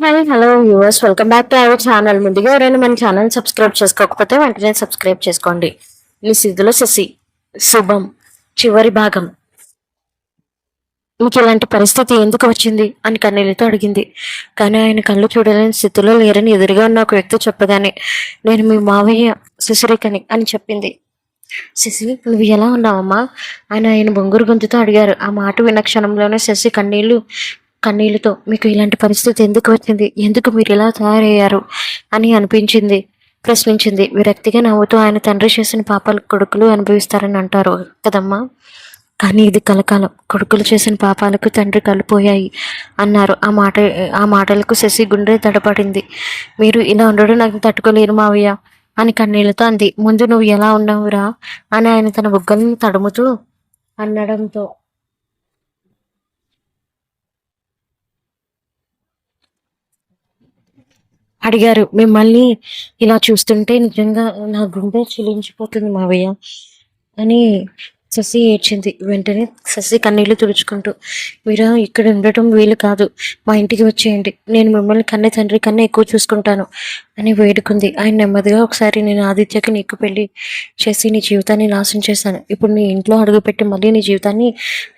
Hi hello viewers, welcome back to our channel. ముందుగా ఎవరైనా మన ఛానల్ సబ్స్క్రైబ్ చేసుకోకపోతే వెంటనే సబ్స్క్రైబ్ చేసుకోండి. ఈ సిద్ధులో శశి శుభం చివరి భాగం. మీకు ఇలాంటి పరిస్థితి ఎందుకు వచ్చింది అని కన్నీళ్ళతో అడిగింది. కానీ ఆయన కళ్ళు చూడలేని స్థితిలో లేరని ఎదురుగా ఉన్న ఒక వ్యక్తి చెప్పగానే, నేను మీ మావయ్య శశిరేఖని అని చెప్పింది. శశి, నువ్వు ఎలా ఉన్నావమ్మా అని ఆయన బొంగురు గొంతుతో అడిగారు. ఆ మాట విన్న క్షణంలోనే శశి కన్నీళ్లతో, మీకు ఇలాంటి పరిస్థితి ఎందుకు వచ్చింది, ఎందుకు మీరు ఇలా తయారయ్యారు అని ప్రశ్నించింది. విరక్తిగా నవ్వుతూ, ఆయన తండ్రి చేసిన పాపాలకు కొడుకులు అనుభవిస్తారని అంటారు కదమ్మా, కానీ ఇది కలకాలం. కొడుకులు చేసిన పాపాలకు తండ్రి కలిపోయాయి అన్నారు. ఆ మాటలకు శశి గుండె తడపడింది. మీరు ఇలా ఉండడం నాకు తట్టుకోలేరు మావయ్య అని కన్నీళ్లతో అంది. ముందు నువ్వు ఎలా ఉన్నావురా అని ఆయన తన బుగ్గలను తడుముతూ అనడంతో అడిగారు. మిమ్మల్ని ఇలా చూస్తుంటే నిజంగా నా గుండె చిలించిపోతుంది మావయ్య అని శశి ఏడ్చింది. వెంటనే శశి కన్నీళ్లు తుడుచుకుంటూ, మీరు ఇక్కడ ఉండటం వీలు కాదు, మా ఇంటికి వచ్చేయండి, నేను మిమ్మల్ని కన్న తండ్రి కన్నా ఎక్కువ చూసుకుంటాను అని వేడుకుంది. ఆయన నెమ్మదిగా, ఒకసారి నేను ఆదిత్యకి నీకు పెళ్లి చేసి నీ జీవితాన్ని నాశనం చేశాను, ఇప్పుడు నీ ఇంట్లో అడుగుపెట్టి మళ్ళీ నీ జీవితాన్ని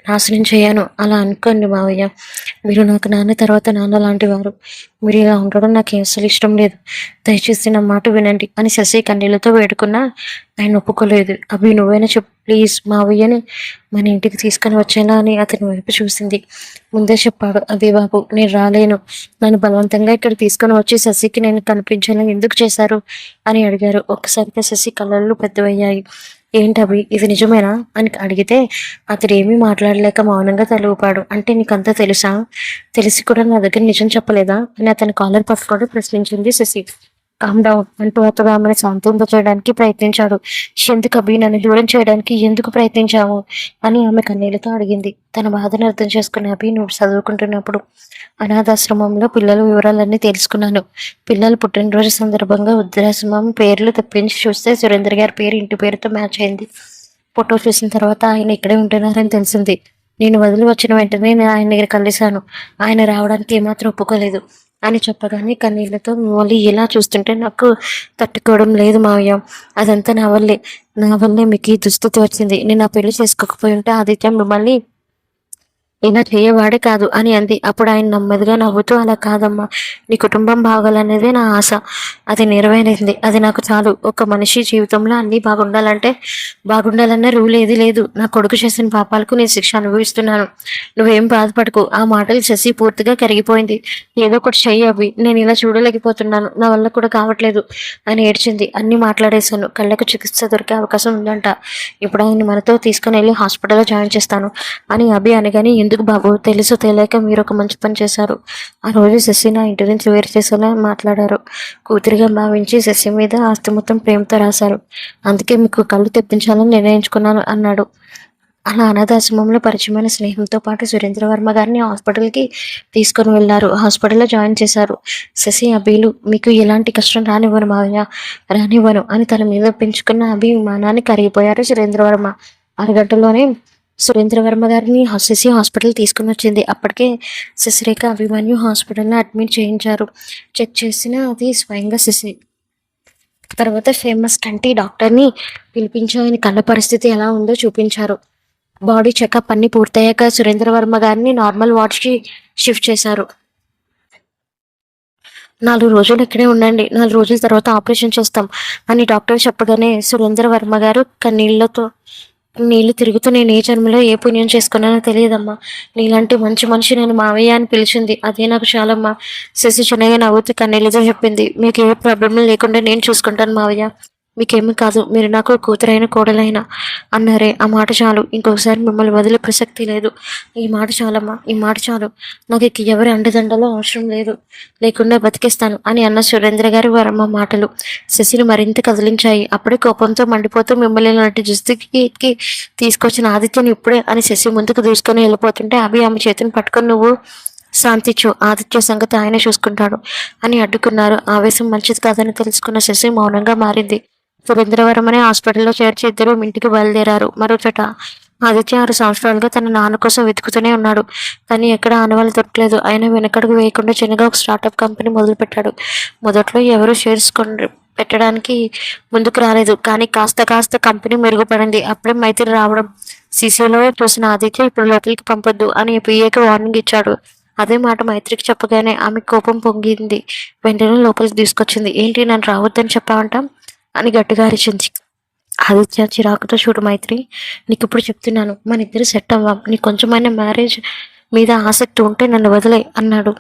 నాశనం చేయను, అలా అనుకోండి మావయ్య, మీరు నాకు నాన్న తర్వాత నాన్న లాంటి వారు, మీరు ఇలా ఉండడం నాకు అసలు ఇష్టం లేదు, దయచేసి నా మాట వినండి అని శశి కన్నీళ్లతో వేడుకున్నా ఆయన ఒప్పుకోలేదు. అవి నువ్వైనా చెప్పు ప్లీజ్, మావయ్యని మన ఇంటికి తీసుకొని వచ్చేలా అని అతని వైపు చూసింది. ముందే చెప్పాడు, అదే బాబు నేను రాలేను, నన్ను బలవంతంగా ఇక్కడ తీసుకొని వచ్చి శశికి నేను కనిపించేలా ఎందుకు చేశారు అని అడిగారు. ఒక్కసారిగా శశి కళ్ళల్లో పెద్దవయ్యాయి. ఏంటవి, ఇది నిజమేనా అని అడిగితే అతడు ఏమీ మాట్లాడలేక మౌనంగా తల ఊపాడు. అంటే నీకంతా తెలుసా, తెలిసి కూడా నా దగ్గర నిజం చెప్పలేదా అని అతని కాలర్ పట్టుకొని ప్రశ్నించింది శశి. కామ్ డౌన్ అంటూ అతడు ఆమెను శాంతింపచేయడానికి ప్రయత్నించాడు. ఎందుకు అభి, నన్ను దూరం చేయడానికి ఎందుకు ప్రయత్నించావు అని ఆమె కన్నీళ్లతో అడిగింది. తన బాధను అర్థం చేసుకున్న అభి, నువ్వు చదువుకుంటున్నప్పుడు అనాథాశ్రమంలో పిల్లల వివరాలన్నీ తెలుసుకున్నాను. పిల్లలు పుట్టినరోజు సందర్భంగా వృద్ధాశ్రమం పేర్లు తెప్పించి చూస్తే సురేంద్ర గారి పేరు ఇంటి పేరుతో మ్యాచ్ అయింది. ఫోటో చూసిన తర్వాత ఆయన ఇక్కడే ఉంటున్నారని తెలిసింది. నేను వదిలి వచ్చిన వెంటనే నేను ఆయన దగ్గర కలిశాను. ఆయన రావడానికి ఏమాత్రం ఒప్పుకోలేదు అని చెప్పగానే కన్నీళ్లతో, మళ్ళీ ఇలా చూస్తుంటే నాకు తట్టుకోవడం లేదు మావయ్య, అదంతా నా వల్లే మీకు ఈ దుస్థితి వచ్చింది. నేను ఆ పెళ్లి చేసుకోకపోయి ఉంటే ఆదిత్య మిమ్మల్ని ఇలా చేయవాడే కాదు అని అంది. అప్పుడు ఆయన నెమ్మదిగా నవ్వుతూ, అలా కాదమ్మా, నీ కుటుంబం బాగాలనేదే నా ఆశ, అది నెరవేరింది, అది నాకు చాలు. ఒక మనిషి జీవితంలో అన్నీ బాగుండాలన్న రూల్ ఏది లేదు. నా కొడుకు చేసిన పాపాలకు నేను శిక్ష అనుభవిస్తున్నాను, నువ్వేం బాధపడకు. ఆ మాటలు శశి పూర్తిగా కరిగిపోయింది. ఏదో ఒకటి చెయ్యి అవి, నేను ఇలా చూడలేకపోతున్నాను, నా వల్ల కూడా కావట్లేదు అని ఏడ్చింది. అన్ని మాట్లాడేశాను, కళ్ళకు చికిత్స దొరికే అవకాశం ఉందంట, ఇప్పుడు ఆయన మనతో తీసుకుని వెళ్ళి హాస్పిటల్లో జాయిన్ చేస్తాను అని అభి అనగానే, ఎందుకు బాబు, తెలుసు తెలియక మీరు ఒక మంచి పని చేశారు. ఆ రోజు శశి నా ఇంటి నుంచి వేరు చేసేలా మాట్లాడారు. కూతురిగా భావించి శశి మీద ఆస్తి మొత్తం ప్రేమతో రాశారు. అందుకే మీకు కళ్ళు తెప్పించాలని నిర్ణయించుకున్నాను అన్నాడు. అలా అనాథాశ్రమంలో పరిచయమైన స్నేహంతో పాటు సురేంద్రవర్మ గారిని హాస్పిటల్కి తీసుకొని వెళ్ళారు. హాస్పిటల్లో జాయిన్ చేశారు. శశి, అభిలు, మీకు ఎలాంటి కష్టం రానివ్వను అని తన మీద పెంచుకున్న అభిమానాన్ని కరిగిపోయారు సురేంద్రవర్మ. అరగంటలోనే సురేంద్రవర్మ గారిని శశి హాస్పిటల్ తీసుకుని వచ్చింది. అప్పటికే శశిరేఖ, అభిమన్యు హాస్పిటల్లో అడ్మిట్ చేయించారు. చెక్ చేసిన అది స్వయంగా శశి. తర్వాత ఫేమస్ కంటి డాక్టర్ని పిలిపించి ఆయన కళ్ళ పరిస్థితి ఎలా ఉందో చూపించారు. బాడీ చెకప్ అన్ని పూర్తయ్యాక సురేంద్రవర్మ గారిని నార్మల్ వార్డ్కి షిఫ్ట్ చేశారు. 4 రోజులు ఇక్కడే ఉండండి, 4 రోజుల తర్వాత ఆపరేషన్ చేస్తాం అని డాక్టర్ చెప్పగానే సురేంద్రవర్మ గారు నీళ్లు తిరుగుతూ, నేను ఏ జన్మలో ఏ పుణ్యం చేసుకున్నానో తెలియదమ్మా, నీలాంటి మంచి మనిషి నేను మావయ్య అని పిలిచింది, అదే నాకు చాలమ్మా. శశి చిన్నగా నవ్వుతూ కన్నీళ్ళతో చెప్పింది. మీకు ఏ ప్రాబ్లం లేకుండా నేను చూసుకుంటాను మావయ్య, మీకేమీ కాదు, మీరు నాకు కూతురైన కోడలైనా అన్నారే, ఆ మాట చాలు, ఇంకొకసారి మిమ్మల్ని వదిలే ప్రసక్తి లేదు, ఈ మాట చాలమ్మా, ఈ మాట చాలు, నాకు ఇక ఎవరి అండదండలో అవసరం లేకుండా బతికేస్తాను అని అన్న సురేంద్ర గారి వర్మ మాటలు శశిని మరింత కదిలించాయి. అప్పుడే కోపంతో మండిపోతూ, మిమ్మల్ని ఇలాంటి దుస్థితికి తీసుకొచ్చిన ఆదిత్యని ఇప్పుడే అని శశి ముందుకు దూసుకొని వెళ్ళిపోతుంటే ఆమె చేతిని పట్టుకొని, నువ్వు శాంతించు, ఆదిత్య సంగతి ఆయన చూసుకుంటాడు అని అడ్డుకున్నారు. ఆవేశం మంచిది కాదని తెలుసుకున్న శశి మౌనంగా మారింది. సురేంద్రవరం అనే హాస్పిటల్లో చేర్చి ఇద్దరు ఇంటికి బయలుదేరారు. మరోచోట ఆదిత్య 6 సంవత్సరాలుగా తన నాన్న కోసం వెతుకుతూనే ఉన్నాడు. కానీ ఎక్కడ ఆనవాళ్ళు దొరకలేదు. అయినా వెనకడుగు వేయకుండా చిన్నగా ఒక స్టార్టప్ కంపెనీ మొదలుపెట్టాడు. మొదట్లో ఎవరు షేర్స్ పెట్టడానికి ముందుకు రాలేదు. కానీ కాస్త కాస్త కంపెనీ మెరుగుపడింది. అప్పుడే మైత్రి రావడం సీసీలో చూసిన ఆదిత్య ఇప్పుడు లోపలికి పంపొద్దు అని పిఏకి వార్నింగ్ ఇచ్చాడు. అదే మాట మైత్రికి చెప్పగానే ఆమె కోపం పొంగింది. వెంటనే లోపలికి తీసుకొచ్చింది. ఏంటి నన్ను రావద్దని చెప్పావంట అని గట్టిగా అరిచింది. ఆదిత్య చిరాకుతో చూడు మైత్రి, నీకు ఇప్పుడు చెప్తున్నాను, మన ఇద్దరు సెట్ అవ్వాం. నీకు కొంచెమైనా మ్యారేజ్ మీద ఆసక్తి ఉంటే నన్ను వదిలే అన్నాడు.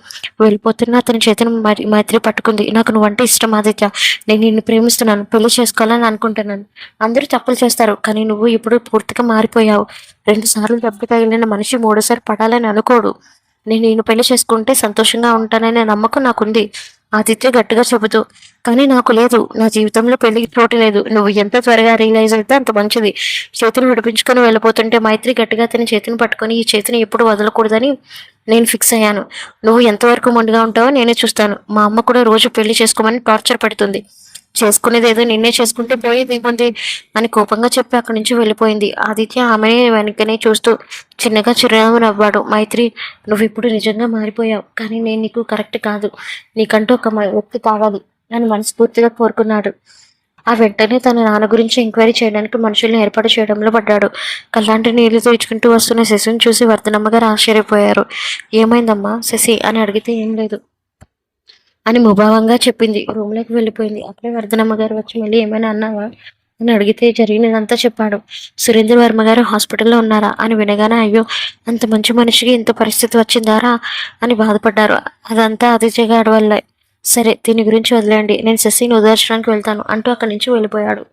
వెళ్ళిపోతున్న అతని చేతిని మైత్రి పట్టుకుంది. నాకు నువ్వంటే ఇష్టం ఆదిత్య, నేను నిన్ను ప్రేమిస్తున్నాను, పెళ్లి చేసుకోవాలని అనుకుంటున్నాను. అందరూ తప్పులు చేస్తారు, కానీ నువ్వు ఇప్పుడు పూర్తిగా మారిపోయావు. 2 సార్లు దెబ్బ తగిలిన మనిషి 3సారి పడాలని అనుకోడు. నేను నిన్ను పెళ్లి చేసుకుంటే సంతోషంగా ఉంటాననే నమ్మకం నాకుంది ఆదిత్య గట్టిగా చెబుతూ. కానీ నాకు లేదు. నా జీవితంలో పెళ్లికి చోటు లేదు. నువ్వు ఎంత త్వరగా రియలైజ్ అయితే అంత మంచిది. చేతిని విడిపించుకొని వెళ్ళిపోతుంటే మైత్రి గట్టిగా తన చేతిని పట్టుకొని ఈ చేతిని ఎప్పుడు వదలకూడదని నేను ఫిక్స్ అయ్యాను. నువ్వు ఎంతవరకు మొండిగా ఉంటావో నేనే చూస్తాను. మా అమ్మ కూడా రోజు పెళ్లి చేసుకోమని టార్చర్ పెడుతుంది. చేసుకునేది ఏదో నిన్నే చేసుకుంటే పోయేది ఏముంది అని కోపంగా చెప్పి అక్కడి నుంచి వెళ్ళిపోయింది. ఆదిత్య ఆమె వెనకనే చూస్తూ చిన్నగా చిరునవ్వు నవ్వాడు. మైత్రి, నువ్వు ఇప్పుడు నిజంగా మారిపోయావు, కానీ నేను నీకు కరెక్ట్ కాదు. నీకంటూ ఒక వ్యక్తి కావాలి అని మనస్ఫూర్తిగా కోరుకున్నాడు. ఆ వెంటనే తన నాన్న గురించి ఎంక్వైరీ చేయడానికి మనుషుల్ని ఏర్పాటు చేయడంలో పడ్డాడు. కళ్ళాంటి నీళ్లతో ఇచ్చుకుంటూ వస్తున్న శశిని చూసి వర్ధనమ్మగారు ఆశ్చర్యపోయారు. ఏమైందమ్మా శశి అని అడిగితే ఏం లేదు అని ముభావంగా చెప్పింది. రూమ్లోకి వెళ్ళిపోయింది. అప్పుడే వర్ధనమ్మ గారు వచ్చి మళ్ళీ ఏమైనా అన్నావా అని అడిగితే జరిగినదంతా చెప్పాడు. సురేంద్ర వర్మ గారు హాస్పిటల్లో ఉన్నారా అని వినగానే అయ్యో, అంత మంచి మనిషికి ఇంత పరిస్థితి వచ్చిందారా అని బాధపడ్డారు. అదంతా ఆదిత్య గారి వల్లే. సరే, దీని గురించి వదిలేండి, నేను శశిని ఓదార్చడానికి వెళ్తాను అంటూ అక్కడి నుంచి వెళ్ళిపోయాడు.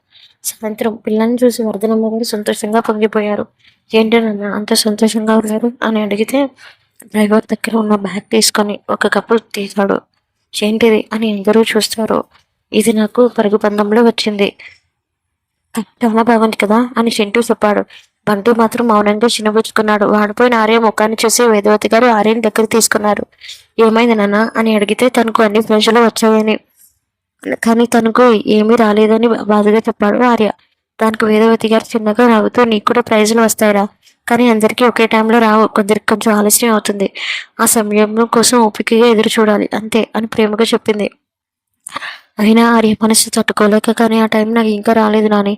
సాయంత్రం పిల్లల్ని చూసి వర్ధనమ్మ గారు సంతోషంగా పొంగిపోయారు. ఏంటనన్నా అంత సంతోషంగా ఉన్నారు అని అడిగితే డ్రైవర్ దగ్గర ఉన్న బ్యాగ్ తీసుకొని ఒక కప్పు తీశాడు. ఏంటిది అని అందరూ చూస్తారు. ఇది నాకు పరుగు పందంలో వచ్చింది, చాలా బాగుంది కదా అని చింటూ చెప్పాడు. బంటు మాత్రం మౌనంగా చిన్నబుచ్చుకున్నాడు. వాడిపోయిన ఆర్య ముఖాన్ని చూసి వేదవతి గారు ఆర్యని దగ్గర తీసుకున్నారు. ఏమైంది నాన్న అని అడిగితే తనకు అన్ని ప్రజలు వచ్చాయని, కానీ తనకు ఏమీ రాలేదని బాధగా చెప్పాడు ఆర్య. దానికి వేదవతి గారు చిన్నగా నవ్వుతూ, నీకు కూడా ప్రైజులు వస్తాయిరా, కానీ అందరికీ ఒకే టైంలో రావు, కొందరికి కొంచెం ఆలస్యం అవుతుంది. ఆ సమయం కోసం ఓపికగా ఎదురు చూడాలి అంతే అని ప్రేమగా చెప్పింది. అయినా ఆర్య మనసు తట్టుకోలేక, కానీ ఆ టైం నాకు ఇంకా రాలేదు నాని,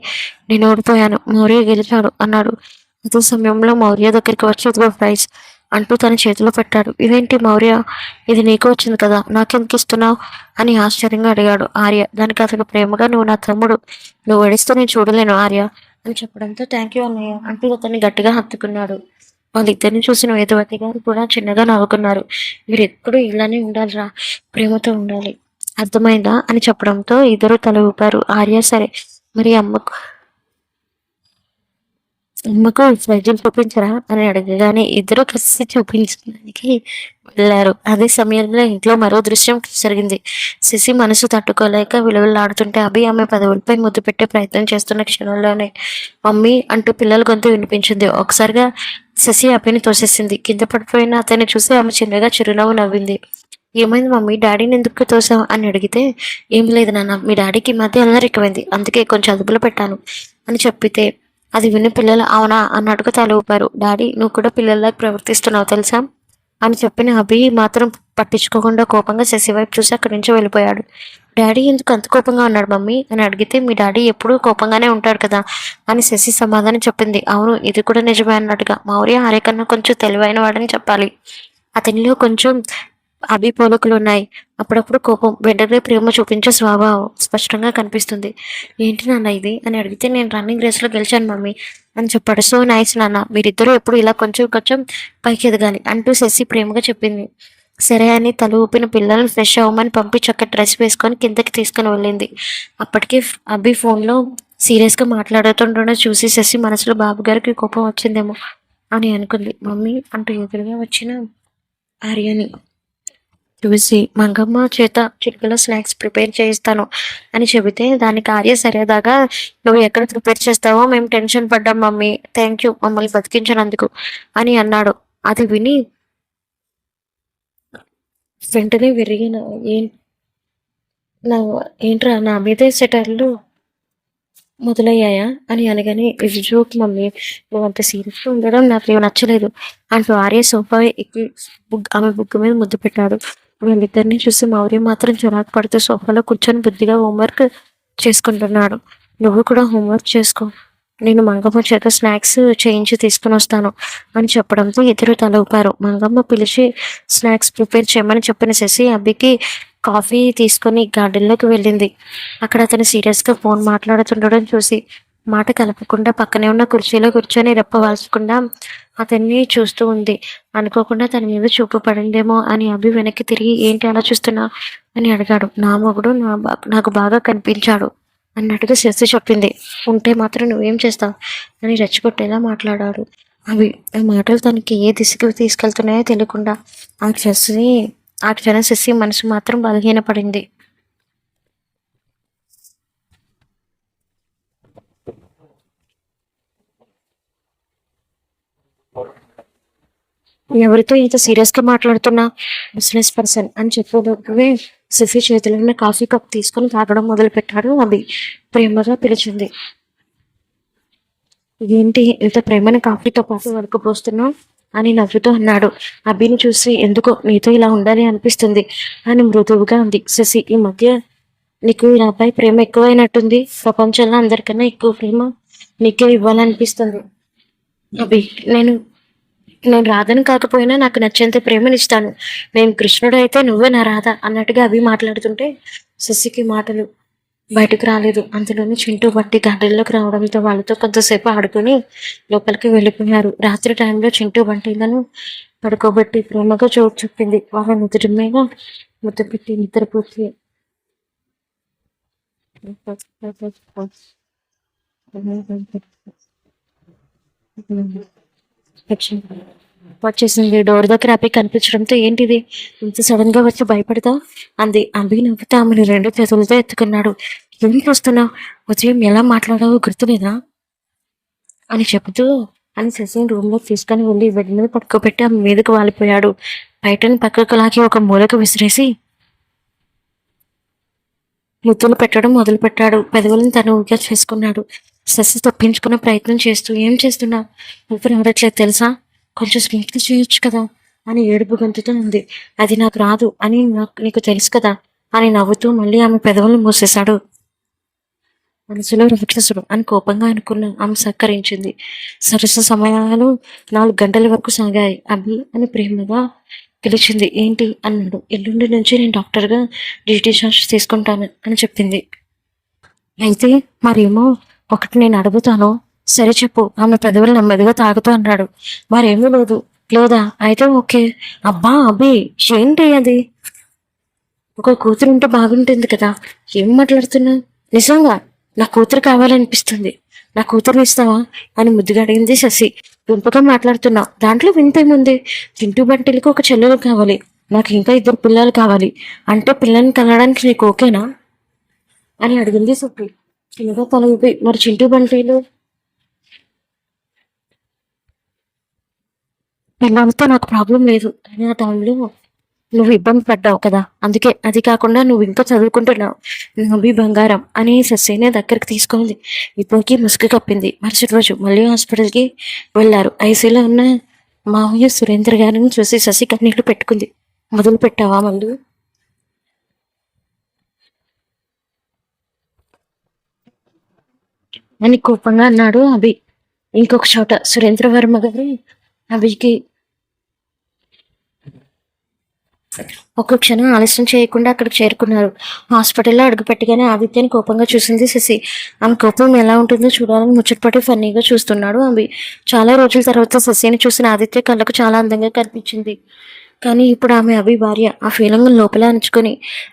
నేను ఓడిపోయాను, మౌర్య గెలిచాడు అన్నాడు. అదే సమయంలో మౌర్య దగ్గరికి వచ్చి ఇదిగో ప్రైజ్ అంటూ తన చేతిలో పెట్టాడు. ఇదేంటి మౌర్య, ఇది నీకు వచ్చింది కదా, నాకెందుకు ఇస్తున్నావు అని ఆశ్చర్యంగా అడిగాడు ఆర్య. దానికి అతను ప్రేమగా, నువ్వు నా తమ్ముడు, నువ్వు ఏడిస్తే నేను చూడలేను ఆర్య అని చెప్పడంతో థ్యాంక్ యూ అన్నయ్య అంటూ అతన్ని గట్టిగా హత్తుకున్నాడు. వాళ్ళిద్దరిని చూసిన వేదవతి గారు కూడా చిన్నగా నవ్వుకున్నారు. మీరు ఎప్పుడు ఇలానే ఉండాలిరా, ప్రేమతో ఉండాలి, అర్థమైందా అని చెప్పడంతో ఇద్దరు తల ఊపారు. ఆర్య సరే, మరి అమ్మకు వైద్యం చూపించరా అని అడగగానే ఇద్దరు కలిసి చూపించడానికి వెళ్ళారు. అదే సమయంలో ఇంట్లో మరో దృశ్యం జరిగింది. శశి మనసు తట్టుకోలేక విలువలాడుతుంటే అభి ఆమె పదవులపై ముద్దు పెట్టే ప్రయత్నం చేస్తున్న క్షణంలోనే మమ్మీ అంటూ పిల్లల గొంతు వినిపించింది. ఒకసారిగా శశి అభిని తోసేసింది. కింద పడిపోయిన అతన్ని చూసి ఆమె చిన్నగా చిరునవ్వు నవ్వింది. ఏమైంది మమ్మీ, డాడీని ఎందుకు తోసావు అని అడిగితే, ఏం లేదు నాన్న, మీ డాడీకి ఈ మధ్య అల్లరి ఎక్కువైంది, అందుకే కొంచెం అదుపులో పెట్టాను అని చెప్పితే అది విని పిల్లలు అవునా అన్నట్టుగా తల ఊపారు. డాడీ, నువ్వు కూడా పిల్లల్లా ప్రవర్తిస్తున్నావు తెలుసా అని చెప్పిన అభి మాత్రం పట్టించుకోకుండా కోపంగా శశి వైపు చూసి అక్కడి నుంచి వెళ్ళిపోయాడు. డాడీ ఎందుకు అంత కోపంగా ఉన్నాడు మమ్మీ అని అడిగితే, మీ డాడీ ఎప్పుడూ కోపంగానే ఉంటాడు కదా అని శశి సమాధానం చెప్పింది. అవును, ఇది కూడా నిజమే అన్నట్టుగా. మౌర్య ఆర్య కన్నా కొంచెం తెలివైన వాడని చెప్పాలి. అతనిలో కొంచెం పోలికలు ఉన్నాయి. అప్పుడప్పుడు కోపం, వెంటనే ప్రేమ చూపించే స్వభావం స్పష్టంగా కనిపిస్తుంది. ఏంటి నాన్న ఇది అని అడిగితే, నేను రన్నింగ్ రేస్లో గెలిచాను మమ్మీ అని చెప్పాడు. సో నైస్ నాన్న, మీరిద్దరూ ఎప్పుడు ఇలా కొంచెం కొంచెం పైకి ఎదగాలి అంటూ శశి ప్రేమగా చెప్పింది. సరే అని తల ఊపిన పిల్లల్ని ఫ్రెష్ అవ్వమని పంపి చక్క డ్రెస్ వేసుకొని కిందకి తీసుకుని వెళ్ళింది. అప్పటికే అభి ఫోన్లో సీరియస్గా మాట్లాడుతుండడం చూసి శశి మనసులో బాబు గారికి కోపం వచ్చిందేమో అని అనుకుంది. మమ్మీ అంటూ ఎదురుగా వచ్చిన ఆర్యని చూసి మంగమ్మ చేత చిటికలో స్నాక్స్ ప్రిపేర్ చేయిస్తాను అని చెబితే, దానికి ఆర్య సరేదాగా, నువ్వు ఎక్కడ ప్రిపేర్ చేస్తావో మేము టెన్షన్ పడ్డాం మమ్మీ, థ్యాంక్ యూ మమ్మల్ని బతికించినందుకు అని అన్నాడు. అది విని వెంటనే విరిగిన నా ఏంట్రా నా మీదే సెటర్లు మొదలయ్యాయా అని అనగానే, ఇది జోక్ మమ్మీ, నువ్వు అంత సీరియస్గా ఉండడం నాకు నచ్చలేదు అంటూ ఆర్య సోఫా ఎక్కి ఆమె బుగ్గ మీద ముద్దు పెట్టాడు. వీళ్ళిద్దరిని చూసి మౌర్య మాత్రం చిరాకు పడుతూ సోఫాలో కూర్చొని బుద్ధిగా హోంవర్క్ చేసుకుంటున్నాడు. నువ్వు కూడా హోంవర్క్ చేసుకో, నేను మంగమ్మ చేత స్నాక్స్ చేయించి తీసుకుని వస్తాను అని చెప్పడంతో ఇద్దరు తల ఊపారు. మంగమ్మ పిలిచి స్నాక్స్ ప్రిపేర్ చేయమని చెప్పిన శశి అబ్బికి కాఫీ తీసుకొని గార్డెన్లోకి వెళ్ళింది. అక్కడ అతను సీరియస్గా ఫోన్ మాట్లాడుతుండడం చూసి మాట కలపకుండా పక్కనే ఉన్న కుర్చీలో కూర్చొని రెప్పవాల్చకుండా అతన్ని చూస్తూ ఉంది. అనుకోకుండా తన మీద చూపు పడిందేమో అని అభి వెనక్కి తిరిగి, ఏంటి అలా చూస్తున్నా అని అడిగాడు. నా మొగుడు నాకు బాగా కనిపించాడు అన్నట్టుగా శశి చెప్పింది. ఉంటే మాత్రం నువ్వేం చేస్తావు అని రెచ్చగొట్టేలా మాట్లాడాడు. అవి ఆ మాటలు తనకి ఏ దిశకి తీసుకెళ్తున్నాయో తెలియకుండా ఆ క్షణం శశి మనసు మాత్రం బలహీనపడింది. ఎవరితో ఇంత సీరియస్గా మాట్లాడుతున్నా, బిజినెస్ పర్సన్ అని చెప్పేలోపే శశి చేతిలో ఉన్న కాఫీ కప్ తీసుకొని తాగడం మొదలు పెట్టాడు. అభి ప్రేమగా పిలిచింది. ఏంటి ఇంత ప్రేమని కాఫీతో పాటు వరకు పోస్తున్నావు అని నవ్వుతూ అన్నాడు. అభిని చూసి, ఎందుకో నీతో ఇలా ఉండాలి అనిపిస్తుంది అని మృదువుగా ఉంది. శశి, ఈ మధ్య నీకు ఈ అబ్బాయి ప్రేమ ఎక్కువైనట్టుంది. ప్రపంచంలో అందరికన్నా ఎక్కువ ప్రేమ నీకే ఇవ్వాలనిపిస్తుంది. అభి, నేను నేను రాధను కాకపోయినా నాకు నచ్చేంత ప్రేమనిస్తాను. నేను కృష్ణుడు అయితే నువ్వే నా రాధ అన్నట్టుగా అభి మాట్లాడుతుంటే శశికి మాటలు బయటకు రాలేదు. అంతలోనే చింటూ బట్టి గార్డెన్లోకి రావడంతో వాళ్ళతో కొంతసేపు ఆడుకొని లోపలికి వెళ్ళిపోయారు. రాత్రి టైంలో చింటూ బంటిలను పడుకోబెట్టి ప్రేమగా చోటు చెప్పింది. వాళ్ళ నుదుటి మీద ముద్దు పెట్టి నిద్రపోతే వచ్చేసింది. డోర్ దగ్గర అభి కనిపించడంతో, ఏంటిది ఇంత సడన్ గా వచ్చి భయపడతా అంది. అభి నవ్వుతా ఆమెను రెండు చేతులతో ఎత్తుకున్నాడు. ఎందుకు వస్తున్నావు, ఉదయం ఎలా మాట్లాడావో గుర్తులేదా అని చెబుతూ అని శశిని రూమ్లో తీసుకొని వెళ్ళి బెడ్ మీద పడుకోబెట్టి ఆమె మీదకు వాలిపోయాడు. బయటని పక్కకు లాగి ఒక మూలకు విసిరేసి ముద్దులు పెట్టడం మొదలు పెట్టాడు. పెదవులను తను ఊగా చేసుకున్నాడు. శశి తప్పించుకునే ప్రయత్నం చేస్తూ, ఏం చేస్తున్నావు, ఊపిరి ఆడట్లేదు తెలుసా, కొంచెం స్మూత్గా చేయొచ్చు కదా అని ఏడుపు గొంతుతో ఉంది. అది నాకు రాదు అని నీకు తెలుసు కదా అని నవ్వుతూ మళ్ళీ ఆమె పెదవులను మూసేశాడు. మనసులో రాక్షసుడు అని కోపంగా అనుకున్న ఆమె సత్కరించింది. సరస సమయాలు 4 గంటల వరకు సాగాయి. అభి అని ప్రేమగా పిలిచింది. ఏంటి అన్నాడు. ఎల్లుండి నుంచి నేను డాక్టర్గా డ్యూటీ చార్జ్ తీసుకుంటాను అని చెప్పింది. అయితే మరేమో ఒకటి నేను అడుగుతాను, సరే చెప్పు. ఆమె పెదవులు నెమ్మదిగా తాగుతూ అన్నాడు. మరేమీ లేదు. లేదా అయితే ఓకే. అబ్బా అభి, ఏంటి అది, ఒక కూతురు ఉంటే బాగుంటుంది కదా, ఏం మాట్లాడుతున్నా, నిజంగా నా కూతురు కావాలనిపిస్తుంది, నా కూతురుని ఇస్తావా అని ముద్దుగా అడిగింది శశి. వింపగా మాట్లాడుతున్నావు, దాంట్లో వింతేముంది, చింటూ బంటిలకు ఒక చెల్లెలు కావాలి, నాకు ఇంకా 2 పిల్లలు కావాలి, అంటే పిల్లల్ని కలడానికి నీకు ఓకేనా అని అడిగింది సుప్రి. చిన్నగా తల ఊపి, మరి చింటూ బంటీలు పిల్లలతో నాకు ప్రాబ్లం లేదు, కానీ ఆ టైంలో నువ్వు ఇబ్బంది పడ్డావు కదా, అందుకే. అది కాకుండా నువ్వు ఇంకా చదువుకుంటున్నావు, నవ్వి బంగారం అని శశిని దగ్గరికి తీసుకుంది. ఇప్పటికీ ముసుగు కప్పింది. మరుసటి రోజు మళ్ళీ హాస్పిటల్కి వెళ్ళారు. ఐసీలో ఉన్న మావయ్య సురేంద్ర గారిని చూసి శశి కన్నీళ్లు పెట్టుకుంది. మొదలు పెట్టావా మళ్ళీ అని కోపంగా అన్నాడు అభి. ఇంకొక చోట సురేంద్ర వర్మ గారు అభికి ఒక్క క్షణం ఆలస్యం చేయకుండా అక్కడికి చేరుకున్నారు. హాస్పిటల్లో అడుగుపెట్టగానే ఆదిత్యని కోపంగా చూసింది శశి. ఆమె కోపం ఎలా ఉంటుందో చూడాలని ముచ్చటపడి ఫన్నీగా చూస్తున్నాడు అభి. చాలా రోజుల తర్వాత శశిని చూసిన ఆదిత్య కళ్ళకు చాలా అందంగా కనిపించింది. కానీ ఇప్పుడు ఆమె అభి భార్య. ఆ ఫీలింగ్ లోపల అంచుకొని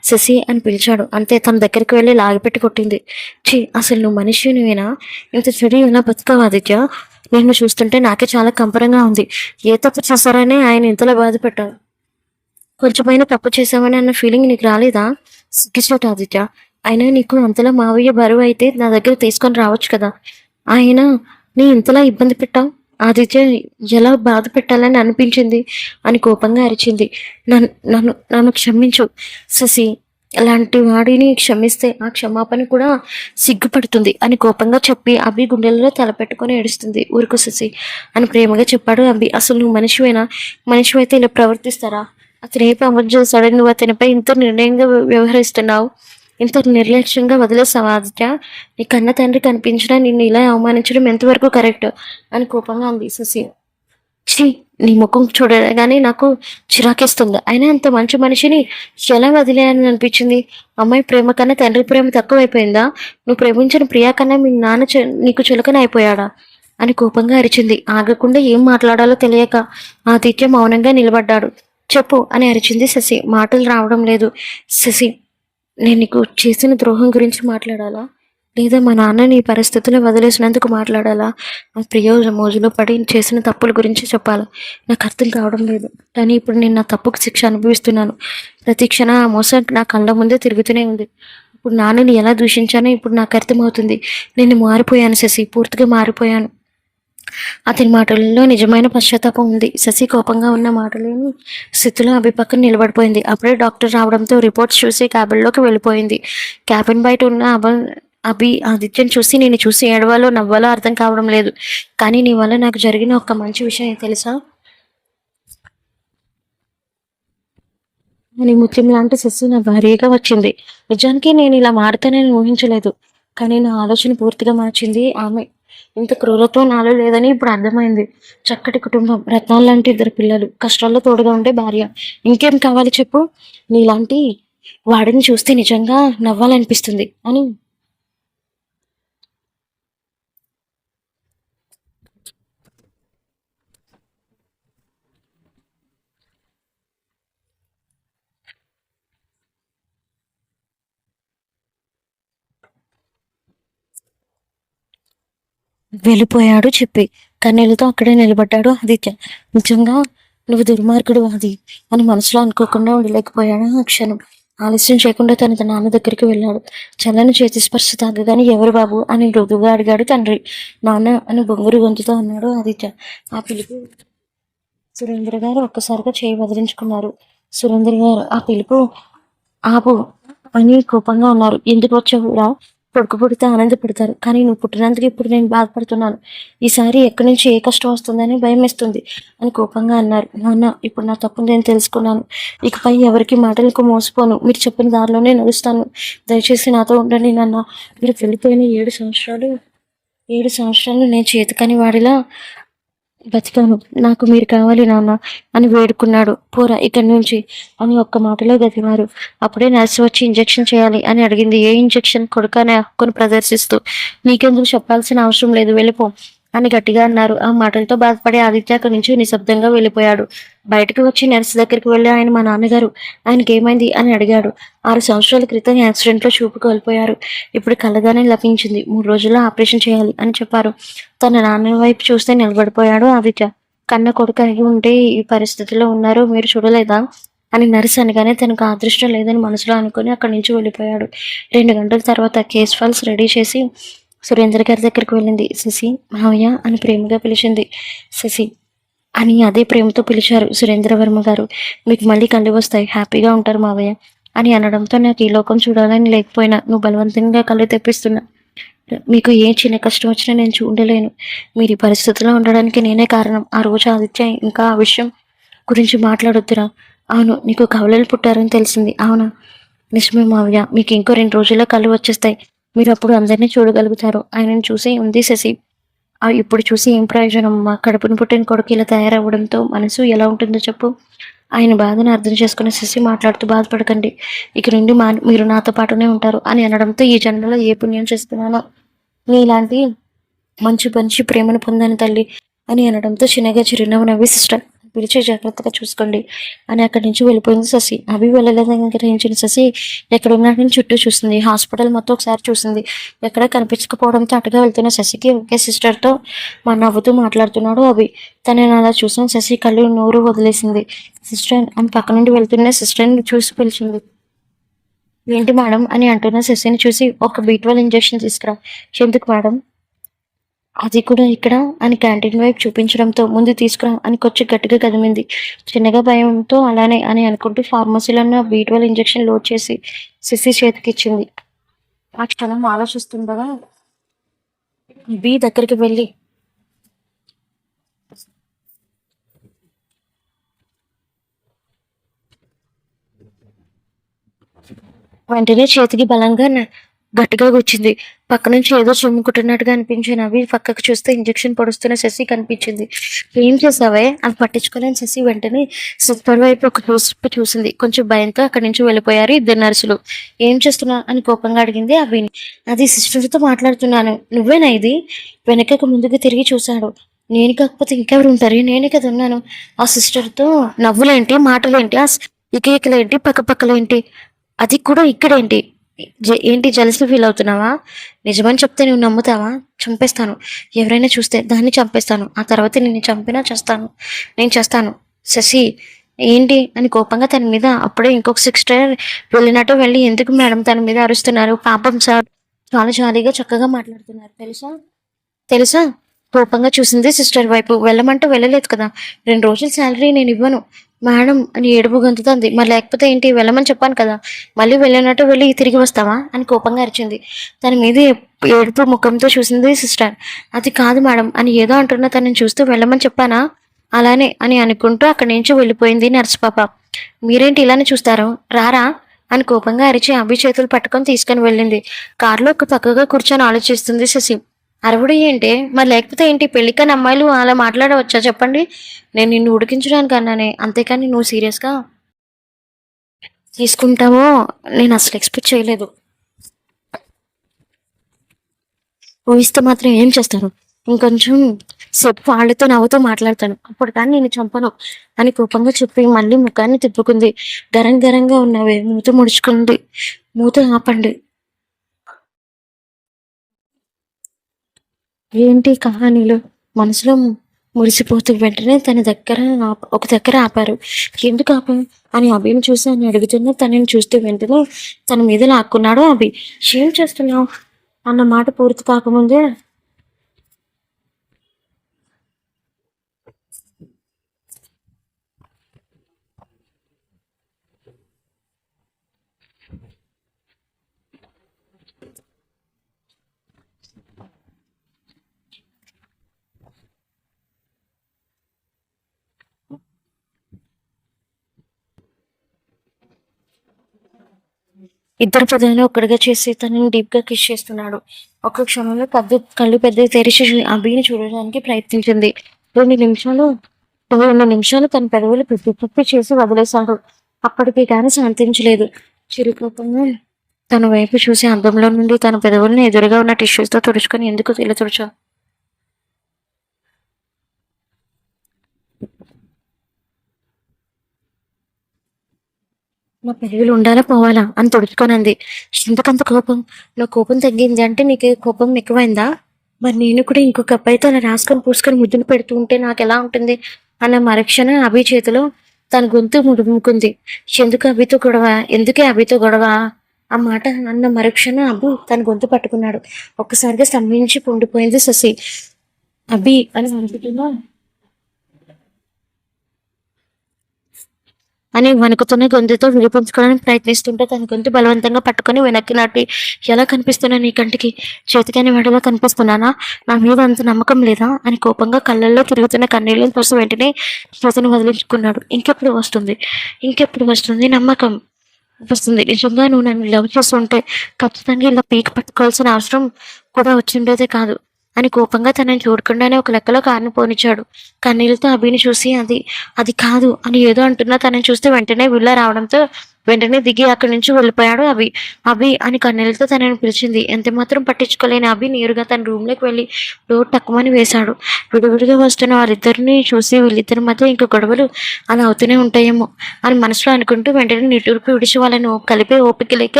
శశి అని పిలిచాడు. అంతే, తన దగ్గరికి వెళ్ళి లాగిపెట్టి కొట్టింది. ఛీ, అసలు నువ్వు మనిషి నువ్వేనా, ఇంత చెడు ఎలా బతుకావు ఆదిత్య, నిన్ను చూస్తుంటే నాకే చాలా కంపరంగా ఉంది. ఏ తప్పు చేస్తారని ఆయన ఇంతలా బాధ పెట్టావు, కొంచెమైనా తప్పు చేసామని అన్న ఫీలింగ్ నీకు రాలేదా, సిగ్గిచోట ఆదిత్య. అయినా నీకు అంతలా మావయ్య బరువు అయితే నా దగ్గర తీసుకొని రావచ్చు కదా, ఆయన నీ ఇంతలా ఇబ్బంది పెట్టావు, ఆదిత్య ఎలా బాధ పెట్టాలని అనిపించింది అని కోపంగా అరిచింది. నన్ను నన్ను నన్ను క్షమించు శశి అలాంటి వాడిని క్షమిస్తే ఆ క్షమాపణ కూడా సిగ్గుపడుతుంది అని కోపంగా చెప్పి అభి గుండెలలో తలపెట్టుకొని ఏడుస్తుంది. ఊరుకో శశి అని ప్రేమగా చెప్పాడు అభి. అసలు నువ్వు మనిషివేనా? మనిషివైతే ఇలా ప్రవర్తిస్తారా? అతను ఏ పాపం చేశాడని నువ్వు అతనిపై ఇంత నిర్ణయంగా వ్యవహరిస్తున్నావు? ఇంత నిర్లక్ష్యంగా వదిలేసావా ఆదిత్య? నీ కన్న తండ్రి కనిపించినా నిన్ను ఇలా అవమానించడం ఎంతవరకు కరెక్ట్ అని కోపంగా ఉంది శశి. ఛీ! నీ ముఖం చూడగానే నాకు చిరాకేస్తుంది. అయినా అంత మంచి మనిషిని ఎలా వదిలేయాలని అనిపించింది? అమ్మాయి ప్రేమ కన్నా తండ్రి ప్రేమ తక్కువైపోయిందా? నువ్వు ప్రేమించిన ప్రియా కన్నా మీ నాన్న నీకు చులకన అయిపోయాడా? అని కోపంగా అరిచింది. ఆగకుండా ఏం మాట్లాడాలో తెలియక ఆదిత్య మౌనంగా నిలబడ్డాడు. చెప్పు అని అరిచింది శశి. మాటలు రావడం లేదు. శశి, నేను నీకు చేసిన ద్రోహం గురించి మాట్లాడాలా? లేదా మా నాన్నని ఈ పరిస్థితిలో వదిలేసినందుకు మాట్లాడాలా? ఆ ప్రియ మోజులో పడి చేసిన తప్పుల గురించి చెప్పాలా? నాకు అర్థం కావడం లేదు. కానీ ఇప్పుడు నేను నా తప్పుకు శిక్ష అనుభవిస్తున్నాను. ప్రతి క్షణం ఆ మోసం నా కళ్ళ ముందే తిరుగుతూనే ఉంది. ఇప్పుడు నాన్నని ఎలా దూషించానో ఇప్పుడు నాకు అర్థమవుతుంది. నేను మారిపోయాను శశి, పూర్తిగా మారిపోయాను. అతని మాటలలో నిజమైన పశ్చాత్తాపం ఉంది. శశి కోపంగా ఉన్న మాటలేని స్థితిలో అభి పక్కన నిలబడిపోయింది. అప్పుడే డాక్టర్ రావడంతో రిపోర్ట్స్ చూసి క్యాబిన్లోకి వెళ్ళిపోయింది. క్యాబిన్ బయట ఉన్న అభి ఆదిత్యను చూసి నేను చూసి ఏడవాలో నవ్వాలో అర్థం కావడం లేదు. కానీ నీ వల్ల నాకు జరిగిన ఒక మంచి విషయం తెలుసా అని ముత్యం లాంటి శశి నా భార్యగా వచ్చింది. నిజానికి నేను ఇలా మారుతానని ఊహించలేదు. కానీ నా ఆలోచన పూర్తిగా మార్చింది ఆమె. ఇంత క్రూరత్వం నాలో లేదని ఇప్పుడు అర్థమైంది. చక్కటి కుటుంబం, రత్నాలు లాంటి ఇద్దరు పిల్లలు, కష్టాల్లో తోడుగా ఉండే భార్య. ఇంకేం కావాలి చెప్పు? నీలాంటి వాడిని చూస్తే నిజంగా నవ్వాలనిపిస్తుంది అని వెళ్ళిపోయాడు చెప్పి. కన్నీళ్లతో అక్కడే నిలబడ్డాడు ఆదిత్య. నిజంగా నువ్వు దుర్మార్గుడు అది అని మనసులో అనుకోకుండా ఉండలేకపోయాడు ఆ క్షణం. ఆలస్యం చేయకుండా తన నాన్న దగ్గరికి వెళ్ళాడు. చల్లని చేతి స్పర్శ తాగగానే ఎవరు బాబు అని మృదువుగా అడిగాడు తండ్రి. నాన్న అని బొంగురు గొంతుతో అన్నాడు ఆదిత్య. ఆ పిలుపు సురేంద్ర గారు ఒక్కసారిగా చేయి వదిలించుకున్నారు. సురేంద్ర గారు ఆ పిలుపు ఆపు అని కోపంగా ఉన్నారు. ఎందుకు వచ్చావురా? కొడుకు పుడితే ఆనందపడతారు, కానీ నువ్వు పుట్టినందుకు ఇప్పుడు నేను బాధపడుతున్నాను. ఈసారి ఎక్కడి నుంచి ఏ కష్టం వస్తుందని భయం వేస్తుంది అని కోపంగా అన్నారు. నాన్న, ఇప్పుడు నా తప్పు నేను తెలుసుకున్నాను. ఇకపై ఎవరికి మాటలకు మోసపోను. మీరు చెప్పిన దారిలోనే నడుస్తాను. దయచేసి నాతో ఉండండి నాన్న. మీరు వెళ్ళిపోయిన 7 సంవత్సరాలు నేను చేతికని వాడిలా బతికాను. నాకు మీరు కావాలి నాన్న అని వేడుకున్నాడు. పోరా ఇక్కడి నుంచి అని ఒక్క మాటలో గదిమారు. అప్పుడే నర్సు వచ్చి ఇంజెక్షన్ చేయాలి అని అడిగింది. ఏ ఇంజెక్షన్ కొడుకు అనే హక్కును ప్రదర్శిస్తూ. నీకెందుకు చెప్పాల్సిన అవసరం లేదు, వెళ్ళిపో అని గట్టిగా అన్నారు. ఆ మాటలతో బాధపడే ఆదిత్య అక్కడి నుంచి నిశ్శబ్దంగా వెళ్ళిపోయాడు. బయటకు వచ్చి నర్సు దగ్గరికి వెళ్ళి ఆయన మా నాన్నగారు, ఆయనకి ఏమైంది అని అడిగాడు. 6 సంవత్సరాల క్రితం యాక్సిడెంట్లో చూపు కోల్పోయారు. ఇప్పుడు కళ్ళగానే లభించింది. 3 రోజుల్లో ఆపరేషన్ చేయాలి అని చెప్పారు. తన నాన్న వైపు చూస్తే నిలబడిపోయాడు ఆదిత్య. కన్న కొడుకు అయి ఉంటే ఈ పరిస్థితిలో ఉన్నారో మీరు చూడలేదా అని నర్సు అనగానే తనకు అదృష్టం లేదని మనసులో అనుకుని అక్కడి నుంచి వెళ్ళిపోయాడు. 2 గంటల తర్వాత కేస్ ఫైల్స్ రెడీ చేసి సురేంద్ర గారి దగ్గరికి వెళ్ళింది. శశి, మావయ్య అని ప్రేమగా పిలిచింది. శశి అని అదే ప్రేమతో పిలిచారు సురేంద్రవర్మ గారు. మీకు మళ్ళీ కళ్ళు వస్తాయి, హ్యాపీగా ఉంటారు మావయ్య అని అనడంతో నాకు ఈ లోకం చూడాలని లేకపోయినా నువ్వు బలవంతంగా కళ్ళు తెప్పిస్తున్నా. మీకు ఏ చిన్న కష్టం వచ్చినా నేను చూడలేను. మీరు ఈ పరిస్థితిలో ఉండడానికి నేనే కారణం. ఆ రోజు ఆదిత్య ఇంకా ఆ విషయం గురించి మాట్లాడొద్దురా. అవును, నీకు కవలలు పుట్టారని తెలిసింది. అవునా? నిజమే మావయ్య. మీకు ఇంకో 2 రోజుల్లో కళ్ళు వచ్చేస్తాయి. మీరు అప్పుడు అందరినీ చూడగలుగుతారు. ఆయనను చూసి ఉంది శశి. ఇప్పుడు చూసి ఏం ప్రయోజనం? మా కడుపును పుట్టిన కొడుకు ఇలా తయారవ్వడంతో మనసు ఎలా ఉంటుందో చెప్పు. ఆయన బాధను అర్థం చేసుకున్న శశి మాట్లాడుతూ బాధపడకండి. ఇక నుండి మీరు నాతో పాటునే ఉంటారు అని అనడంతో ఈ జన్మలో ఏ పుణ్యం చేస్తున్నానో నీలాంటి మంచి మంచి ప్రేమను పొందాను తల్లి అని అనడంతో చిన్నగా చిరునవ్వు నవ్వి సిస్టర్ పిలిచి జాగ్రత్తగా చూసుకోండి అని అక్కడి నుంచి వెళ్ళిపోయింది శశి. అవి వెళ్ళలేదని గ్రహించిన శశి ఎక్కడున్నాడని చుట్టూ చూసింది. హాస్పిటల్ మొత్తం ఒకసారి చూసింది. ఎక్కడ కనిపించకపోవడంతో అటుగా వెళ్తున్న శశికి ఒకే సిస్టర్తో మా నవ్వుతూ మాట్లాడుతున్నాడు అభి. తనని అలా చూసిన శశి కళ్ళు నోరు వదిలేసింది. సిస్టర్ అని పక్క నుండి వెళ్తున్న సిస్టర్ని చూసి పిలిచింది. ఏంటి మేడం అని అంటున్న శశిని చూసి ఒక B12 ఇంజెక్షన్ తీసుకురా. ఎందుకు మేడం? అది కూడా ఇక్కడ అని క్యాంటీన్ వైపు చూపించడంతో ముందు తీసుకురా అని కొంచెం గట్టిగా కదిమింది. చిన్నగా భయంతో అలానే అని అనుకుంటూ ఫార్మసీలో ఉన్న B12 ఇంజెక్షన్ లోడ్ చేసి సిసి చేతికిచ్చింది. ఆ క్షణం ఆలోచిస్తుండగా బి దగ్గరికి వెళ్ళి వెంటనే చేతికి బలంగా గట్టిగా గుచ్చింది. పక్క నుంచి ఏదో చిమ్ముకుంటున్నట్టుగా అనిపించిన అవి పక్కకు చూస్తే ఇంజెక్షన్ పొడుస్తున్న శశి కనిపించింది. ఏం చేసావే అని పట్టించుకోలేని శశి వెంటనే సిస్టర్ వైపు ఒక చూసింది. కొంచెం భయంతో అక్కడి నుంచి వెళ్ళిపోయారు ఇద్దరు నర్సులు. ఏం చేస్తున్నా అని కోపంగా అడిగింది అవిని. అది సిస్టర్తో మాట్లాడుతున్నాను. నువ్వేనా ఇది? వెనకకు ముందుకు తిరిగి చూశాడు. నేను కాకపోతే ఇంకెవరు ఉంటారు? నేనే కదా ఉన్నాను. ఆ సిస్టర్తో నవ్వులేంటి, మాటలేంటి, ఇకలేంటి, పక్కపక్కలేంటి, అది కూడా ఇక్కడేంటి? ఏంటి జలసి ఫీల్ అవుతున్నావా? నిజమని చెప్తే నువ్వు నమ్ముతావా? చంపేస్తాను. ఎవరైనా చూస్తే దాన్ని చంపేస్తాను. ఆ తర్వాత నిన్ను చంపినా చేస్తాను. నేను చేస్తాను. శశి ఏంటి అని కోపంగా తన మీద అప్పుడే ఇంకొక సిస్టర్ వెళ్ళినట్టు వెళ్ళి ఎందుకు మేడం తన మీద అరుస్తున్నారు? పాపం సార్ చాలా జాలీగా చక్కగా మాట్లాడుతున్నారు తెలుసా తెలుసా కోపంగా చూసింది సిస్టర్ వైపు. వెళ్ళమంటూ వెళ్ళలేదు కదా. 2 రోజుల శాలరీ నేను ఇవ్వను మేడం అని ఏడుపు గొంతుతుంది. మరి లేకపోతే ఏంటి? వెళ్ళమని చెప్పాను కదా. మళ్ళీ వెళ్ళినట్టు వెళ్ళి తిరిగి వస్తావా అని కోపంగా అరిచింది. తన మీద ఏడుపు ముఖంతో చూసింది సిస్టర్. అది కాదు మేడం అని ఏదో అంటున్నా తనని చూస్తూ వెళ్ళమని చెప్పానా? అలానే అని అనుకుంటూ అక్కడి నుంచి వెళ్ళిపోయింది నర్సు పాప. మీరేంటి ఇలానే చూస్తారు? రారా అని కోపంగా అరిచి అభి చేతులు పట్టుకొని తీసుకుని వెళ్ళింది. కారులో ఒక పక్కగా కూర్చొని ఆలోచిస్తుంది శశి. అరవడు ఏంటి? మరి లేకపోతే ఏంటి? పెళ్ళికని అమ్మాయిలు అలా మాట్లాడవచ్చా చెప్పండి? నేను నిన్ను ఉడికించడానికి అన్నానే, అంతేకాని నువ్వు సీరియస్గా తీసుకుంటావో నేను అసలు ఎక్స్పెక్ట్ చేయలేదు. ఊహిస్తే మాత్రం ఏం చేస్తారు? ఇంకొంచెం సేపు వాళ్ళతో నవ్వుతూ మాట్లాడతాను, అప్పుడు కానీ నేను చంపను అని కోపంగా చెప్పి మళ్ళీ ముఖాన్ని తిప్పుకుంది. గరంగా ఉన్నవే మూత ముడుచుకుంది. మూత ఆపండి. ఏంటి కహానీలు? మనసులో మురిసిపోతూ వెంటనే తన దగ్గర ఒక దగ్గర ఆపారు. ఎందుకు ఆపా అని అభిని చూసి అని అడుగుతున్నా తనని చూస్తూ వెంటనే తన మీద లాక్కున్నాడు అభి. ఏం చేస్తున్నావు అన్న మాట పూర్తి కాకముందే ఇద్దరు పెద్దలను ఒక్కడిగా చేసి తనని డీప్ గా కిస్ చేస్తున్నాడు. ఒక్క క్షణంలో కళ్ళు పెద్ద తెరిచి అభిని చూడడానికి ప్రయత్నించింది. 2 నిమిషాలు తన పెదవులు పిప్పి చేసి వదిలేశాడు. అప్పటికి కానీ శాంతించలేదు. చిరుకోపంగా తన వైపు చూసి అద్దంలో నుండి తన పెదవుల్ని ఎదురుగా ఉన్న టిష్యూస్తో తుడుచుకొని ఎందుకు ఇలా తుడిచా నా పెరుగులు ఉండాలా పోవాలా అని తుడుచుకోనంది. ఎందుకంత కోపం? నా కోపం తగ్గింది అంటే నీకు కోపం ఎక్కువైందా? మరి నేను కూడా ఇంకొక అబ్బాయితో అలా రాసుకొని పూసుకొని ముద్దులు పెడుతూ ఉంటే నాకు ఎలా ఉంటుంది అన్న మరుక్షణ అభి చేతిలో తన గొంతు ముడుముకుంది. ఎందుకు అభితో గొడవ? ఎందుకే అభితో గొడవ? ఆ మాట అన్న మరుక్షణ అభి తన గొంతు పట్టుకున్నాడు. ఒక్కసారిగా స్తంభించి పొండిపోయింది శశి. అభి అని అనుకుంటున్నా అని వణుకుతున్న గొంతుతో విడిపించుకోవడానికి ప్రయత్నిస్తుంటే తన గొంతు బలవంతంగా పట్టుకుని వెనక్కి నాటి. ఎలా కనిపిస్తున్నా నీ కంటికి? చేతికని వాడిలా కనిపిస్తున్నానా? నా మీద అంత నమ్మకం లేదా అని కోపంగా కళ్ళల్లో తిరుగుతున్న కన్నీళ్ళని చూసి వెంటనే చేతిని వదిలించుకున్నాడు. ఇంకెప్పుడు వస్తుంది నమ్మకం? వస్తుంది. నిజంగా నువ్వు నన్ను లవ్ చేస్తుంటే ఖచ్చితంగా ఇలా పీక పట్టుకోవాల్సిన అవసరం కూడా వచ్చిండేదే కాదు అని కోపంగా తనని చూడకుండానే ఒక లెక్కలో కారుని పోనిచ్చాడు. కన్నీళ్ళతో అభిని చూసి అది కాదు అని ఏదో అంటున్నా తనని చూస్తే వెంటనే విల్ల రావడంతో వెంటనే దిగి అక్కడి నుంచి వెళ్ళిపోయాడు అభి అని కన్నీళ్ళతో తనని పిలిచింది. ఎంత మాత్రం పట్టించుకోలేని అభి నేరుగా తన రూమ్లోకి వెళ్ళి డోర్ టక్కుమని వేశాడు. విడివిడిగా వస్తున్న వారిద్దరిని చూసి వీళ్ళిద్దరి మధ్య ఇంకా గొడవలు అలా అవుతూనే ఉంటాయేమో అని మనసులో అనుకుంటూ వెంటనే నిట్టూర్పు విడిచి వాళ్ళను కలిపే ఓపిక లేక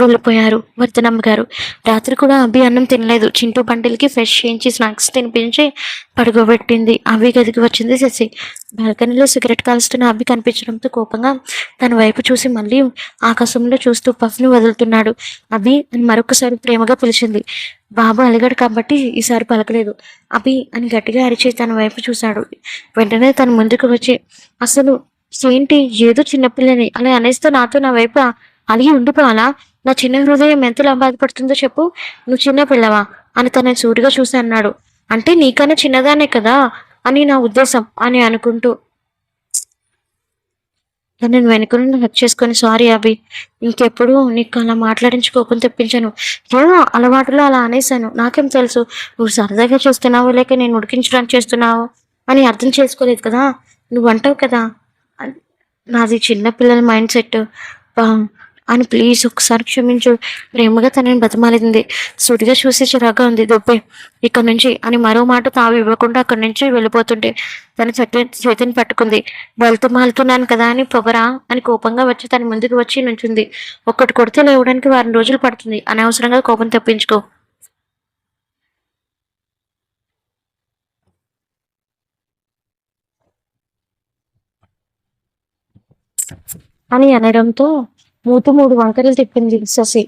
వెళ్ళిపోయారు వర్ధనమ్మ గారు. రాత్రి కూడా అభి అన్నం తినలేదు. చింటూ బండిల్కి ఫ్రెష్ చేయించి స్నాక్స్ తినిపించి పడుకోబెట్టింది. అభి గదికి వచ్చింది శశి. బాల్కనీలో సిగరెట్ కాల్స్తున్న అభి కనిపించడంతో కోపంగా తన వైపు చూసి మళ్ళీ ఆకాశంలో చూస్తూ పఫ్ని వదులుతున్నాడు. అభి అని మరొకసారి ప్రేమగా పిలిచింది. బాబు అలిగాడు కాబట్టి ఈసారి పలకలేదు. అభి అని గట్టిగా అరిచి తన వైపు చూశాడు. వెంటనే తన ముందుకు వచ్చి, అసలు ఏంటి, ఏదో చిన్నపిల్లని అలా అనేస్తూ నాతో నా వైపు అలిగి ఉండిపోవాలా? నా చిన్న హృదయం ఎంతలా బాధపడుతుందో చెప్పు. నువ్వు చిన్న పిల్లవా అని తనని సూటిగా చూసి అన్నాడు. అంటే నీకన్నా చిన్నదానే కదా అని నా ఉద్దేశం అని అనుకుంటూ నేను వెనుక నుండి హక్ చేసుకొని, సారీ అభి, ఇంకెప్పుడు నీకు అలా మాట్లాడించుకోకుండా తెప్పించాను. ఏదో అలవాటులో అలా అనేసాను. నాకేం తెలుసు నువ్వు సరదాగా చూస్తున్నావు లేక నేను ఉడికించడానికి చేస్తున్నావు అని అర్థం చేసుకోలేదు కదా. నువ్వు అంటావు కదా నాది చిన్నపిల్లల మైండ్ సెట్ అని, ప్లీజ్ ఒకసారి క్షమించు. ప్రేమగా తనని బతిమాలింది. సుడిగా చూసి చిరాగా ఉంది. దొబ్బే ఇక్కడ నుంచి అని మరో మాట తావి ఇవ్వకుండా అక్కడి నుంచి వెళ్ళిపోతుంటే తన చేతిని పట్టుకుంది. మాలుతున్నాను కదా అని పొగరా అని కోపంగా వచ్చి తన ముందుకు వచ్చి నుంచుంది. ఒక్కటి కొడితే లేవడానికి వారం రోజులు పడుతుంది. అనవసరంగా కోపం తెప్పించుకో అని అనడంతో మూడు వంకరలు తిప్పింది శశి.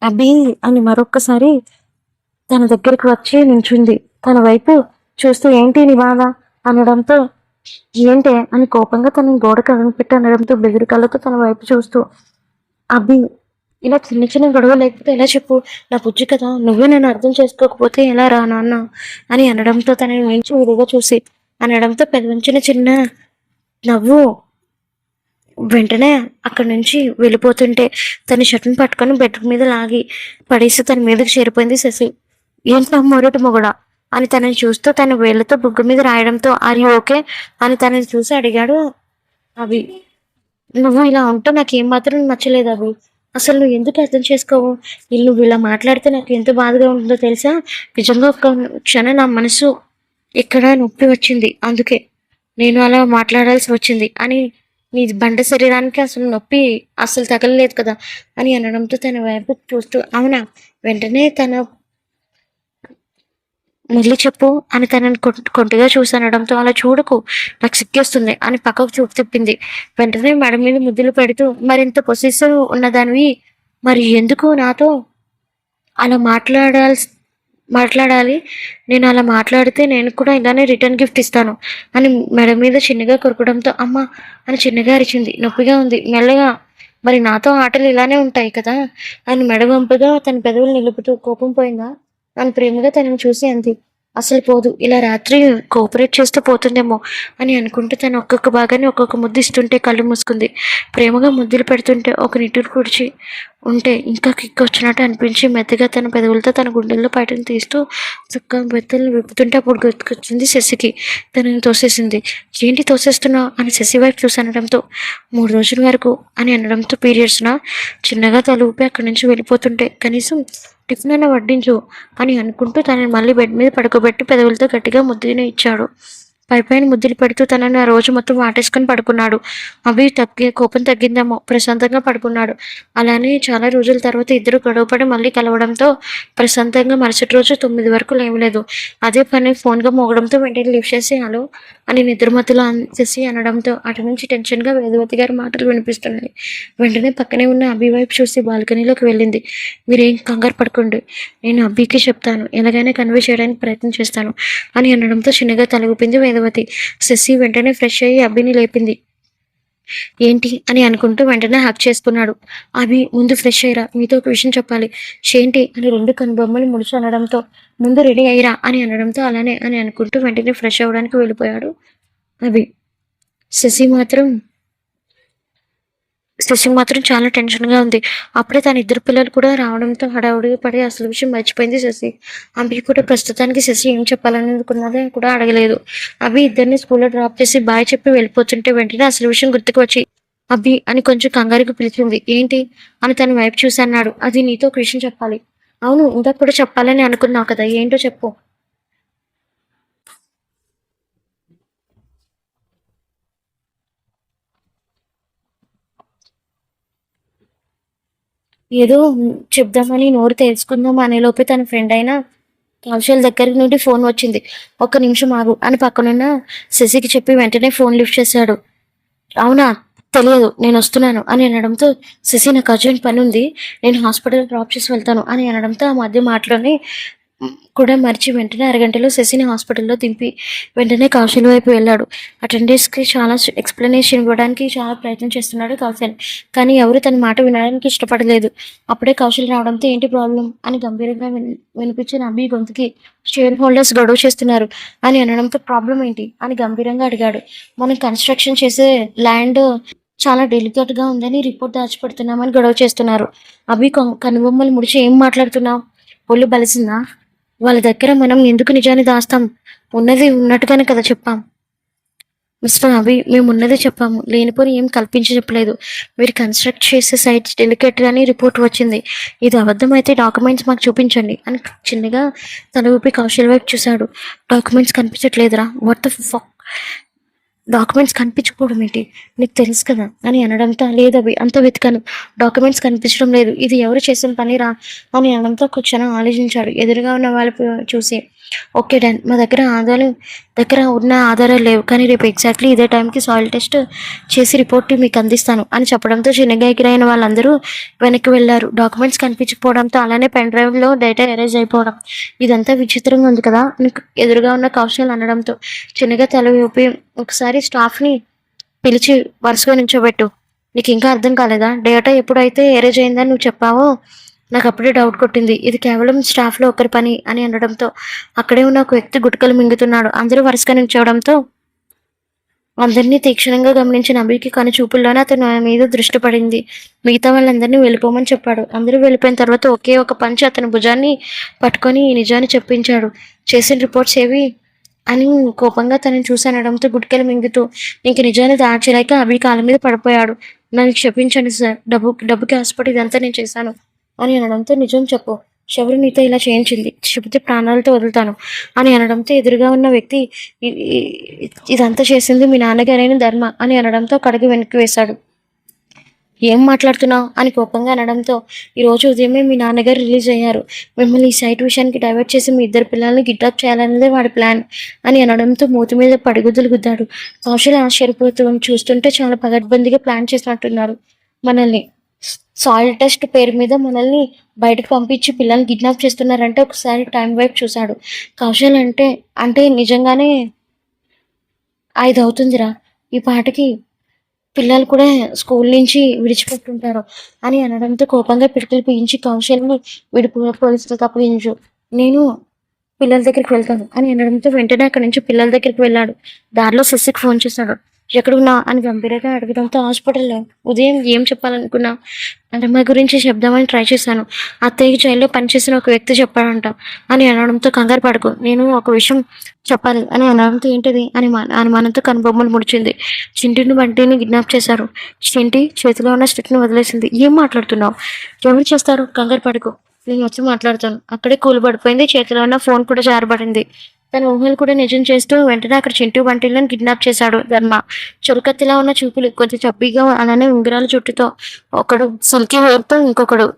అభి అని మరొక్కసారి తన దగ్గరికి వచ్చి నించుంది. తన వైపు చూస్తూ ఏంటి నీ బాధ అనడంతో, ఏంటే అని కోపంగా తనని గోడ కనిపెట్టి అనడంతో బెదిరి కళ్ళతో తన వైపు చూస్తూ, అభి ఇలా చిన్న చిన్న గొడవ లేకపోతే ఎలా చెప్పు, నా బుజ్జి కదా, నువ్వే నేను అర్థం చేసుకోకపోతే ఎలా రా నాన్న అని అనడంతో తనని మించి విడిగా చూసి అనడంతో పెదవంచిన చిన్న నవ్వు వెంటనే అక్కడి నుంచి వెళ్ళిపోతుంటే తన షర్ట్ని పట్టుకొని బెడ్రూమ్ మీద లాగి పడేసి తన మీదకి చేరిపోయింది శశి. ఏంటో మొరటి మొగడ అని తనని చూస్తూ తన వేళ్లతో బుగ్గ మీద రాయడంతో అరి ఓకే అని తనని చూసి అడిగాడు అవి. నువ్వు ఇలా ఉంటే నాకు ఏం మాత్రం నచ్చలేదు అవి. అసలు నువ్వు ఎందుకు అర్థం చేసుకోవు? నువ్వు ఇలా మాట్లాడితే నాకు ఎంత బాధగా ఉంటుందో తెలుసా? నిజంగా ఒక క్షణం నా మనసు ఇక్కడ నొప్పి వచ్చింది, అందుకే నేను అలా మాట్లాడాల్సి వచ్చింది అని. నీ బండ శరీరానికి అసలు నొప్పి అసలు తగలలేదు కదా అని అనడంతో తన వైపు చూస్తూ, అవునా, వెంటనే తన మళ్ళీ చెప్పు అని తనని కొంటిగా చూసి అనడంతో, అలా చూడకు, నాకు సిగ్గేస్తుంది అని పక్కకు చూపు తిప్పింది. వెంటనే మెడ మీద ముద్దులు పెడుతూ, మరింత పొసెసివ్ ఉన్నదానివి మరి ఎందుకు నాతో అలా మాట్లాడాలి? నేను అలా మాట్లాడితే నేను కూడా ఇలానే రిటర్న్ గిఫ్ట్ ఇస్తాను అని మెడ మీద చిన్నగా కొరకడంతో, అమ్మ అని చిన్నగా అరిచింది. నొప్పిగా ఉంది. మెల్లగా, మరి నాతో ఆటలు ఇలానే ఉంటాయి కదా అని మెడ వంపుగా తన పెదవులు నిలుపుతూ, కోపం పోయిందా అని ప్రేమగా తనని చూసి అంది. అసలు పోదు, ఇలా రాత్రి కోఆపరేట్ చేస్తే పోతుందేమో అని అనుకుంటూ తను ఒక్కొక్క భాగాన్ని ఒక్కొక్క ముద్దు ఇస్తుంటే కళ్ళు మూసుకుంది. ప్రేమగా ముద్దులు పెడుతుంటే ఒక నిట్టూరు పొడిచి ఉంటే ఇంకా కిక్ వచ్చినట్టు అనిపించి మెత్తగా తన పెదవులతో తన గుండెల్లో బయటను తీస్తూ చక్క బెత్తల్ని విప్పుతుంటే అప్పుడు గుర్తుకొచ్చింది శశికి. తనని తోసేసింది. ఏంటి తోసేస్తున్నావు అని శశి వైపు చూసి అనడంతో, 3 రోజుల వరకు అని అనడంతో, పీరియడ్స్నా చిన్నగా తల ఊపి అక్కడి నుంచి వెళ్ళిపోతుంటే, కనీసం టిఫిన్ అయినా వడ్డించు అని అనుకుంటూ తనని మళ్ళీ బెడ్ మీద పడుకోబెట్టి పెదవులతో గట్టిగా ముద్దుని ఇచ్చాడు. పైపైన ముద్దులు పెడుతూ తనని ఆ రోజు మొత్తం వాటేసుకొని పడుకున్నాడు. అవి కోపం తగ్గిందేమో ప్రశాంతంగా పడుకున్నాడు. అలానే చాలా రోజుల తర్వాత ఇద్దరు గొడవపడి మళ్ళీ కలవడంతో ప్రశాంతంగా మరుసటి రోజు 9 వరకు లేవలేదు. అదే పని ఫోన్గా మోగడంతో వెంటనే లిఫ్ట్ చేసి హలో అని నిద్రమత్తులో చేసి అనడంతో అటు నుంచి టెన్షన్గా వేదవతి గారి మాటలు వినిపిస్తున్నాయి. వెంటనే పక్కనే ఉన్న అభి వైపు చూసి బాల్కనీలోకి వెళ్ళింది. మీరేం కంగారు పడుకోండి, నేను అభికి చెప్తాను, ఎలాగైనా కన్వే చేయడానికి ప్రయత్నం చేస్తాను అని అనడంతో చిన్నగా తలగుపింది వేదవతి. శశి వెంటనే ఫ్రెష్ అయ్యి అభిని లేపింది. ఏంటి అని అనుకుంటూ వెంటనే హక్ చేసుకున్నాడు. అభి ముందు ఫ్రెష్ అయ్యిరా, మీతో ఒక విషయం చెప్పాలి. ఏంటి అని 2 కనుబొమ్మలు ముడిచి అనడంతో, ముందు రెడీ అయ్యిరా అని అనడంతో అలానే అని అనుకుంటూ వెంటనే ఫ్రెష్ అవ్వడానికి వెళ్ళిపోయాడు అభి. శశి మాత్రం చాలా టెన్షన్గా ఉంది. అప్పుడే తన 2 పిల్లలు కూడా రావడంతో హడావుడిగా పడి అసలు విషయం మర్చిపోయింది శశి. అభి కూడా ప్రస్తుతానికి శశి ఏం చెప్పాలని అనుకున్నదే కూడా అడగలేదు. అభి ఇద్దరిని స్కూల్లో డ్రాప్ చేసి బాయ్ చెప్పి వెళ్ళిపోతుంటే వెంటనే అసలు విషయం గుర్తుకు వచ్చి అభి అని కొంచెం కంగారుగా పిలిచింది. ఏంటి అని తన వైపు చూసి అన్నాడు. అది నీతో ఒక విషయం చెప్పాలి. అవును, ఇందాక కూడా చెప్పాలని అనుకున్నావు కదా, ఏంటో చెప్పు. ఏదో చెప్దామని నోరు తెలుసుకుందాం అనేలోపే తన ఫ్రెండ్ అయిన కౌశల్ దగ్గర నుండి ఫోన్ వచ్చింది. 1 నిమిషం ఆగు అని పక్కనున్న శశికి చెప్పి వెంటనే ఫోన్ లిఫ్ట్ చేశాడు. అవునా, తెలియదు, నేను వస్తున్నాను అని అనడంతో, శశి నాకు అర్జెంట్ పని ఉంది, నేను హాస్పిటల్ డ్రాప్ చేసి వెళ్తాను అని అనడంతో ఆ మధ్య మాటలోనే కూడా మర్చి వెంటనే అరగంటలో శశిని హాస్పిటల్లో దింపి వెంటనే కౌశల్ వైపు వెళ్ళాడు. అటెండర్స్కి చాలా ఎక్స్ప్లెనేషన్ ఇవ్వడానికి చాలా ప్రయత్నం చేస్తున్నాడు కౌశల్, కానీ ఎవరు తన మాట వినడానికి ఇష్టపడలేదు. అప్పుడే కౌశల్ రావడంతో ఏంటి ప్రాబ్లం అని గంభీరంగా వినిపించిన అభి గొంతుకి షేర్ హోల్డర్స్ గొడవ చేస్తున్నారు అని అనడంతో ప్రాబ్లం ఏంటి అని గంభీరంగా అడిగాడు. మనం కన్స్ట్రక్షన్ చేసే ల్యాండ్ చాలా డెలికేట్ గా ఉందని రిపోర్ట్ దాచిపెడుతున్నామని గొడవ చేస్తున్నారు. అభి కనుబొమ్మలు ముడిచి ఏం మాట్లాడుతున్నావు, ఒళ్ళు బలిసిందా? వాళ్ళ దగ్గర మనం ఎందుకు నిజాన్ని దాస్తాం, ఉన్నది ఉన్నట్టుగానే కదా చెప్పాం. మిస్టర్ అభి, మేము ఉన్నదే చెప్పాము, లేనిపోని ఏం కల్పించి చెప్పలేదు. మీరు కన్స్ట్రక్ట్ చేసే సైట్ డెలికేట్ అని రిపోర్ట్ వచ్చింది, ఇది అబద్ధమైతే డాక్యుమెంట్స్ మాకు చూపించండి అని చిన్నగా తల ఊపి కౌశల్ వైపు చూశాడు. డాక్యుమెంట్స్ కనిపించట్లేదురా, వాట్ ద ఫక్, డాక్యుమెంట్స్ కనిపించకపోవడం ఏంటి, నీకు తెలుసు కదా అని అనడంతో, లేదవి అంత వెతికాను, డాక్యుమెంట్స్ కనిపించడం లేదు, ఇది ఎవరు చేసిన పనిరా అని అనడంతో ఒక క్షణం ఆలోచించాడు. ఎదురుగా ఉన్న వాళ్ళు చూసి, ఓకే డన్, మా దగ్గర ఉన్న ఆధారాలు లేవు, కానీ రేపు ఎగ్జాక్ట్లీ ఇదే టైంకి సాయిల్ టెస్ట్ చేసి రిపోర్ట్ మీకు అందిస్తాను అని చెప్పడంతో చిన్నగా ఎగిరైన వాళ్ళందరూ వెనక్కి వెళ్ళారు. డాక్యుమెంట్స్ కనిపించకపోవడంతో అలానే పెన్ డ్రైవ్లో డేటా ఎరేజ్ అయిపోవడం, ఇదంతా విచిత్రంగా ఉంది కదా అని ఎదురుగా ఉన్న కౌశల్ అనడంతో చిన్నగా తల ఊపి, ఒకసారి స్టాఫ్ని పిలిచి వరుసగా నిల్చోబెట్టు, నీకు ఇంకా అర్థం కాలేదా, డేటా ఎప్పుడైతే ఎరేజ్ అయిందని నువ్వు చెప్పావో నాకు అప్పుడే డౌట్ కొట్టింది, ఇది కేవలం స్టాఫ్లో ఒకరి పని అని అనడంతో అక్కడే ఉన్న ఒక వ్యక్తి గుట్కలు మింగుతున్నాడు. అందరూ వరుసగా నిల్చోవడంతో అందరినీ తీక్షణంగా గమనించిన అభికి కానీ చూపుల్లోనే అతను మీద దృష్టి పడింది. మిగతా వాళ్ళందరినీ వెళ్ళిపోమని చెప్పాడు. అందరూ వెళ్ళిపోయిన తర్వాత ఒకే ఒక పంచి అతని భుజాన్ని పట్టుకొని ఈ నిజాన్ని చెప్పించాడు. చేసిన రిపోర్ట్స్ ఏవి అని కోపంగా తనని చూసనడంతో గుట్కెలు మింగుతూ ఇంక నిజాన్ని దాచలేక అభి కాళ్ళ మీద పడిపోయాడు. నన్ను క్షమించండి సార్, డబ్బుకి ఆశపడి ఇదంతా నేను చేశాను అని అనడంతో, నిజం చెప్పు, శబరి నీతో ఇలా చేయించింది, చెబితే ప్రాణాలతో వదులుతాను అని అనడంతో ఎదురుగా ఉన్న వ్యక్తి, ఇదంతా చేసింది మీ నాన్నగారైన ధర్మ అని అనడంతో కడుగు వెనక్కి వేశాడు. ఏం మాట్లాడుతున్నావు అని కోపంగా అనడంతో, ఈరోజు ఉదయమే మీ నాన్నగారు రిలీజ్ అయ్యారు, మిమ్మల్ని ఈ సైట్ విషయానికి డైవర్ట్ చేసి మీ ఇద్దరు పిల్లల్ని కిడ్నాప్ చేయాలన్నదే వాడి ప్లాన్ అని అనడంతో మూతి మీద పడిగుద్దులు గుద్దాడు. కౌశల్ ఆశ్చర్యపోతూ చూస్తుంటే చాలా పగడ్బందీగా ప్లాన్ చేసినట్టున్నారు. మనల్ని సాయిల్ టెస్ట్ పేరు మీద మనల్ని బయటకు పంపించి పిల్లల్ని కిడ్నాప్ చేస్తున్నారంటే ఒకసారి టైం వైపు చూశాడు. కౌశల్ అంటే నిజంగానే 5 అవుతుందిరా, ఈ పాటకి పిల్లలు కూడా స్కూల్ నుంచి విడిచిపెట్టుంటారు అని అనడంతో కోపంగా పిడికిలు పీయించి కౌశల్ని పోలీసులకు అప్పగించు, నేను పిల్లల దగ్గరికి వెళ్తాను అని అనడంతో వెంటనే అక్కడి నుంచి పిల్లల దగ్గరికి వెళ్ళాడు. దారిలో శశికి ఫోన్ చేశాడు. ఎక్కడున్నా అని గంభీరంగా అడగడంతో, హాస్పిటల్లో, ఉదయం ఏం చెప్పాలనుకున్నా అంటే మా గురించి చెప్దామని ట్రై చేశాను, అత్తయ్యకి జైల్లో పనిచేసిన ఒక వ్యక్తి చెప్పాడంట అని అనడంతో, కంగారు పడకు, నేను ఒక విషయం చెప్పాలి అని అనడంతో, ఏంటిది అని అనుమానంతో కనుబొమ్మలు ముడిచింది. చింటిని బంటిని కిడ్నాప్ చేశారు, చింటి చేతిలో ఉన్న స్టిక్ని వదిలేసింది. ఏం మాట్లాడుతున్నావు, ఎవరు చేస్తారు, కంగారు పడకు, నేను వచ్చి మాట్లాడతాను. అక్కడే కూలి పడిపోయింది, చేతిలో ఉన్న ఫోన్ కూడా జారబడింది. తన ఊహలు కూడా నిజం చేస్తూ వెంటనే అక్కడ చింటూ బంటిలను కిడ్నాప్ చేశాడు ధర్మ. చురకత్తిలా ఉన్న చూపులు, కొంచెం చబ్బీగా అలానే ఉంగరాల చుట్టుతో ఒకడు సల్కి వేరుతో, ఇంకొకడు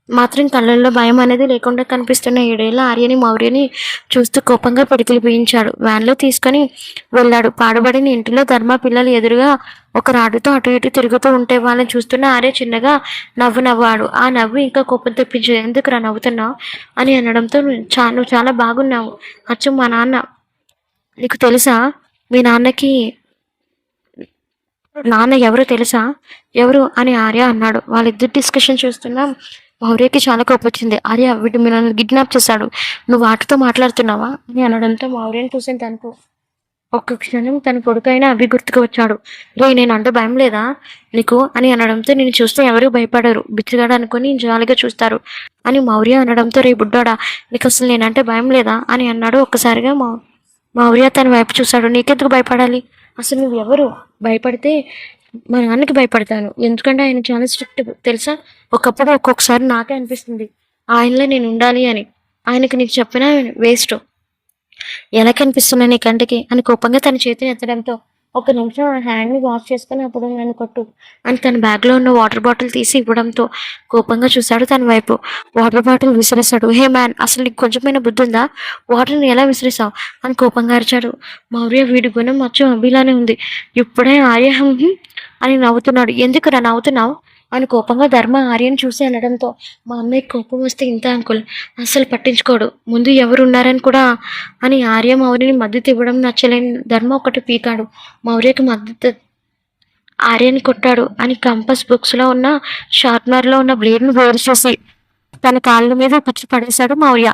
మాత్రం కళ్ళల్లో భయం అనేది లేకుండా కనిపిస్తున్న 7 ఏళ్ల ఆర్యని మౌర్యని చూస్తూ కోపంగా పిడికిలు పీయించాడు. వ్యాన్లో తీసుకొని వెళ్ళాడు. పాడుబడిన ఇంటిలో ధర్మ పిల్లలు ఎదురుగా ఒక రాడుతో అటు ఇటు తిరుగుతూ ఉంటే వాళ్ళని చూస్తున్న ఆర్య చిన్నగా నవ్వాడు. ఆ నవ్వు ఇంకా కోపం తెప్పించదు. ఎందుకురా నవ్వుతున్నావు అని అనడంతో, నువ్వు చాలా బాగున్నావు, అచ్చు మా నాన్న, నీకు తెలుసా మీ నాన్న ఎవరు తెలుసా, ఎవరు అని ఆర్య అన్నాడు. వాళ్ళిద్దరు డిస్కషన్ చూస్తున్నా మౌర్యకి చాలా కోపం వచ్చింది. ఆర్య, వీడు నన్ను కిడ్నాప్ చేశాడు, నువ్వు వాటితో మాట్లాడుతున్నావా అని అనడంతో మౌర్యని చూసిన తనకు ఒక్క క్షణం తన కొడుకైనా అభి గుర్తుకు వచ్చాడు. నేనంటే భయం లేదా నీకు అని అనడంతో, నేను చూస్తే ఎవరు భయపడరు, బిచ్చగాడు అనుకుని జాలిగా చూస్తారు అని మౌర్య అనడంతో, రే బుడ్డాడా, నీకు అసలు నేనంటే భయం లేదా అని అన్నాడు. ఒక్కసారిగా మౌర్య తన వైపు చూశాడు. నీకెందుకు భయపడాలి, అసలు నువ్వు ఎవరు, భయపడితే మా నాన్నకి భయపడతాను, ఎందుకంటే ఆయన చాలా స్ట్రిక్ట్ తెలుసా, ఒకప్పుడు ఒక్కొక్కసారి నాకే అనిపిస్తుంది ఆయనలో నేను ఉండాలి అని, ఆయనకి నీకు చెప్పినా వేస్ట్, ఎలా కనిపిస్తున్నా నీ కంటికి అని కోపంగా తన చేతిని ఎత్తడంతో, ఒక నిమిషం ఆ హ్యాండ్ని వాష్ చేసుకుని అప్పుడు నన్ను కొట్టు అని తన బ్యాగ్లో ఉన్న వాటర్ బాటిల్ తీసి ఇవ్వడంతో కోపంగా చూశాడు తన వైపు. వాటర్ బాటిల్ విసిరేశాడు. హే మ్యాన్, అసలు నీకు కొంచెమైనా బుద్ధి ఉందా, వాటర్ని ఎలా విసిరేసావు అని కోపంగా అరిచాడు. మౌర్య, వీడి గుణం అచ్చు అభిలానే ఉంది, ఇప్పుడే ఆర్య అని నవ్వుతున్నాడు. ఎందుకురా నవ్వుతున్నావు అని కోపంగా ధర్మ ఆర్యని చూసి అనడంతో మా అమ్మాయికి కోపం వస్తే ఇంత అంకుల్ అస్సలు పట్టించుకోడు. ముందు ఎవరు ఉన్నారని కూడా అని ఆర్య మౌర్యని మద్దతు ఇవ్వడం నచ్చలేని ధర్మ ఒకటి పీకాడు. మౌర్యకి మద్దతు ఆర్యని కొట్టాడు అని కంపస్ బుక్స్లో ఉన్న షార్ప్నర్లో ఉన్న బ్లేడ్ని వేరు చేసి తన కాళ్ళ మీద పచ్చి పడేశాడు మౌర్య.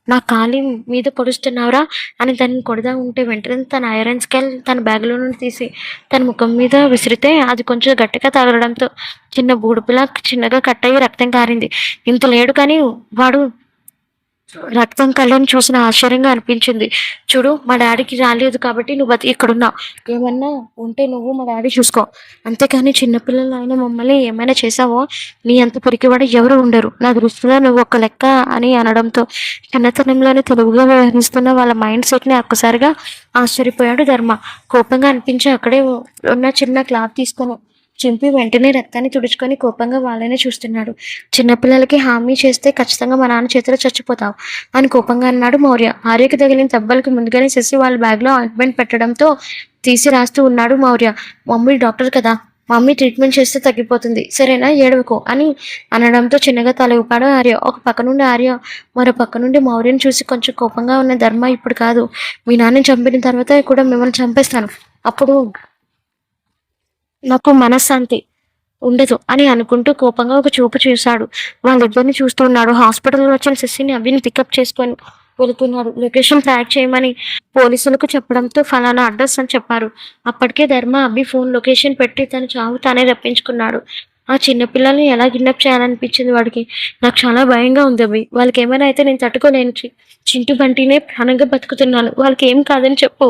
నా కాలి మీద పొడుస్తున్నావురా అని దాన్ని కొడదా ఉంటే వెంటనే తన ఐరన్ స్కేల్ తన బ్యాగ్లో నుండి తీసి తన ముఖం మీద విసిరితే అది కొంచెం గట్టిగా తగలడంతో చిన్న బూడుపులా చిన్నగా కట్ అయ్యి రక్తం కారింది. ఇంత లేడు కానీ వాడు రక్తం కళ్ళని చూసిన ఆశ్చర్యంగా అనిపించింది. చూడు మా డాడీకి రాలేదు కాబట్టి నువ్వు ఇక్కడున్నావు. ఏమన్నా ఉంటే నువ్వు మా డాడీ చూసుకో. అంతేకాని చిన్నపిల్లలు అయినా మమ్మల్ని ఏమైనా చేసావో నీ అంత పిరికివాడు ఎవరు ఉండరు. నా దృష్టిలో నువ్వు ఒక లెక్క అని అనడంతో చిన్నతనంలోనే తెలుగుగా వ్యవహరిస్తున్న వాళ్ళ మైండ్ సెట్ని ఒక్కసారిగా ఆశ్చర్యపోయాడు ధర్మ. కోపంగా అనిపించి అక్కడే ఉన్న చిన్న క్లాత్ తీసుకొని చింపి వెంటనే రక్తాన్ని తుడుచుకొని కోపంగా వాళ్ళనే చూస్తున్నాడు. చిన్నపిల్లలకి హామీ చేస్తే ఖచ్చితంగా మా నాన్న చేతిలో చచ్చిపోతావు అని కోపంగా అన్నాడు మౌర్య. ఆర్యకి తగిలిన దెబ్బలకి ముందుగానే శశి వాళ్ళ బ్యాగ్లో ఆయింట్మెంట్ పెట్టడంతో తీసి రాస్తూ ఉన్నాడు మౌర్య. మమ్మీ డాక్టర్ కదా, మమ్మీ ట్రీట్మెంట్ చేస్తే తగ్గిపోతుంది, సరేనా ఏడవకు అని అనడంతో చిన్నగా తల ఊపాడు ఆర్య. ఒక పక్క నుండి ఆర్య మరో పక్క నుండి మౌర్యని చూసి కొంచెం కోపంగా ఉన్న ధర్మ, ఇప్పుడు కాదు మీ నాన్నని చంపిన తర్వాత కూడా మిమ్మల్ని చంపేస్తాను, అప్పుడు నాకు మనశ్శాంతి ఉండదు అని అనుకుంటూ కోపంగా ఒక చూపు చూశాడు. వాళ్ళిద్దరిని చూస్తున్నాడు. హాస్పిటల్లో వచ్చిన శశిని అభిని పికప్ చేసుకొని వెళుతున్నాడు. లొకేషన్ ట్రాక్ చేయమని పోలీసులకు చెప్పడంతో ఫలానా అడ్రస్ అని చెప్పారు. అప్పటికే ధర్మ అభి ఫోన్ లొకేషన్ పెట్టి తన చావు తానే రప్పించుకున్నాడు. ఆ చిన్నపిల్లల్ని ఎలా కిడ్నాప్ చేయాలనిపించింది వాడికి. నాకు చాలా భయంగా ఉంది అభి. వాళ్ళకి ఏమైనా అయితే నేను తట్టుకోలేను. చింటూ బంటినే ప్రాణంగా బతుకుతున్నాను. వాళ్ళకి ఏం కాదని చెప్పు.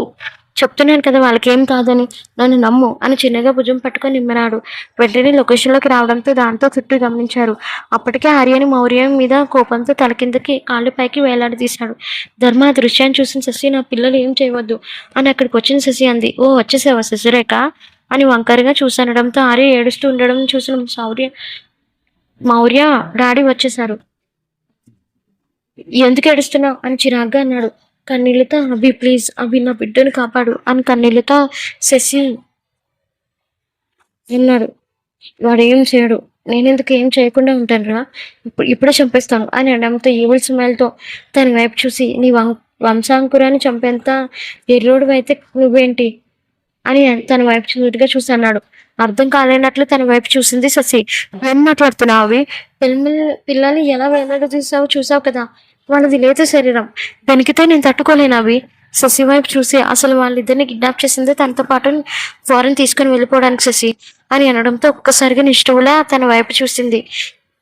చెప్తున్నాను కదా వాళ్ళకి ఏం కాదని, నన్ను నమ్ము అని చిన్నగా భుజం పట్టుకొని నిమ్మరాడు. వెంటనే లొకేషన్లోకి రావడంతో దాంతో చుట్టూ గమనించారు. అప్పటికే ఆర్యని మౌర్య మీద కోపంతో తల కిందకి కాళ్ళు పైకి వేలాడదీశాడు. ధర్మ ఆ దృశ్యాన్ని చూసిన శశి, నా పిల్లలు ఏం చేయవద్దు అని అక్కడికి వచ్చిన శశి అంది. ఓ వచ్చేసావా శశిరేఖ అని వంకరగా చూసనడంతో ఆర్య ఏడుస్తూ ఉండడం చూసిన మౌర్య డాడీ వచ్చేశారు. ఎందుకు ఏడుస్తున్నావు అని చిరాగ్గా అన్నాడు. కన్నీళ్ళతో అభి ప్లీజ్ అభి నా బిడ్డను కాపాడు అని కన్నీళ్ళతో శశి అన్నాడు. వాడు ఏం చేయడు, నేనెందుకు ఏం చేయకుండా ఉంటాను రా, ఇప్పుడే చంపేస్తాను అని అనడంతో ఈవిల్ స్మైల్తో తన వైపు చూసి నీ వంశాంకురాన్ని చంపేంత ఎర్రోడు అయితే నువ్వేంటి అని తన వైపు చూసిగా చూసి అన్నాడు. అర్థం కాలేనట్లు తన వైపు చూసింది శశి. ఏం మాట్లాడుతున్నావు అవి, పిల్లల్ని ఎలా వేలాడ చూసావు కదా, వాళ్ళది లేదు శరీరం, వెనికితే నేను తట్టుకోలేను అవి. శశి వైపు చూసి అసలు వాళ్ళిద్దరిని కిడ్నాప్ చేసిందే తనతో పాటు ఫారెన్ తీసుకుని వెళ్ళిపోవడానికి శశి అని అనడంతో ఒక్కసారిగా నిష్ఠువులా తన వైపు చూసింది.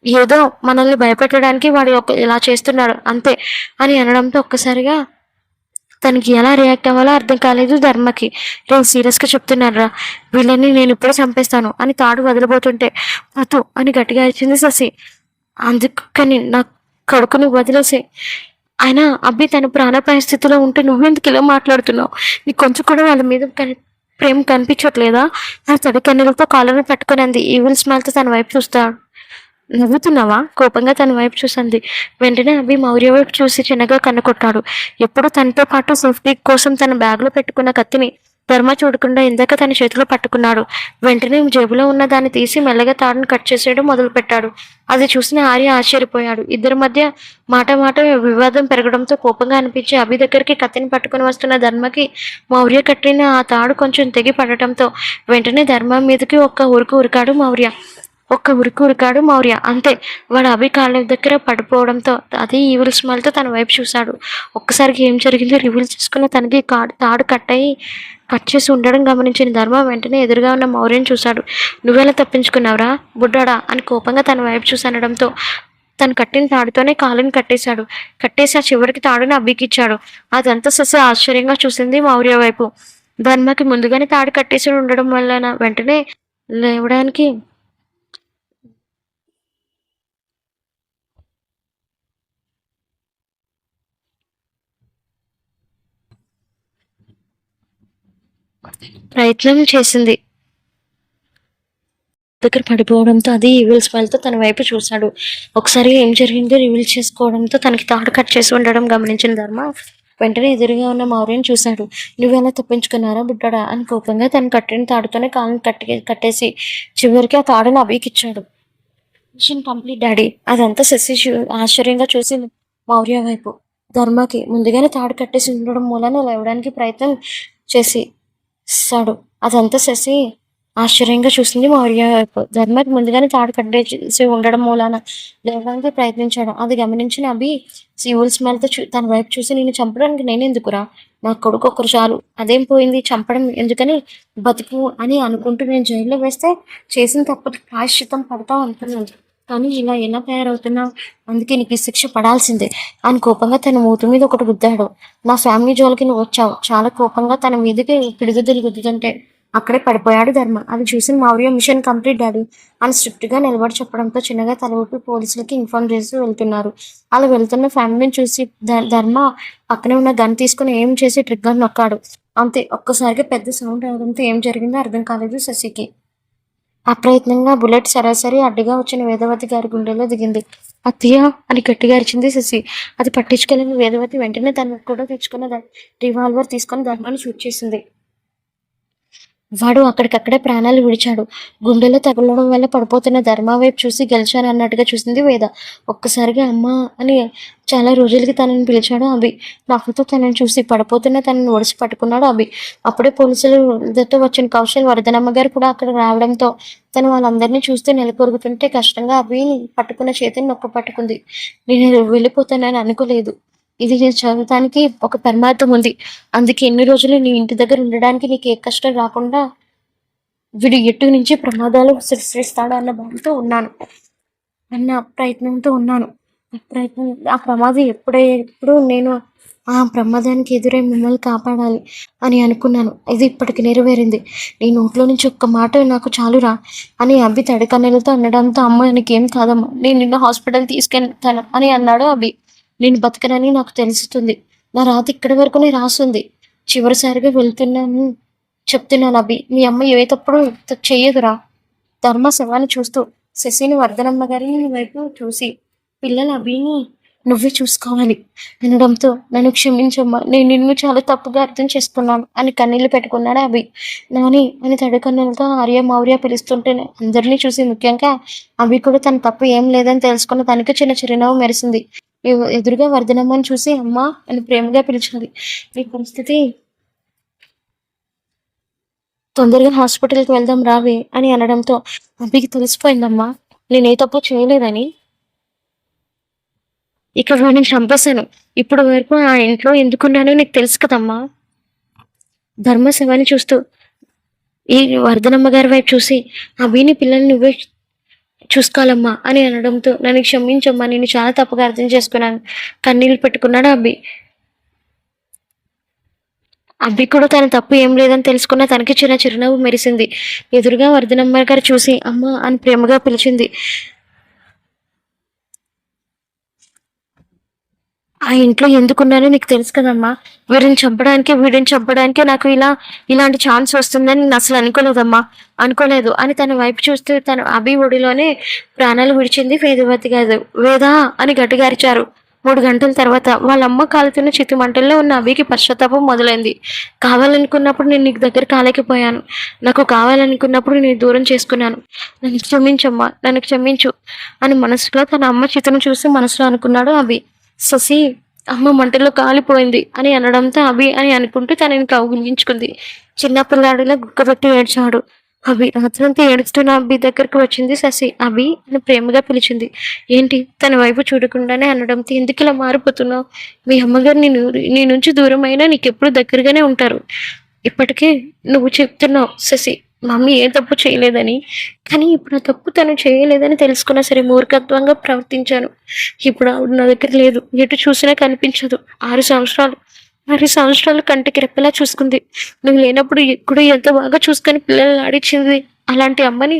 ఏదో మనల్ని భయపెట్టడానికి వాడు ఇలా చేస్తున్నాడు అంతే అని అనడంతో ఒక్కసారిగా తనకి ఎలా రియాక్ట్ అవ్వాలో అర్థం కాలేదు ధర్మకి. రే సీరియస్గా చెప్తున్నారా, వీళ్ళని నేను ఇప్పుడే చంపేస్తాను అని తాడు వదిలిపోతుంటే వద్దు అని గట్టిగా ఇచ్చింది శశి. అందుకని నా కొడుకుని వదిలేసే, అయినా అబ్బి తన ప్రాణాపాయ స్థితిలో ఉంటే నువ్వెందుకు ఇలా మాట్లాడుతున్నావు, నీకు కొంచెం కూడా వాళ్ళ మీద ప్రేమ కనిపించట్లేదా అని తడి కన్నీళ్ళతో కాళ్ళను పట్టుకుని అంది. ఈవిల్ స్మైల్తో తన వైపు చూస్తాడు. నవ్వుతున్నావా కోపంగా తన వైపు చూసింది. వెంటనే అభి మౌర్య వైపు చూసి చిన్నగా కన్ను కొట్టాడు. ఎప్పుడు తనతో పాటు సేఫ్టీ కోసం తన బ్యాగ్లో పెట్టుకున్న కత్తిని ధర్మ చూడకుండా ఇందాక తన చేతిలో పట్టుకున్నాడు. వెంటనే జేబులో ఉన్న దాన్ని తీసి మెల్లగా తాడును కట్ చేసేయడం మొదలు పెట్టాడు. అది చూసిన ఆర్య ఆశ్చర్యపోయాడు. ఇద్దరి మధ్య మాట వివాదం పెరగడంతో కోపంగా అనిపించి అభి దగ్గరికి కత్తిని పట్టుకుని వస్తున్న ధర్మకి మౌర్య కట్టిన ఆ తాడు కొంచెం తెగి పడటంతో వెంటనే ధర్మ మీదకి ఒక్క ఉరికాడు మౌర్య. అంతే, వాడు అభి కాళ్ళ దగ్గర పడిపోవడంతో అదే ఈవిల్ స్మైల్తో తన వైపు చూశాడు. ఒక్కసారికి ఏం జరిగిందో రివీల్ చేసుకున్న తనకి తాడు కట్ చేసి ఉండడం గమనించిన ధర్మ వెంటనే ఎదురుగా ఉన్న మౌర్యని చూశాడు. నువ్వెలా తప్పించుకున్నావురా బుడ్డాడా అని కోపంగా తన వైపు చూసి అనడంతో తను కట్టిన తాడుతోనే కాళ్ళని కట్టేసి ఆ చివరికి తాడుని అబ్బికిచ్చాడు. అదంతా ససే ఆశ్చర్యంగా చూసింది మౌర్య వైపు. ధర్మకి ముందుగానే తాడు కట్టేసి ఉండడం వలన వెంటనే లేవడానికి ప్రయత్నం చేసింది. దగ్గర పడిపోవడంతో అది ఈవిల్ స్మైల్తో తన వైపు చూశాడు. ఒకసారి ఏం జరిగిందో రివీల్ చేసుకోవడంతో తనకి తాడు కట్ చేసి ఉండడం గమనించిన ధర్మ వెంటనే ఎదురుగా ఉన్న మౌర్యని చూశాడు. నువ్వెలా తప్పించుకున్నారా బుడ్డడా అని కోపంగా తను కట్టిన తాడుతోనే కాళ్ళని కట్టేసి చివరికి ఆ తాడుని అభికిచ్చాడు. Mission complete daddy. అదంతా శశి ఆశ్చర్యంగా చూసింది మౌర్య వైపు. ధర్మకి ముందుగానే తాడు కట్టేసి ఉండడం మూలన లేవడానికి ప్రయత్నం చేసాడు. అదంతా శశి ఆశ్చర్యంగా చూసింది మౌర్య వైపు. ధర్మకి ముందుగానే తాడు కట్టేసి ఉండడం మూలాన లేవడానికి ప్రయత్నించాడు. అది గమనించిన అభి సివుల్ స్మెల్తో తన వైపు చూసి నేను చంపడానికి నేనెందుకురా, నా కొడుకు ఒకరు చాలు, అదేం పోయింది, చంపడం ఎందుకని, బతుకు అని అనుకుంటూ నేను జైల్లో వేస్తే చేసిన తప్పుకి ప్రాయశ్చితం పడతావు అనుకున్నాను. కానీ ఇలా ఎలా తయారవుతున్నావు, అందుకే నీకు ఈ శిక్ష పడాల్సిందే అని కోపంగా తన మూతి మీద ఒకటి గుద్దాడు. నా ఫ్యామిలీ జోలికి నువ్వు వచ్చావు, చాలా కోపంగా తన మీదకి పిడిగుద్దులు గుద్దుతుంటే అక్కడే పడిపోయాడు ధర్మ. అది చూసి మౌర్య మిషన్ కంప్లీట్ డాడీ అని స్ట్రిక్ట్ గా నిలబడి చెప్పడంతో చిన్నగా తల ఊపి పోలీసులకి ఇన్ఫార్మ్ చేసి వెళ్తున్నారు. అలా వెళ్తున్న ఫ్యామిలీని చూసి ధర్మ పక్కనే ఉన్న గన్ తీసుకుని ఏం చేసి ట్రిగ్గర్ నొక్కాడు. అంతే, ఒక్కసారిగా పెద్ద సౌండ్ రావడంతో ఏం జరిగిందో అర్థం కాలేదు శశికి. అప్రయత్నంగా బుల్లెట్ సరాసరి అడ్డుగా వచ్చిన వేదవతి గారి గుండెలో దిగింది. అత్తయ్య అని గట్టిగా అరిచింది శశి. అది పట్టించుకెళ్ళిన వేదవతి వెంటనే తను కూడా తెచ్చుకున్న రివాల్వర్ తీసుకొని ధర్మాన్ని షూట్ చేసింది. వాడు అక్కడికక్కడే ప్రాణాలు విడిచాడు. గుండెలో తగలడం వల్ల పడిపోతున్న ధర్మ వైపు చూసి గెలిచాను అన్నట్టుగా చూసింది వేద. ఒక్కసారిగా అమ్మ అని చాలా రోజులకి తనని పిలిచాడు అభి. నవ్వుతో తనని చూసి పడిపోతున్న తనని ఒడిసి పట్టుకున్నాడు అభి. అప్పుడే పోలీసులతో వచ్చిన కౌశల్ వర్ధనమ్మ గారు కూడా అక్కడ రావడంతో తను వాళ్ళందరినీ చూస్తూ నెలకొరుగుతుంటే కష్టంగా అభిని పట్టుకున్న చేతిని నొక్క పట్టుకుంది. నేను వెళ్ళిపోతానని అనుకోలేదు, ఇది నేను చదవటానికి ఒక పరమార్థం ఉంది, అందుకే ఎన్ని రోజులు నీ ఇంటి దగ్గర ఉండడానికి నీకు ఏ కష్టం రాకుండా వీడు ఎటు నుంచి ప్రమాదాలు సృష్టిస్తాడు అన్న భావంతో ఉన్నాను, అన్న ప్రయత్నంతో ఉన్నాను. ఆ ప్రమాదం ఎప్పుడు నేను ఆ ప్రమాదానికి ఎదురై మిమ్మల్ని కాపాడాలి అని అనుకున్నాను. ఇది ఇప్పటికి నెరవేరింది. నీ నోట్లో నుంచి ఒక్క మాట నాకు చాలురా అని అభి తడికన్నెలతో అనడంతో అమ్మ నీకేం కాదమ్మా, నేను నిన్న హాస్పిటల్ తీసుకెళ్తాను అని అన్నాడు అభి. నేను బతకనని నాకు తెలుస్తుంది, నా రాత ఇక్కడి వరకునే రాస్తుంది, చివరిసారిగా వెళ్తున్నాను చెప్తున్నాను అభి, మీ అమ్మ ఏ తప్పుడు చెయ్యదురా. ధర్మ శవాన్ని చూస్తూ శశిని వర్ధనమ్మ గారి వైపు చూసి పిల్లల అభిని నువ్వే చూసుకోవాలి అనడంతో నన్ను క్షమించమ్మా, నేను నిన్ను చాలా తప్పుగా అర్థం చేసుకున్నాను అని కన్నీళ్లు పెట్టుకున్నాడు అభి. నాని అని తడికన్నులతో ఆర్య మౌర్య పిలుస్తుంటే అందరినీ చూసి ముఖ్యంగా అభి కూడా తన తప్పు ఏం లేదని తెలుసుకున్న తనకి చిన్న చిరునవ్వు మెరిసింది. ఎదురుగా వర్ధనమ్మని చూసి అమ్మా అని ప్రేమగా పిలిచింది. ఈ పరిస్థితి తొందరగా హాస్పిటల్కి వెళ్దాం రావే అని అనడంతో అభికి తెలిసిపోయిందమ్మా నేనే తప్పు చేయలేదని, ఇక్కడ నేను చంపేశాను, ఇప్పుడు వరకు ఆ ఇంట్లో ఎందుకున్నానో నీకు తెలుసు కదమ్మా. ధర్మశివాని చూస్తూ ఈ వర్ధనమ్మ గారి వైపు చూసి అభిని పిల్లల్ని నువ్వే చూసుకోవాలమ్మా అని అనడంతో నన్ను క్షమించమ్మా, నేను చాలా తప్పుగా అర్థం చేసుకున్నాను కన్నీళ్ళు పెట్టుకున్నాడు అభి. అభి కూడా తన తప్పు ఏం లేదని తెలుసుకున్న తనకి చిన్న చిరునవ్వు మెరిసింది. ఎదురుగా వర్ధనమ్మ గారు చూసి అమ్మ అని ప్రేమగా పిలిచింది. ఆ ఇంట్లో ఎందుకున్నానో నీకు తెలుసు కదమ్మా, వీడిని చంపడానికి నాకు ఇలాంటి ఛాన్స్ వస్తుందని నేను అసలు అనుకోలేదు అని తన వైపు చూస్తూ తన అభి ఒడిలోనే ప్రాణాలు విడిచింది వేదవతి గారు. వేదా అని గట్టిగా అరిచారు. 3 గంటల తర్వాత వాళ్ళమ్మ కాలుతున్న చిత్తు మంటల్లో ఉన్న అభికి పశ్చాత్తాపం మొదలైంది. కావాలనుకున్నప్పుడు నేను నీకు దగ్గర కాలేకపోయాను, నాకు కావాలనుకున్నప్పుడు నేను దూరం చేసుకున్నాను, నన్ను క్షమించమ్మా, నన్ను క్షమించు అని మనసులో తన అమ్మ చిత్తును చూసి మనసులో అనుకున్నాడు అభి. శశి అమ్మ మంటలో కాలిపోయింది అని అనడంతో అభి అని అనుకుంటూ తనని కౌగిలించుకుంది. చిన్నపిల్లాడిలా గుక్కబెట్టి ఏడ్చాడు అభి. రాత్రంతా ఏడుస్తున్న అభి దగ్గరకు వచ్చింది శశి. అభి అని ప్రేమగా పిలిచింది. ఏంటి తన వైపు చూడకుండానే అనడంతో ఎందుకు ఇలా మారిపోతున్నావు, మీ అమ్మగారు నీ నుంచి దూరం అయినా నీకెప్పుడు దగ్గరగానే ఉంటారు, ఇప్పటికే నువ్వు చెప్తున్నావు శశి మమ్మీ ఏ తప్పు చేయలేదని, కానీ ఇప్పుడు ఆ తప్పు తను చేయలేదని తెలుసుకున్నా సరే మూర్ఖత్వంగా ప్రవర్తించాను. ఇప్పుడు ఆవిడ నా దగ్గర లేదు, ఎటు చూసినా కనిపించదు. 6 సంవత్సరాలు కంటికి రెప్పలా చూసుకుంది, నువ్వు లేనప్పుడు కూడా ఎంత బాగా చూసుకొని పిల్లల్ని ఆడించింది. అలాంటి అమ్మని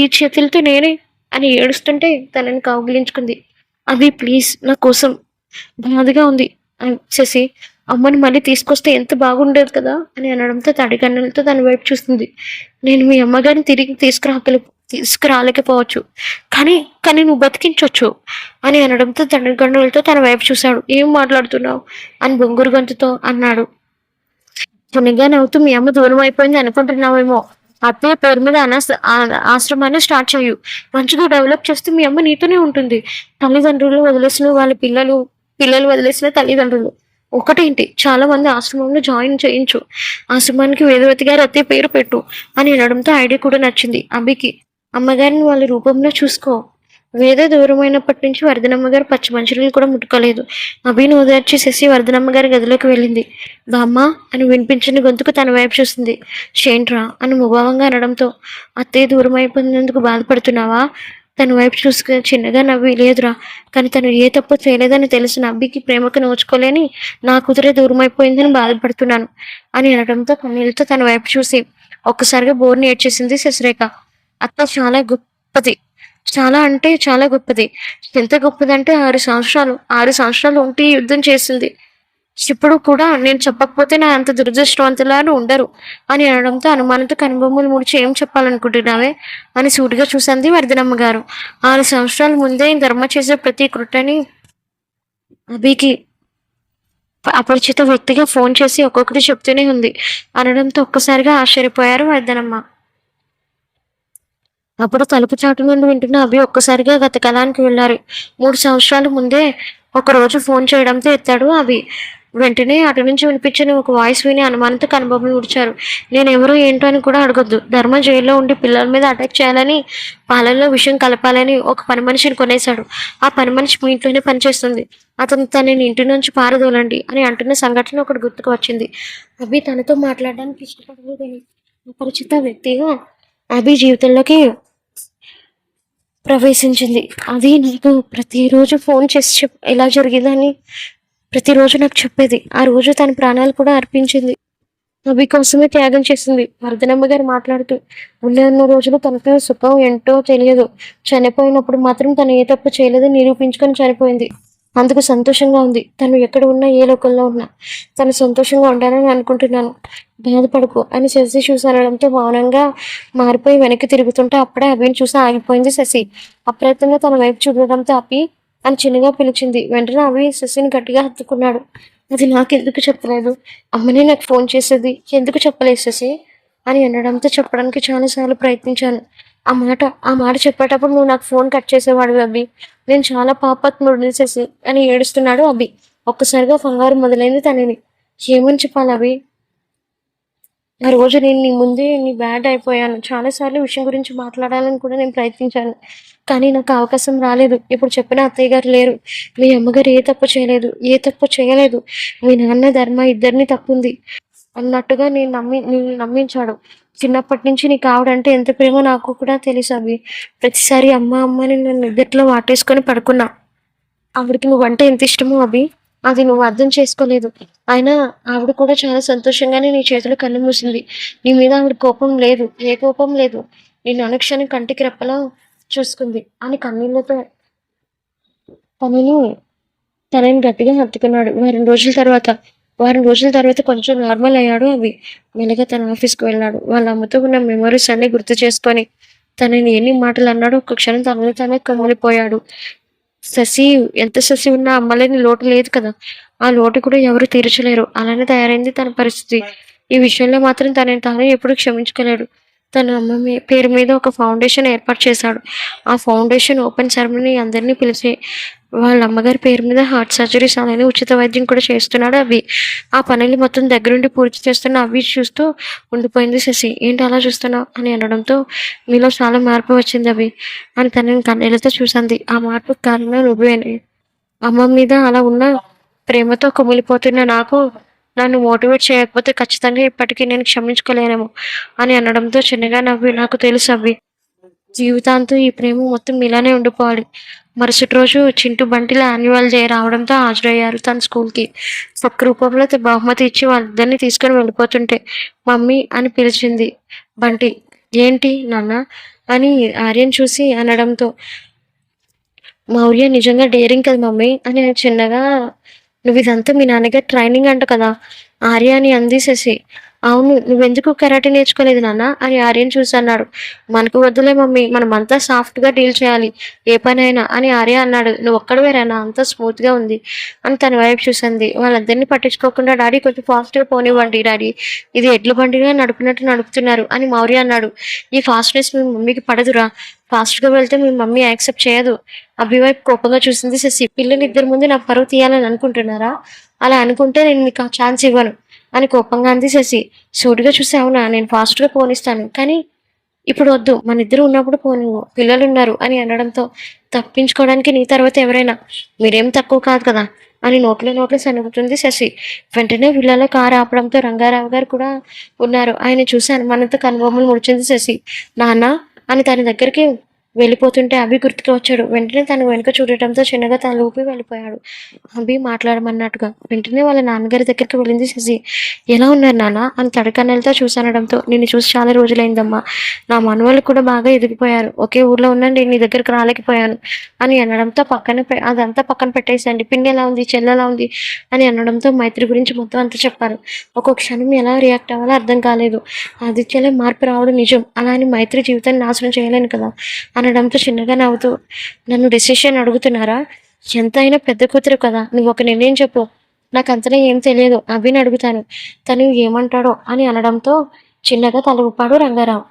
ఈ చేతులతో నేనే అని ఏడుస్తుంటే తనని కౌగిలించుకుంది. అది ప్లీజ్ నా కోసం బాధగా ఉంది శశి, అమ్మని మళ్ళీ తీసుకొస్తే ఎంత బాగుండేది కదా అని అనడంతో తడికన్నులతో తన వైపు చూస్తుంది. నేను మీ అమ్మగారిని తిరిగి తీసుకురాలేకపోవచ్చు. కానీ కానీ నువ్వు బతికించొచ్చు అని అనడంతో తండ్రి కన్నులతో తన వైపు చూశాడు. ఏం మాట్లాడుతున్నావు అని బొంగురు గొంతుతో అన్నాడు. చిన్నగా నవ్వుతూ మీ అమ్మ దూరం అయిపోయింది అనుకుంటున్నావేమో. అత్తయ్య పేరు మీద ఆశ్రమాన్ని స్టార్ట్ చేయు. మంచిగా డెవలప్ చేస్తే మీ అమ్మ నీతోనే ఉంటుంది. తల్లిదండ్రులు వదిలేసిన వాళ్ళ పిల్లలు, పిల్లలు వదిలేసిన తల్లిదండ్రులు ఒకటేంటి, చాలా మంది ఆశ్రమంలో జాయిన్ చేయించు. ఆశ్రమానికి వేదవతి గారు అత్తయ్య పేరు పెట్టు అని అనడంతో ఐడియా కూడా నచ్చింది అభికి. అమ్మగారిని వాళ్ళ రూపంలో చూసుకో. వేద దూరమైనప్పటి నుంచి వరదనమ్మ గారు పచ్చి మంచినీళ్ళు కూడా ముట్టుకోలేదు. అభిని ఓదార్చి శశి వరదనమ్మ గారి గదిలోకి వెళ్ళింది. బామ్మ అని వినిపించిన గొంతుకు తన వైపు చూసింది. షేంట్రా అని ముభావంగా అనడంతో అత్తయ్య దూరం అయిపోయినందుకు బాధపడుతున్నావా? తన వైపు చూసుకుని చిన్నగా నవ్వి లేదురా, కానీ తను ఏ తప్పు చేయలేదని తెలిసిన అబ్బికి ప్రేమకు నోచుకోలేని నా కూతురే దూరం అయిపోయిందని బాధపడుతున్నాను అని అనడంతో కన్నీళ్ళతో తన వైపు చూసి ఒక్కసారిగా బోర్ని ఏడ్చేసింది శశిరేఖ. అత్త చాలా గొప్పది, చాలా అంటే చాలా గొప్పది. ఎంత గొప్పదంటే 6 సంవత్సరాలు ఉండి యుద్ధం చేసింది. ఇప్పుడు కూడా నేను చెప్పకపోతే నా అంత దురదృష్టవంతులారు ఉండరు అని అనడంతో అనుమానంతో కనుబొమ్మలు ముడిచి ఏం చెప్పాలనుకుంటున్నావే అని సూటిగా చూసింది వర్ధనమ్మ గారు. 6 సంవత్సరాల ముందే ధర్మ చేసే ప్రతి కృటని అభికి అపరిచిత వ్యక్తిగా ఫోన్ చేసి ఒక్కొక్కటి చెప్తూనే ఉంది అనడంతో ఒక్కసారిగా ఆశ్చర్యపోయారు వర్ధనమ్మ. అప్పుడు తలుపు చాటు నుండి వింటున్న అభి ఒక్కసారిగా గత కాలానికి వెళ్ళారు. 3 సంవత్సరాల ముందే ఒకరోజు ఫోన్ చేయడంతో ఎత్తాడు అభి. వెంటనే అటు నుంచి వినిపించిన ఒక వాయిస్ విని అనుమానంతో కనుబొమ్మలు ఉడిచారు. నేనెవరో ఏంటో అని కూడా అడగొద్దు. ధర్మ జైల్లో ఉండి పిల్లల మీద అటాక్ చేయాలని, పాలల్లో విషయం కలపాలని ఒక పని మనిషిని కొనేశాడు. ఆ పని మనిషి మీ ఇంట్లోనే పనిచేస్తుంది. అతను తనని ఇంటి నుంచి పారదోలండి అని అంటున్న సంఘటన ఒకటి గుర్తుకు వచ్చింది. అభి తనతో మాట్లాడడానికి ఇష్టపడలేదని అపరిచిత వ్యక్తిగా అభి జీవితంలోకి ప్రవేశించింది. అది నాకు ప్రతిరోజు ఫోన్ చేసి ఎలా జరిగిందని ప్రతిరోజు నాకు చెప్పేది. ఆ రోజు తన ప్రాణాలు కూడా అర్పించింది. అభి కోసమే త్యాగం చేసింది. వర్ధనమ్మ గారు మాట్లాడుతూ ఉన్న రోజులు తనకు సుఖం ఏంటో తెలియదు. చనిపోయినప్పుడు మాత్రం తను ఏ తప్పు చేయలేదని నిరూపించుకొని చనిపోయింది. అందుకు సంతోషంగా ఉంది. తను ఎక్కడ ఉన్నా, ఏ లోకంలో ఉన్నా తను సంతోషంగా ఉండాలని అనుకుంటున్నాను. బాధపడుకో అని శశి చూసి అనడంతో మౌనంగా మారిపోయి వెనక్కి తిరుగుతుంటే అప్పుడే అభిని చూసి ఆగిపోయింది శశి. అప్రయత్నంగా తన వైపు చూడడంతో అభి అని చిన్నగా పిలిచింది. వెంటనే అభి శశిని గట్టిగా హత్తుకున్నాడు. అది నాకెందుకు చెప్పలేదు? అమ్మనే నాకు ఫోన్ చేసేది, ఎందుకు చెప్పలేదు శశి అని అనడంతో చెప్పడానికి చాలాసార్లు ప్రయత్నించాను. ఆ మాట చెప్పేటప్పుడు నువ్వు నాకు ఫోన్ కట్ చేసేవాడు అభి. నేను చాలా పాపాత్ముడిని శశి అని ఏడుస్తున్నాడు అభి. ఒక్కసారిగా కంగారు మొదలైంది తనని. ఏమని చెప్పాలి అభి? ఆ రోజు నేను నీ ముందే బ్యాడ్ అయిపోయాను. చాలాసార్లు విషయం గురించి మాట్లాడాలని కూడా నేను ప్రయత్నించాను, కానీ నాకు అవకాశం రాలేదు. ఇప్పుడు చెప్పిన అత్తయ్య గారు లేరు. మీ అమ్మగారు ఏ తప్పు చేయలేదు. మీ నాన్న ధర్మ ఇద్దరిని తప్పుంది అన్నట్టుగా నేను నమ్మించాడు. చిన్నప్పటి నుంచి నీకు ఆవిడంటే ఎంత ప్రేమో నాకు కూడా తెలుసు అవి. ప్రతిసారి అమ్మ అమ్మని నన్ను నిద్దట్లో వాటేసుకొని పడుకున్నా. ఆవిడకి నువ్వంటే ఎంత ఇష్టమో అభి, అది నువ్వు అర్థం చేసుకోలేదు. అయినా ఆవిడ కూడా చాలా సంతోషంగానే నీ చేతులు కన్ను మూసింది. నీ మీద ఆవిడ కోపం లేదు, ఏ కోపం లేదు. నేను అనుక్షణం కంటికి రెప్పలా చూసుకుంది అని కన్నీళ్లతో తనని గట్టిగా హత్తుకున్నాడు. వారం రోజుల తర్వాత కొంచెం నార్మల్ అయ్యాడు అవి. మెల్లగా తన ఆఫీస్కి వెళ్ళాడు. వాళ్ళ అమ్మతో ఉన్న మెమరీస్ అన్ని గుర్తు చేసుకొని తనని ఎన్ని మాటలు అన్నాడో ఒక్క క్షణం తనని తానే కమ్మిలిపోయాడు. ఎంత శశి ఉన్నా అమ్మలేని లోటు లేదు కదా. ఆ లోటు కూడా ఎవరు తీర్చలేరు. అలానే తయారైంది తన పరిస్థితి. ఈ విషయంలో మాత్రం తనని తాను ఎప్పుడు క్షమించుకోలేడు. తన అమ్మ పేరు మీద ఒక ఫౌండేషన్ ఏర్పాటు చేశాడు. ఆ ఫౌండేషన్ ఓపెన్ సెరమనీ అందరినీ పిలిచి వాళ్ళ అమ్మగారి పేరు మీద హార్ట్ సర్జరీస్ అలానే ఉచిత వైద్యం కూడా చేస్తున్నాడు అవి. ఆ పనులు మొత్తం దగ్గరుండి పూర్తి చేస్తున్న అవి చూస్తూ ఉండిపోయింది శశి. ఏంటి అలా చూస్తున్నావు అని అనడంతో మీలో చాలా మార్పు వచ్చింది అవి అని తనని కన్నీళ్ళతో చూసింది. ఆ మార్పు కారణం నువ్వేనే. అమ్మ మీద అలా ఉన్న ప్రేమతో కుమిలిపోతున్న నన్ను మోటివేట్ చేయకపోతే ఖచ్చితంగా ఇప్పటికీ నేను క్షమించుకోలేనేమో అని అనడంతో చిన్నగా నవ్వి నాకు తెలుసు అవి, జీవితాంతం ఈ ప్రేమ మొత్తం ఇలానే ఉండిపోవాలి. మరుసటి రోజు చింటూ బంటిలో యాన్యువల్ డే రావడంతో హాజరయ్యారు తన స్కూల్కి. ఒక్క రూపంలో బహుమతి ఇచ్చి వాళ్ళిద్దరిని తీసుకొని వెళ్ళిపోతుంటే మమ్మీ అని పిలిచింది బంటి. ఏంటి నాన్న అని ఆర్యన్ చూసి అనడంతో మౌర్య నిజంగా డేరింగ్ కదా మమ్మీ అని చిన్నగా, నువ్వు ఇదంతా మీ నాన్నగారు ట్రైనింగ్ అంట కదా ఆర్య అని అంది శశి. అవును. "నువ్వెందుకు కరాటే నేర్చుకోలేదు నాన్న" అని ఆర్యని చూసి అన్నాడు. "మనకు వద్దులే మమ్మీ. మనమంతా సాఫ్ట్‌గా డీల్ చేయాలి ఏ పనైనా" అని ఆర్య అన్నాడు. "నువ్వొక్కడివే నాన్న అంతా స్మూత్‌గా ఉంది" అని తన వైపు చూసింది. వాళ్ళిద్దరిని పట్టించుకోకుండా "డాడీ కొంచెం ఫాస్ట్‌గా పోనివ్వండి డాడీ. ఇది ఎడ్ల బండిగా నడిపినట్టు నడుపుతున్నారు" అని మౌర్య అన్నాడు. "ఈ ఫాస్ట్‌నెస్ మీ మమ్మీకి పడదురా. ఫాస్ట్‌గా వెళ్తే మీ మమ్మీ యాక్సెప్ట్ చేయదు" అభి వైపు కోపంగా చూసింది శశి. "పిల్లలిద్దరి ముందు నా పరువు తీయాలని అనుకుంటున్నారా? అలా అనుకుంటే నేను మీకు ఆ ఛాన్స్ ఇవ్వను" అని కోపంగా అంది శశి. సూటిగా చూసి "అవునా! నేను ఫాస్ట్‌గా పోనిస్తాను. కానీ ఇప్పుడు వద్దు. మనిద్దరం ఉన్నప్పుడు పోనివ్వు. పిల్లలున్నారు" అని అనడంతో "తప్పించుకోవడానికి నీ తర్వాత ఎవరైనా? మీరేం తక్కువ కాదు కదా" అని నోట్లో నోట్లో సణుగుతుంది శశి. వెంటనే వీళ్ళలో కారు ఆపడంతో రంగారావు గారు కూడా ఉన్నారు. ఆయన చూసి అనుమానంతో కనుబొమ్మలు ముడిచింది శశి. "నాన్న" అని తన దగ్గరికి వెళ్ళిపోతుంటే అభి గుర్తుకు వచ్చాడు. వెంటనే తను వెనుక చూడటంతో చిన్నగా తల ఊపి వెళ్ళిపోయాడు. అభి మాట్లాడమన్నట్టుగా. వెంటనే వాళ్ళ నాన్నగారి దగ్గరికి వెళ్ళింది శశి. "ఎలా ఉన్నారు నాన్న" అని తడికన్నెలతో చూసనడంతో "నిన్ను చూసి చాలా రోజులైందమ్మా. నా మనవళ్ళు కూడా బాగా ఎదిగిపోయారు. ఒకే ఊర్లో ఉన్నా నేను నీ దగ్గరికి రాలేకపోయాను" అని అనడంతో అదంతా పక్కన పెట్టేసండి. "పిన్ని ఎలా ఉంది? చెల్లి ఎలా ఉంది?" అని అనడంతో మైత్రి గురించి మొత్తం అంతా చెప్పారు. ఒక్కొక్క క్షణం ఎలా రియాక్ట్ అవ్వాలో అర్థం కాలేదు. ఆదిత్యలో మార్పు రావడం నిజం. అలా అని మైత్రి జీవితాన్ని నాశనం చేయలేను కదా అనడంతో చిన్నగా నవ్వుతూ "నన్ను డెసిషన్ అడుగుతున్నారా? ఎంతైనా పెద్ద కూతురు కదా. నువ్వు ఒక నిర్ణయం చెప్పు. నాకంతలో ఏం తెలియదు. అభిని అడుగుతాను. తను ఏమంటాడో" అని అనడంతో చిన్నగా తల ఊపాడు రంగారావు.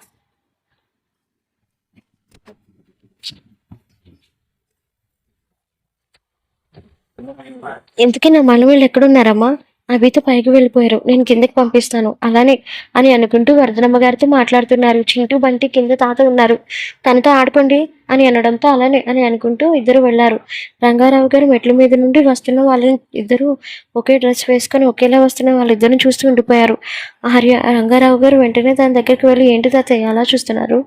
"ఇంతకీ నా మనవళ్ళు ఎక్కడున్నారమ్మా?" "అభితో పైకి వెళ్ళిపోయారు. నేను కిందకి పంపిస్తాను. అలానే" అని అనుకుంటూ వర్ధనమ్మ గారితో మాట్లాడుతున్నారు. చింటూ, బంటి కింద తాత ఉన్నారు. "తనతో ఆడుకోండి" అని అనడంతో అలానే అని అనుకుంటూ ఇద్దరు వెళ్లారు. రంగారావు గారు మెట్ల మీద నుండి వస్తున్న వాళ్ళని ఇద్దరు ఒకే డ్రెస్ వేసుకొని ఒకేలా వస్తున్న వాళ్ళిద్దరిని చూస్తూ ఉండిపోయారు. రంగారావు గారు వెంటనే తన దగ్గరికి వెళ్ళి "ఏంటి తాతయ్య అలా చూస్తున్నారు?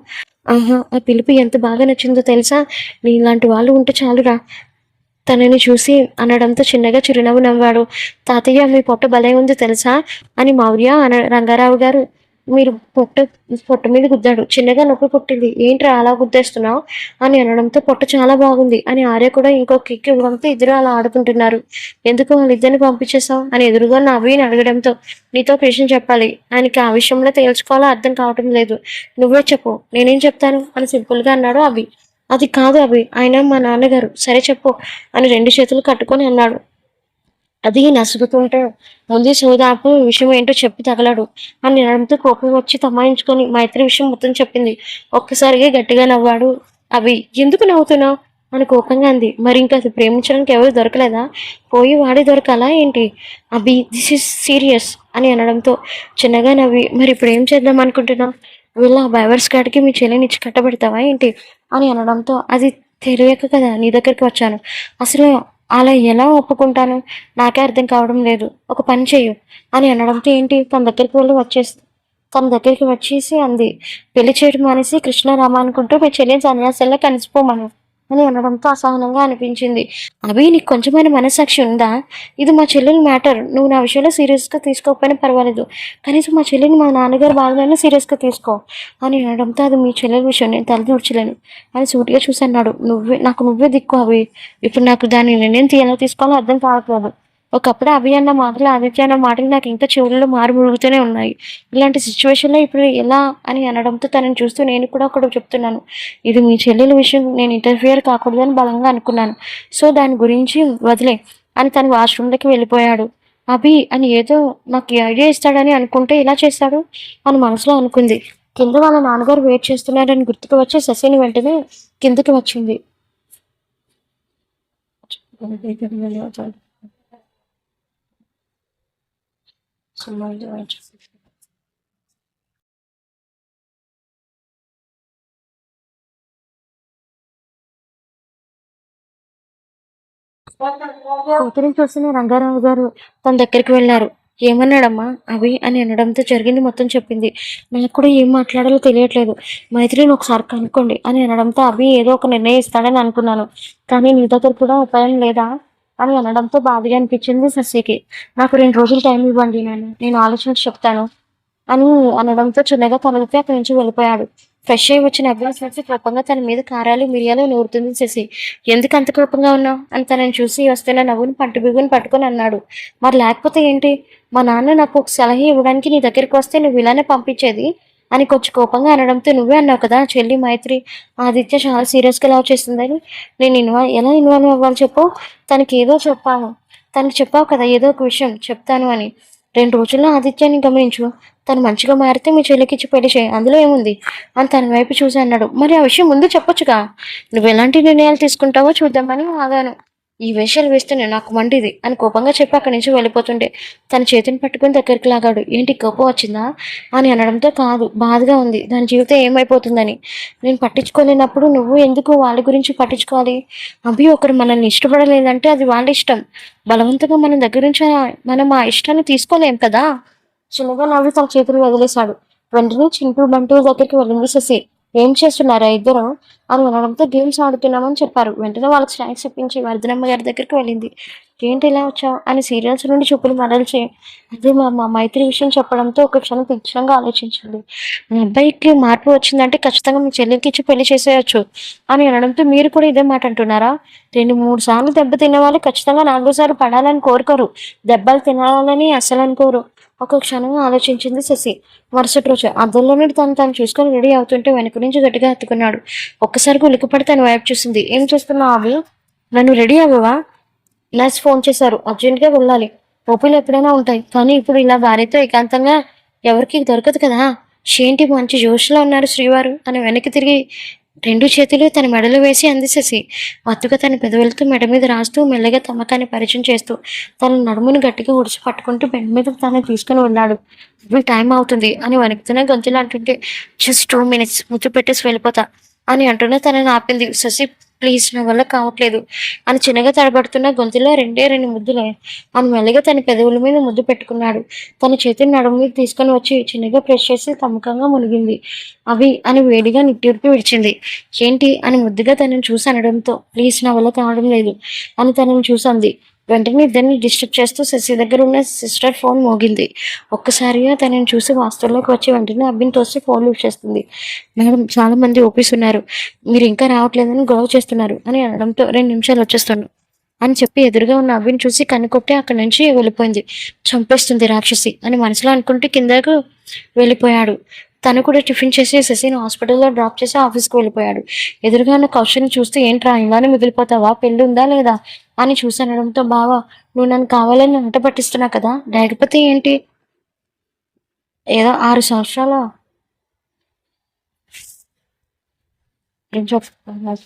ఆహా! ఆ పిలుపు ఎంత బాగా నచ్చిందో తెలుసా? నీలాంటి వాళ్ళు ఉంటే చాలురా" తనని చూసి అనడంతో చిన్నగా చిరునవ్వు నవ్వాడు. "తాతయ్య మీ పొట్ట భలే ఉంది తెలుసా" అని మౌర్య రంగారావు గారు మీరు పొట్ట మీద గుద్దాడు. చిన్నగా నొప్పి పుట్టింది. "ఏంట్రా అలా గుద్దేస్తున్నావు" అని అనడంతో "పొట్ట చాలా బాగుంది" అని ఆర్య కూడా ఇంకో కిక్ ఇవ్వడంతో ఇద్దరు అలా ఆడుకుంటున్నారు. "ఎందుకు వాళ్ళిద్దరిని పంపించేశావు" అని ఎదురుగా నవ్విని అడగడంతో "నీతో ఒక విషయం చెప్పాలి. ఆయనకి ఆ విషయంలో తేల్చుకోవాలో అర్థం కావటం లేదు. నువ్వే చెప్పు." "నేనేం చెప్తాను" అని సింపుల్గా అన్నాడు అభి. "అది కాదు అభి. ఆయన మా నాన్నగారు." "సరే చెప్పు" అని రెండు చేతులు కట్టుకొని అన్నాడు. అది నసుగుతుంటే "ముందు సోదాపు విషయం ఏంటో చెప్పి తగలడు" అని అనడంతో కోపం వచ్చి తమాయించుకొని మైత్రి విషయం మొత్తం చెప్పింది. ఒక్కసారిగా గట్టిగా నవ్వాడు అభి. "ఎందుకు నవ్వుతున్నావు" అని కోపంగా అంది. "మరి ఇంకా అది ప్రేమించడానికి ఎవరు దొరకలేదా? పోయి వాడే దొరకాలా ఏంటి?" "అభి దిస్ ఈజ్ సీరియస్" అని అనడంతో చిన్నగా నవ్వి "మరి ఇప్పుడు ఏం చేద్దాం అనుకుంటున్నావు? వీళ్ళ ఆ బైవర్స్ గాడికి మీ చెల్లిని ఇచ్చి కట్టబెడతావా ఏంటి" అని అనడంతో "అది తెలియక కదా నీ దగ్గరికి వచ్చాను. అసలు అలా ఎలా ఒప్పుకుంటాను? నాకే అర్థం కావడం లేదు. ఒక పని చెయ్యు" అని అనడంతో ఏంటి తన దగ్గరికి వచ్చేసి అంది. "పెళ్లి చేయడం మానేసి కృష్ణారామ అనుకుంటూ మీ చెల్లిని సన్యాసంలో కలిసిపోమను" అని అనడంతో అసహనంగా అనిపించింది. "అభి నీకు కొంచెమైనా మనస్సాక్షి ఉందా? ఇది మా చెల్లెలి మ్యాటర్. నువ్వు నా విషయంలో సీరియస్‌గా తీసుకోకపోయినా పర్వాలేదు. కనీసం మా చెల్లిని మా నాన్నగారి బాధనైనా సీరియస్‌గా తీసుకో" అని అనడంతో "అది మీ చెల్లెలి విషయం. నేను తలదూర్చలేను" అని సూటిగా చూసి అన్నాడు. "నువ్వే దిక్కు అభి. ఇప్పుడు నాకు దాని నిర్ణయం ఎలా తీసుకోవాలో అర్థం కావట్లేదు." ఒకప్పుడు అభి అన్న మాటలు, ఆదిత్య అన్న మాటలు నాకు ఇంకా చెవుల్లో మారుమరుగుతూనే ఉన్నాయి. ఇలాంటి సిచ్యువేషన్‌లో ఇప్పుడు ఎలా అని అనడంతో తనని చూస్తూ నేను కూడా ఒకటి చెప్తున్నాను. ఇది మీ చెల్లెల విషయం. నేను ఇంటర్ఫియర్ కాకూడదని బలంగా అనుకున్నాను. సో దాని గురించి వదిలేయ్ అని తను వాష్‌రూమ్‌లోకి వెళ్ళిపోయాడు. అభి అని ఏదో నాకు ఐడియా ఇస్తాడని అనుకుంటే ఇలా చేశాడు అని మనసులో అనుకుంది. కింద వాళ్ళ నాన్నగారు వెయిట్ చేస్తున్నారని గుర్తుకు వచ్చి శశిని వెంటనే కిందకి వచ్చింది. కూతురిని చూసిన రంగారావు గారు తన దగ్గరికి వెళ్ళారు. "ఏమన్నాడమ్మా అభి" అని అనడంతో జరిగింది మొత్తం చెప్పింది. "నాకు కూడా ఏం మాట్లాడాలో తెలియట్లేదు. మైత్రిని ఒకసారి కనుక్కోండి" అని అనడంతో అభి ఏదో ఒక నిర్ణయం ఇస్తాడని అనుకున్నాను. "కానీ నీ దగ్గర కూడా ఉపాయం లేదా" అని అనడంతో బాధగా అనిపించింది శశికి. "నాకు 2 రోజులు టైం ఇవ్వండి నేను ఆలోచించి చెప్తాను" అని అనడంతో చిన్నగా తలూపి అక్కడి నుంచి వెళ్ళిపోయాడు. ఫ్రెష్ అయ్యి వచ్చిన అభిలాష్ వచ్చి కోపంగా తన మీద కారాలు మిరియాలు నూరుతుంది శశి. ఎందుకు అంత కోపంగా ఉన్నావు అని తనని చూసి వస్తున్న నవ్వుని పట్టు బిగుని పట్టుకొని అన్నాడు. మరి లేకపోతే ఏంటి? మా నాన్న నాకు ఒక సలహా ఇవ్వడానికి నీ దగ్గరికి వస్తే నువ్వు ఇలానే పంపించేది అని కొంచెం కోపంగా అనడంతో నువ్వే అన్నావు కదా చెల్లి మైత్రి ఆదిత్య చాలా సీరియస్గా లవ్ చేస్తుందని. నేను ఎలా ఇన్వాల్వ్ అవ్వాలి చెప్పు? తనకి ఏదో చెప్పాను. తనకి చెప్పావు కదా ఏదో ఒక విషయం చెప్తాను అని. 2 రోజుల్లో ఆదిత్యాన్ని గమనించు. తను మంచిగా మారితే మీ చెల్లికిచ్చి పెళ్లి చేయి. అందులో ఏముంది అని తన వైపు చూసి అన్నాడు. మరి ఆ విషయం ముందు చెప్పొచ్చుగా. నువ్వు ఎలాంటి నిర్ణయాలు తీసుకుంటావో చూద్దామని ఆగాను. ఈ వేషాలు వేస్తేనే నాకు మండిది అని కోపంగా చెప్పి అక్కడి నుంచి వెళ్ళిపోతుండే తన చేతిని పట్టుకుని దగ్గరికి లాగాడు. ఏంటి కోపం వచ్చిందా అని అనడంతో కాదు బాధగా ఉంది. దాని జీవితం ఏమైపోతుందని. నేను పట్టించుకోలేనప్పుడు నువ్వు ఎందుకు వాళ్ళ గురించి పట్టించుకోవాలి? అభి ఒకరు మనల్ని ఇష్టపడలేదంటే అది వాళ్ళ ఇష్టం. బలవంతంగా మనం దగ్గర నుంచి మనం ఆ ఇష్టాన్ని తీసుకోలేం కదా. చిన్నగా నవ్వి తన చేతులు వదిలేశాడు. వెంటనే చింటూ బంటూ దగ్గరికి వెళ్ళింది శశి. ఏం చేస్తున్నారా ఇద్దరు అని అనడంతో గేమ్స్ ఆడుతున్నామని చెప్పారు. వెంటనే వాళ్ళకి స్నాక్స్ ఇప్పించి వర్ధనమ్మ గారి దగ్గరికి వెళ్ళింది. ఏంటి ఇలా వచ్చావు అని సీరియల్స్ నుండి చూపులు మరల్చి అదే మా మైత్రి విషయం చెప్పడంతో ఒక క్షణం తీక్షణంగా ఆలోచించింది. మా అబ్బాయికి మార్పు వచ్చిందంటే ఖచ్చితంగా మీ చెల్లెలకి ఇచ్చి పెళ్లి చేసేయచ్చు అని అనడంతో మీరు కూడా ఇదే మాట అంటున్నారా? 2, 3 సార్లు దెబ్బ తినేవాళ్ళు ఖచ్చితంగా 4 సార్లు పడాలని కోరుకోరు. దెబ్బలు తినాలని అస్సలు అనుకోరు. ఒక క్షణం ఆలోచించింది శశి. మరుసటి రోజు అద్దంలో నుండి తను చూసుకొని రెడీ అవుతుంటే వెనక నుంచి గట్టిగా హత్తుకున్నాడు. ఒక్కసారిగా ఉలిక్కిపడి తన వైపు చూసింది. ఏం చేస్తున్నావు అవి? నన్ను రెడీ అవ్వవా? నర్స్ ఫోన్ చేశారు. అర్జెంట్గా వెళ్ళాలి. ఓపీలు ఎప్పుడైనా ఉంటాయి కానీ ఇప్పుడు ఇలా భార్యతో ఏకాంతంగా ఎవరికి దొరకదు కదా. ఏంటి మంచి జోష్లో ఉన్నారు శ్రీవారు అని వెనక్కి తిరిగి 2 చేతులు తన మెడలో వేసి అంది శశి. మత్తుగా తన పెదవులతో మెడ మీద రాస్తూ మెల్లగా తమ్మకాన్ని పరిచయం చేస్తూ తన నడుమును గట్టిగా ఒడిచి పట్టుకుంటూ బెడ్ మీద తను తీసుకుని వెళ్ళాడు. టైం అవుతుంది అని వణుకుతున్న గొంతులు అంటుంటే జస్ట్ 2 minutes ముద్దు పెట్టేసి వెళ్ళిపోతా అని అంటున్నా తనని ఆపింది. శశి ప్లీజ్ నా వల్ల కావట్లేదు అని చిన్నగా తడబడుతున్న గొంతులో 2 ముద్దులే అని మెల్లగా తన పెదవుల మీద ముద్దు పెట్టుకున్నాడు. తన చేతిని నడుము మీద తీసుకొని వచ్చి చిన్నగా ప్రెస్ చేసి తమ్మకంగా మునిగింది. అవి అని వేడిగా నిట్టూర్పు విడిచింది. ఏంటి అని ముద్దుగా తనని చూసి అనడంతో ప్లీజ్ నా వల్ల కావడం లేదు అని తనని చూసంది. వెంటనే ఇద్దరిని డిస్టర్బ్ చేస్తూ శశి దగ్గర ఉన్న సిస్టర్ ఫోన్ మోగింది. ఒక్కసారిగా తనని చూసి వాస్తుల్లోకి వచ్చి వెంటనే అబ్బిని తోసి ఫోన్ లిఫ్ట్ చేస్తుంది. మేడం చాలా మంది ఓపీస్ ఉన్నారు. మీరు ఇంకా రావట్లేదని గొడవ చేస్తున్నారు అని అనడంతో 2 నిమిషాలు వచ్చేస్తాను అని చెప్పి ఎదురుగా ఉన్న అబ్బిని చూసి కన్నుకొట్టి అక్కడి నుంచి వెళ్ళిపోయింది. చంపేస్తుంది రాక్షసి అని మనసులో అనుకుంటే కిందకు వెళ్ళిపోయాడు. తను కూడా టిఫిన్ చేసి శశిని హాస్పిటల్లో డ్రాప్ చేసి ఆఫీస్కి వెళ్ళిపోయాడు. ఎదురుగా ఉన్న కౌశల్ని చూస్తూ ఏంట్రా ఇలానే మిగిలిపోతావా పెళ్ళి ఉందా లేదా అని చూసి అనడంతో బావా నువ్వు నన్ను కావాలని ఆట పట్టిస్తున్నా కదా లేకపోతే ఏంటి ఏదో 6 సంవత్సరాల ఏం చెప్తాను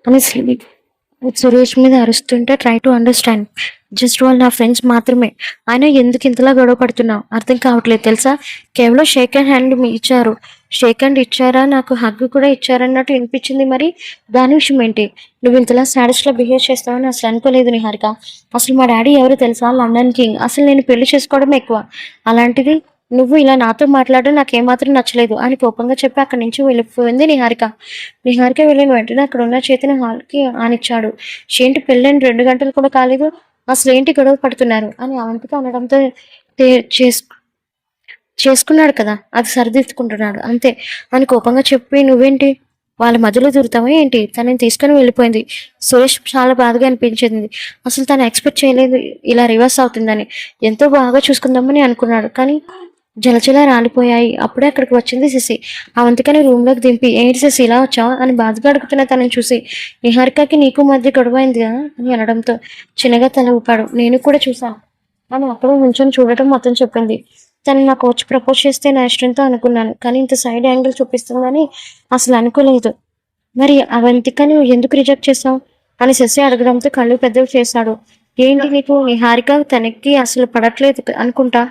అని సురేష్ మీద అరుస్తుంటే ట్రై టు అండర్స్టాండ్. జస్ట్ వాళ్ళు నా ఫ్రెండ్స్ మాత్రమే. అయినా ఎందుకు ఇంతలా గొడవ పడుతున్నావు అర్థం కావట్లేదు తెలుసా. కేవలం షేక్ హ్యాండ్ ఇచ్చారు. షేక్ హ్యాండ్ ఇచ్చారా, నాకు హగ్ కూడా ఇచ్చారన్నట్టు వినిపించింది. మరి దాని విషయం ఏంటి? నువ్వు ఇంతలా సాడెస్ట్ లా బిహేవ్ చేస్తావని అసలు అనుకోలేదు నిహారిక. అసలు మా డాడీ ఎవరు తెలుసా? London king. అసలు నేను పెళ్లి చేసుకోవడం ఎక్కువ, అలాంటిది నువ్వు ఇలా నాతో మాట్లాడడం నాకు ఏమాత్రం నచ్చలేదు అని కోపంగా చెప్పి అక్కడి నుంచి వెళ్ళిపోయింది నిహారిక. నిహారిక వెళ్ళిన వెంటనే అక్కడ ఉన్న చేతిని హాల్కి ఆనిచ్చాడు. ఏంటి పెళ్ళని 2 గంటలు కూడా కాలేదు, అసలు ఏంటి గొడవ పడుతున్నారు అని అవంతిక అనడంతో చేసుకున్నాడు కదా, అది సరిదిద్దుకుంటున్నాడు అంతే అని కోపంగా చెప్పి నువ్వేంటి వాళ్ళ మధ్యలో దూరుతావా ఏంటి? తనని తీసుకొని వెళ్ళిపోయింది. సురేష్ చాలా బాధగా అనిపించింది. అసలు తను ఎక్స్పెక్ట్ చేయలేదు ఇలా రివర్స్ అవుతుందని. ఎంతో బాగా చూసుకుందామని అనుకున్నాడు, కానీ జలజల రాలిపోయాయి. అప్పుడే అక్కడికి వచ్చింది శశి. అవంతికని రూమ్లోకి దింపి ఏంటి శశి ఇలా వచ్చావు అని బాధగా అడుగుతున్న తనని చూసి నిహారికకి నీకు మధ్య గొడవైందిగా అని అనడంతో చిన్నగా తల ఊపాడు. నేను కూడా చూశాను అని అక్కడ నుంచొని చూడటం మొత్తం చెప్పింది. తను నాకు వచ్చి ప్రపోజ్ చేస్తే నా ఇష్టంతో అనుకున్నాను, కానీ ఇంత సైడ్ యాంగిల్ చూపిస్తుందని అసలు అనుకోలేదు. మరి అవంతికని ఎందుకు రిజెక్ట్ చేసావు అని శశి అడగడంతో కళ్ళు పెద్దవి చేశాడు. ఏంటి నీకు నిహారిక తనకి అసలు పడట్లేదు అనుకుంటా,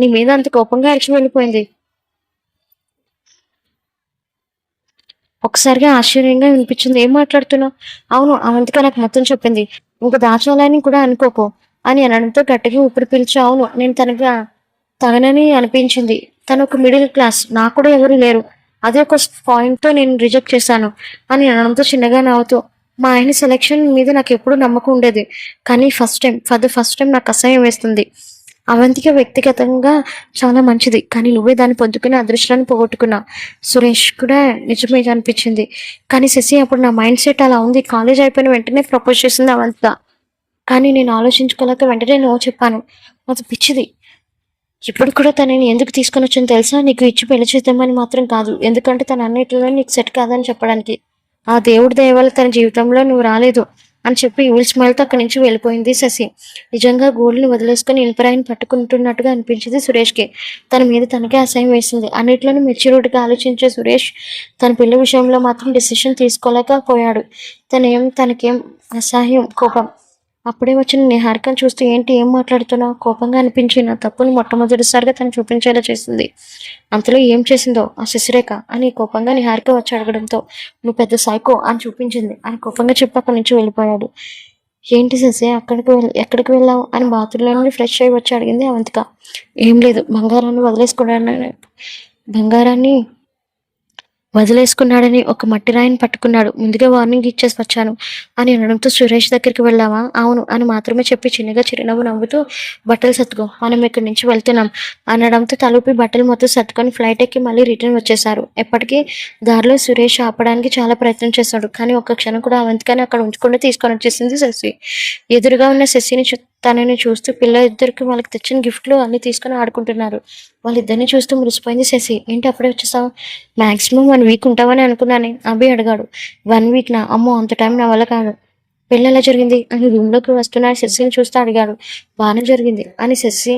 నీ మీద అంత కోపంగా అరిచి వెళ్ళిపోయింది. ఒకసారిగా ఆశ్చర్యంగా వినిపించింది. ఏం మాట్లాడుతున్నావు? అవును, అవంతిక నాకు మొత్తం చెప్పింది. ఇంకా దాచాలని కూడా అనుకోకు అని అనడంతో గట్టిగా ఊపిరి పీల్చి అవును, నేను తగనని అనిపించింది. తను ఒక మిడిల్ క్లాస్, నాకు కూడా ఎవరు లేరు, అదే ఒక పాయింట్తో నేను రిజెక్ట్ చేశాను అని అనడంతో చిన్నగా నవ్వుతూ మా ఆయన సెలెక్షన్ మీద నాకు ఎప్పుడు నమ్మకం ఉండేది, కానీ ఫర్ ద ఫస్ట్ టైం నాకు అసహ్యం వేస్తుంది. అవంతిక వ్యక్తిగతంగా చాలా మంచిది, కానీ నువ్వే దాన్ని పొద్దుకుని అదృష్టాన్ని పోగొట్టుకున్నా. సురేష్ కూడా నిజమే అనిపించింది, కానీ శశి అప్పుడు నా మైండ్ సెట్ అలా ఉంది. కాలేజ్ అయిపోయిన వెంటనే ప్రపోజ్ చేసింది అవంతిక, కానీ నేను ఆలోచించుకోలేక వెంటనే నో చెప్పాను. అది పిచ్చిది. ఇప్పుడు కూడా తనని ఎందుకు తీసుకొని వచ్చాను తెలుసా? నీకు ఇచ్చి పెళ్లి చేద్దామని మాత్రం కాదు, ఎందుకంటే తన అన్నిటిలో నీకు సెట్ కాదని చెప్పడానికి. ఆ దేవుడి దయ వల్ల తన జీవితంలో నువ్వు రాలేదు అని చెప్పి ఈవిల్ స్మైల్తో అక్కడి నుంచి వెళ్ళిపోయింది శశి. నిజంగా గోల్డ్ని వదిలేసుకొని ఇనుపరాయిని పట్టుకుంటున్నట్టుగా అనిపించింది సురేష్కి. తన మీద తనకే అసహ్యం వేసింది. అన్నిట్లోనూ మెచ్యూరిటీగా ఆలోచించే సురేష్ తన పెళ్లి విషయంలో మాత్రం డెసిషన్ తీసుకోలేకపోయాడు. తనకేం అసహ్యం, కోపం. అప్పుడే వచ్చిన నిహారికను చూస్తూ ఏంటి ఏం మాట్లాడుతున్నావు కోపంగా అనిపించి నా తప్పుని మొట్టమొదటిసారిగా తను చూపించేలా చేసింది. అంతలో ఏం చేసిందో ఆ శశిరేఖ అని కోపంగా నిహారిక వచ్చి అడగడంతో నువ్వు పెద్ద సైకో అని చూపించింది అని కోపంగా చెప్పి అక్కడి నుంచి వెళ్ళిపోయాడు. ఏంటి శశి ఎక్కడికి వెళ్ళావు అని బాత్రూంలో నుండి ఫ్రెష్ అయ్యి వచ్చి అడిగింది అవంతిక. ఏం లేదు, బంగారాన్ని వదిలేసుకున్నాడని ఒక మట్టి రాయిని పట్టుకున్నాడు, ముందుగా వార్నింగ్ ఇచ్చేసి వచ్చాను అని అనడంతో సురేష్ దగ్గరికి వెళ్ళావా? అవును అని మాత్రమే చెప్పి చిన్నగా చిరునవ్వు నవ్వుతూ బట్టలు సర్దుకో, మనం ఇక్కడి నుంచి వెళ్తున్నాం అనడంతో తలుపి బట్టలు మొత్తం సర్దుకొని ఫ్లైట్ ఎక్కి మళ్ళీ రిటర్న్ వచ్చేశారు. ఎప్పటికీ దారిలో సురేష్ ఆపడానికి చాలా ప్రయత్నం చేశాడు, కానీ ఒక్క క్షణం కూడా అవంతికని అక్కడ ఉంచకుండా తీసుకొని వచ్చేసింది శశి. ఎదురుగా ఉన్న శశిని తనని చూస్తూ ఇద్దరికి వాళ్ళకి తెచ్చిన గిఫ్ట్లు అన్ని తీసుకొని ఆడుకుంటున్నారు. వాళ్ళిద్దరిని చూస్తూ మురిసిపోయింది శశి. ఏంటి అప్పుడే వచ్చేసావు? మాక్సిమం 1 వీక్ ఉంటావని అనుకున్నాను. అభి అడిగాడు. 1 వీక్ నా? అమ్మో, అంత టైం నా వల్ల కాదు. పెళ్ళి ఎలా జరిగింది అని రూమ్లోకి వస్తున్న శశిని చూస్తూ అడిగాడు. బాగానే జరిగింది అని శశి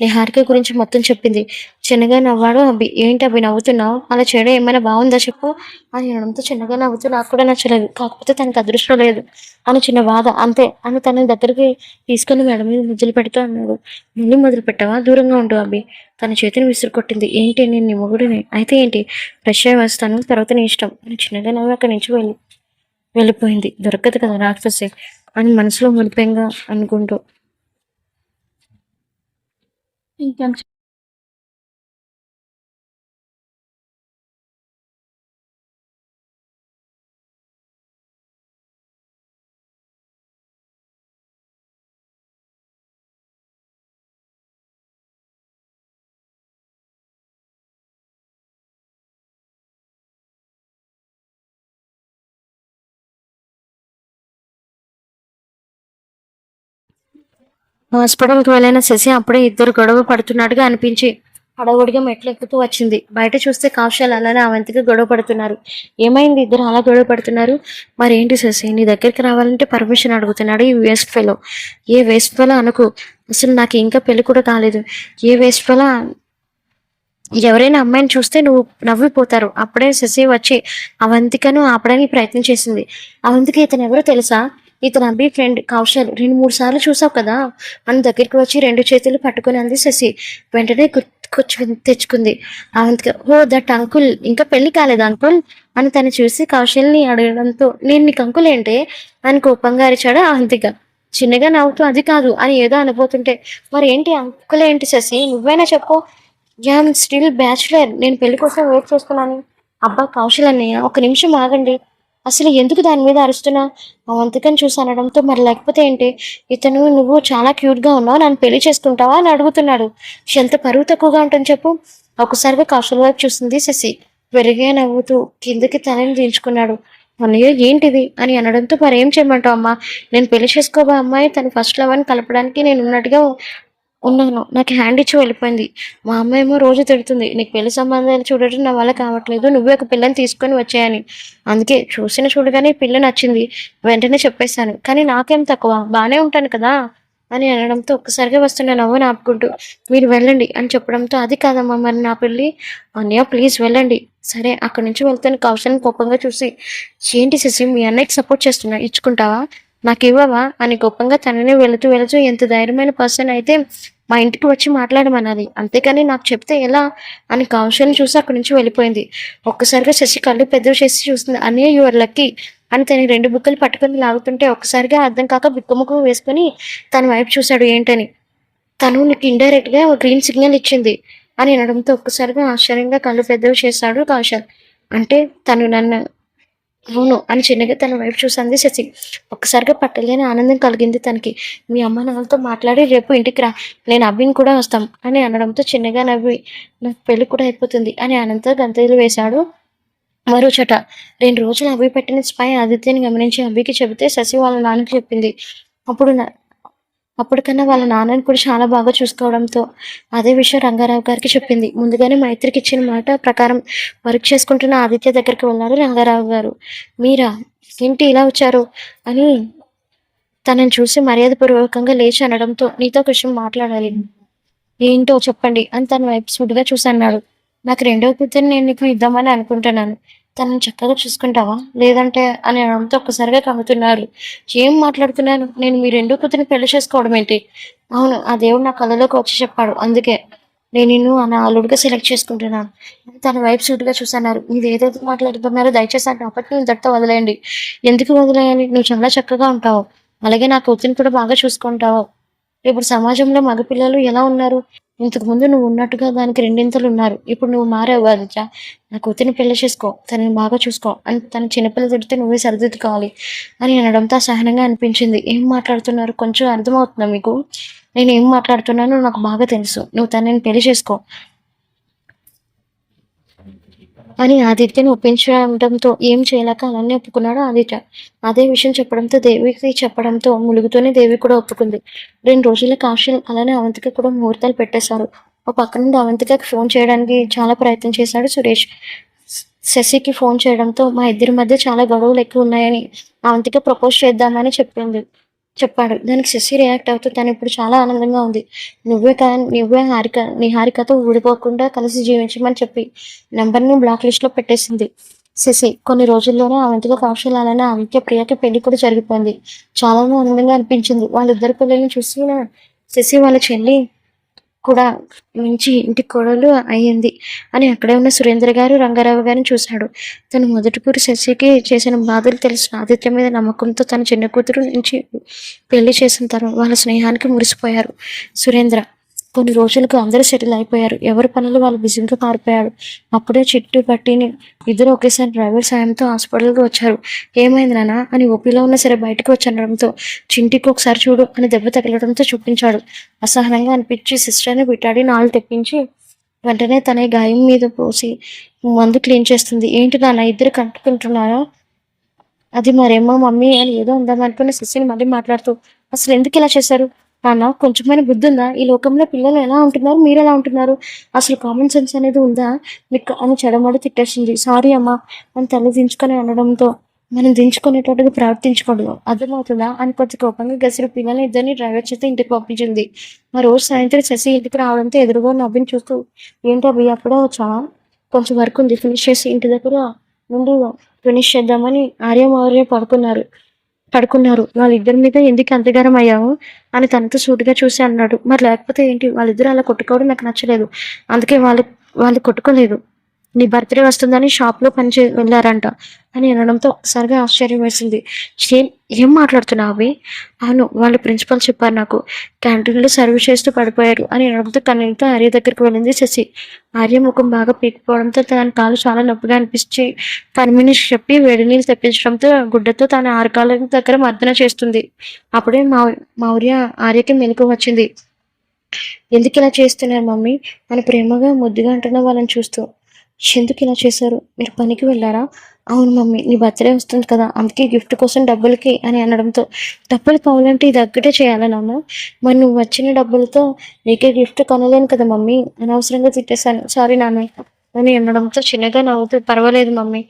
నిహారిక గురించి మొత్తం చెప్పింది. చిన్నగా నవ్వాడు అభి. ఏంటి అభి నవ్వుతున్నావు? అలా చేయడం ఏమైనా బాగుందా చెప్పు అని అనడంతో చిన్నగా నవ్వుతూ నాకు కూడా నచ్చలేదు, కాకపోతే తనకు అదృష్టం లేదు అని చిన్న బాధ అంతే అని తన దగ్గరికి తీసుకుని మేడ మీద ముద్దులు పెడుతూ అన్నాడు. మళ్ళీ మొదలు పెట్టావా? దూరంగా ఉండు అభి. తన చేతిని విసురు కొట్టింది. ఏంటి, నేను నీ మొగుడిని అయితే ఏంటి, ఫ్రెష్ అయ్యి వస్తాను, తర్వాత నీ ఇష్టం అని చిన్నగా నవ్వి అక్కడి నుంచి వెళ్ళిపోయింది. దొరకదు కదా రాక్షసి అని మనసులో ముడిపోయింగా అనుకుంటూ. ఇంకేం హాస్పిటల్కి వెళ్ళిన శశి అప్పుడే ఇద్దరు గొడవ పడుతున్నట్టుగా అనిపించి హడావుడిగా మెట్లు ఎక్కుతూ వచ్చింది. బయట చూస్తే కావ్యాలు అలానే అవంతిగా గొడవ పడుతున్నారు. ఏమైంది, ఇద్దరు అలా గొడవ పడుతున్నారు? మరేంటి శశి, నీ దగ్గరికి రావాలంటే పర్మిషన్ అడుగుతున్నాడు ఈ వేస్ట్ ఫెలో. ఏ వేస్ట్ ఫెలో అనుకు, అసలు నాకు ఇంకా పెళ్లి కూడా కాలేదు. ఏ వేస్ట్ ఫెలో ఎవరైనా అమ్మాయిని చూస్తే నువ్వు నవ్విపోతారు. అప్పుడే శశి వచ్చి అవంతికను ఆపడానికి ప్రయత్నం చేసింది. అవంతిక ఇతను ఎవరో తెలుసా? ఇతను అభి ఫ్రెండ్ కౌశల్. 2-3 సార్లు చూసావు కదా అని దగ్గరికి వచ్చి 2 చేతులు పట్టుకుని అంది శశి. వెంటనే తెచ్చుకుంది అవంతిక. ఓ దట్ అంకుల్, ఇంకా పెళ్లి కాలేదు అంకుల్ అని తను చూసి కౌశల్ని అడగడంతో నేను నీకు అంకుల్ ఏంటే అని కోపంగా అరిచాడు అవంతిక. చిన్నగా నవ్వుతూ అది కాదు అని ఏదో అనబోతుంటే మరి ఏంటి అంకుల్ ఏంటి శశి, నువ్వైనా చెప్పు. యామ్ స్టిల్ బ్యాచులర్, నేను పెళ్లి కోసం వెయిట్ చేస్తున్నాను. అబ్బా కౌశల్ అన్నయ్య, ఒక నిమిషం ఆగండి. అసలు ఎందుకు దాని మీద అరుస్తున్నా? అవంతికని చూసి అనడంతో మరి లేకపోతే ఏంటి, ఇతను నువ్వు చాలా క్యూట్ గా ఉన్నావు, నన్ను పెళ్లి చేసుకుంటావా అని అడుగుతున్నాడు. ఎంత పరువు తక్కువగా ఉంటుంది చెప్పు. ఒకసారిగా కౌశల్ వైపు చూసింది శశి. వెరిగా నవ్వుతూ కిందకి తలని దించుకున్నాడు. అన్నయ్య ఏంటిది అని అనడంతో మరి ఏం చేయమంటావు అమ్మా, నేను పెళ్లి చేసుకోబా అమ్మాయి తను ఫస్ట్ లవ్ అని కలపడానికి నేను ఉన్నట్టుగా ఉన్నాను. నాకు హ్యాండ్ ఇచ్చి వెళ్ళిపోయింది. మా అమ్మ ఏమో రోజు తిడుతుంది, నీకు పెళ్లి సంబంధాలు చూడటం నా వల్ల కావట్లేదు, నువ్వే ఒక పిల్లని తీసుకొని వచ్చాయని. అందుకే చూడగానే పిల్ల నచ్చింది, వెంటనే చెప్పేశాను. కానీ నాకేం తక్కువ, బాగానే ఉంటాను కదా అని అనడంతో ఒక్కసారిగా వస్తున్న నవ్వుని ఆపుకుంటూ మీరు వెళ్ళండి అని చెప్పడంతో అది కాదమ్మా మరి నా పెళ్ళి. అన్నయ్య ప్లీజ్ వెళ్ళండి. సరే అక్కడి నుంచి వెళ్తాను. కౌశల్ని కోపంగా చూసి ఏంటి శశి మీ అన్నయ్యకి సపోర్ట్ చేస్తున్నా, ఇచ్చుకుంటావా, నాకు ఇవ్వవా అని కోపంగా తననే వెళుతూ ఎంత ధైర్యమైన పర్సన్ అయితే మా ఇంటికి వచ్చి మాట్లాడమన్నది, అంతేకాని నాకు చెప్తే ఎలా అని కౌశల్ని చూసి అక్కడి నుంచి వెళ్ళిపోయింది. ఒక్కసారిగా శశి కళ్ళు పెద్దవి చేసి చూస్తుంది. అన్నయ్య యువర్ లక్కీ అని తనకి 2 బుక్కలు పట్టుకొని లాగుతుంటే ఒక్కసారిగా అర్థం కాక బిక్కుముఖం వేసుకొని తన వైపు చూశాడు ఏంటని. తను నీకు ఇండైరెక్ట్ గా గ్రీన్ సిగ్నల్ ఇచ్చింది అని అనడంతో ఒక్కసారిగా ఆశ్చర్యంగా కళ్ళు పెద్దవి చేశాడు కౌశల్. అంటే తను నన్ను అవును అని చిన్నగా తన వైపు చూసింది శశి. ఒక్కసారిగా పట్టలేని ఆనందం కలిగింది తనకి. మీ అమ్మ నాన్నలతో మాట్లాడి రేపు ఇంటికి రా, నేను అభిని కూడా వస్తాం అని అనడంతో చిన్నగా నవ్వి నాకు పెళ్లి కూడా అయిపోతుంది అని అనంత గంతలు వేశాడు. మరో చట 2 రోజులు అభి పెట్టిన స్పై ఆదిత్యని గమనించి అభికి చెబితే శశి వాళ్ళ నాన్నకి చెప్పింది. అప్పుడు అప్పటికన్నా వాళ్ళ నాన్నని కూడా చాలా బాగా చూసుకోవడంతో అదే విషయం రంగారావు గారికి చెప్పింది. ముందుగానే మైత్రికి ఇచ్చిన మాట ప్రకారం వర్క్ చేసుకుంటున్న ఆదిత్య దగ్గరికి వెళ్ళారు రంగారావు గారు. మీరా ఏంటి ఇలా వచ్చారు అని తనని చూసి మర్యాదపూర్వకంగా లేచి అనడంతో నీతో ఒక విషయం మాట్లాడాలి, ఏంటో చెప్పండి అని తన వైపు సూటిగా చూసి అన్నాడు. నాకు 2వ కూతుర్ని నేను నీకు ఇద్దామని అనుకుంటున్నాను, తనని చక్కగా చూసుకుంటావా లేదంటే అని అనడంతో ఒక్కసారిగా కమ్ముతున్నారు. ఏం మాట్లాడుతున్నాను, నేను మీ 2వ కూతురిని పెళ్లి చేసుకోవడం ఏంటి? అవును, ఆ దేవుడు నా కళ్ళలోకి వచ్చి చెప్పాడు, అందుకే నేను నిన్ను నా అల్లుడిగా సెలెక్ట్ చేసుకుంటున్నాను. తన వైపు సూటిగా చూసన్నారు. మీరు ఏదైతే మాట్లాడుతున్నారో దయచేసి ఆ టాపిక్ నువ్వు ఇంతటితో వదిలేయండి. ఎందుకు వదిలేయాలి, నువ్వు చాలా చక్కగా ఉంటావు, అలాగే నా కూతురిని కూడా బాగా చూసుకుంటావు. ఇప్పుడు సమాజంలో మగపిల్లలు ఎలా ఉన్నారు, ఇంతకు ముందు నువ్వు ఉన్నట్టుగా దానికి 2 ఉన్నారు. ఇప్పుడు నువ్వు మారావు ఆదిత్య, నా కూతురిని పెళ్లి చేసుకో, తనని బాగా చూసుకో అని తన చిన్నపిల్ల తిడితే నువ్వే సరిదిద్దుకోవాలి అని అనడంతో అసహనంగా అనిపించింది. ఏం మాట్లాడుతున్నారు, కొంచెం అర్థమవుతుందా మీకు? నేను ఏం మాట్లాడుతున్నానో నాకు బాగా తెలుసు, నువ్వు తనని పెళ్లి చేసుకో అని ఆదిత్యని ఒప్పించడంతో ఏం చేయలేక అలానే ఒప్పుకున్నాడు ఆదిత్య. అదే విషయం దేవికి చెప్పడంతో ములుగుతూనే దేవి కూడా ఒప్పుకుంది. 2 రోజుల కౌశల్ అలానే అవంతిక కూడా ముహూర్తాలు పెట్టేశారు. ఓ పక్క నుండి అవంతికకి ఫోన్ చేయడానికి చాలా ప్రయత్నం చేశాడు సురేష్. శశికి ఫోన్ చేయడంతో మా ఇద్దరి మధ్య చాలా గొడవలు ఎక్కువ ఉన్నాయని అవంతిక ప్రపోజ్ చేద్దామని చెప్పాడు. దానికి శశి రియాక్ట్ అవుతూ తను ఇప్పుడు చాలా ఆనందంగా ఉంది, నువ్వే హారికతో ఊడిపోకుండా కలిసి జీవించమని చెప్పి నెంబర్ని బ్లాక్ లిస్ట్ లో పెట్టేసింది శశి. కొన్ని రోజుల్లోనే అవంతిక కౌశల్ అలానే ఆదిత్య ప్రియకి పెళ్లి కూడా జరిగిపోయింది. చాలా ఆనందంగా అనిపించింది. వాళ్ళిద్దరి పిల్లల్ని చూసి శశి వాళ్ళ చెల్లి కూడా మంచి ఇంటి కోడలు అయ్యింది అని అక్కడే ఉన్న సురేంద్ర గారు రంగారావు గారిని చూశాడు. తను మొదటిపూరి శశికి చేసిన బాధలు తెలిసిన ఆదిత్య మీద నమ్మకంతో తన చిన్న కూతురు నుంచి పెళ్లి చేసిన తర్వాత వాళ్ళ స్నేహానికి మురిసిపోయారు సురేంద్ర. కొన్ని రోజులకు అందరూ సెటిల్ అయిపోయారు. ఎవరి పనులు వాళ్ళు బిజీగా మారిపోయారు. అప్పుడే చిట్టు పట్టిని ఇద్దరు ఒకేసారి డ్రైవర్ సాయంతో హాస్పిటల్కి వచ్చారు. ఏమైంది నాన్న అని ఓపీలో ఉన్న సరే బయటకు వచ్చనడంతో చింటికి ఒకసారి చూడు అని దెబ్బ తగలడంతో చూపించాడు. అసహనంగా అనిపించి సిస్టర్ని బిట్టాడి నాళ్ళు తెప్పించి వెంటనే తన గాయం మీద పోసి మందు క్లీన్ చేస్తుంది. ఏంటి నాన్న ఇద్దరు కట్టుకుంటున్నారా? అది మరేమో మమ్మీ అని ఏదో ఉందామనుకున్న శశిని మళ్ళీ మాట్లాడుతూ అసలు ఎందుకు ఇలా చేశారు నాన్న, కొంచెమైనా బుద్ధి ఉందా? ఈ లోకంలో పిల్లలు ఎలా ఉంటున్నారు, మీరు ఎలా ఉంటున్నారు, అసలు కామన్ సెన్స్ అనేది ఉందా మీకు అని చెడమడి తిట్టేసింది. సారీ అమ్మా అని తల్లి దించుకొని అనడంతో మనం దించుకునేటట్టుగా ప్రవర్తించకూడదు. అర్థమవుతుందా? అని కొద్ది కోపంగా గసిరి పిల్లల్ని ఇద్దరిని డ్రైవర్ చేత ఇంటికి పంపించింది. ఆ రోజు సాయంత్రం శశి ఇంటికి రావడంతో ఎదురుగా ఉన్న అభిని చూస్తూ, ఏంటి అభి అప్పుడే వచ్చావా? కొంచెం వర్క్ ఉంది ఫినిష్ చేసి ఇంటి దగ్గర ముందు ఫినిష్ చేద్దామని ఆర్య పడుకున్నారు. వాళ్ళిద్దరి మీద ఎందుకు అంతగారం అయ్యావు అని తనతో సూటిగా చూసి అన్నాడు. మరి లేకపోతే ఏంటి? వాళ్ళిద్దరు అలా కొట్టుకోవడం నాకు నచ్చలేదు. అందుకే వాళ్ళు కొట్టుకోలేదు. నీ బర్త్‌డే వస్తుందని షాప్‌లో వెళ్ళారంట అని అనడంతో ఒక్కసారిగా ఆశ్చర్యం వేసింది. ఏం ఏం మాట్లాడుతున్నావు అభి? అవును. వాళ్ళ ప్రిన్సిపల్ చెప్పారు నాకు. క్యాంటీన్‌లో సర్వ్ చేస్తూ పడిపోయారు అని అనడంతో కన్నీళ్లతో ఆర్య దగ్గరికి వెళ్ళింది శశి. ఆర్య ముఖం బాగా పీక్కుపోవడంతో దాని కాలు చాలా నొప్పిగా అనిపించి పని మనిషికి చెప్పి వేడి నీళ్ళు తెప్పించడంతో గుడ్డతో తన అరకాళ్ళ దగ్గర మర్దన చేస్తుంది. అప్పుడే మౌర్య ఆర్యకి మెలకువ వచ్చింది. ఎందుకిలా చేస్తున్నారు మమ్మీ? అని ప్రేమగా ముద్దుగా అంటున్న వాళ్ళని చూస్తూ. ఎందుకు ఇలా చేశారు? మీరు పనికి వెళ్ళారా? అవును మమ్మీ, నీ బర్త్‌డే వస్తుంది కదా! అందుకే గిఫ్ట్ కోసం డబ్బులకి అని అనడంతో, డబ్బులు కావాలంటే ఇది ఒక్కటే చేయాలా నాన్న? మరి నువ్వు వచ్చిన డబ్బులతో నీకే గిఫ్ట్ కొనలేను కదా మమ్మీ! అనవసరంగా తిట్టేశాను. సారీ నాన్న అని అనడంతో చిన్నగా నవ్వుతూ, పర్వాలేదు మమ్మీ.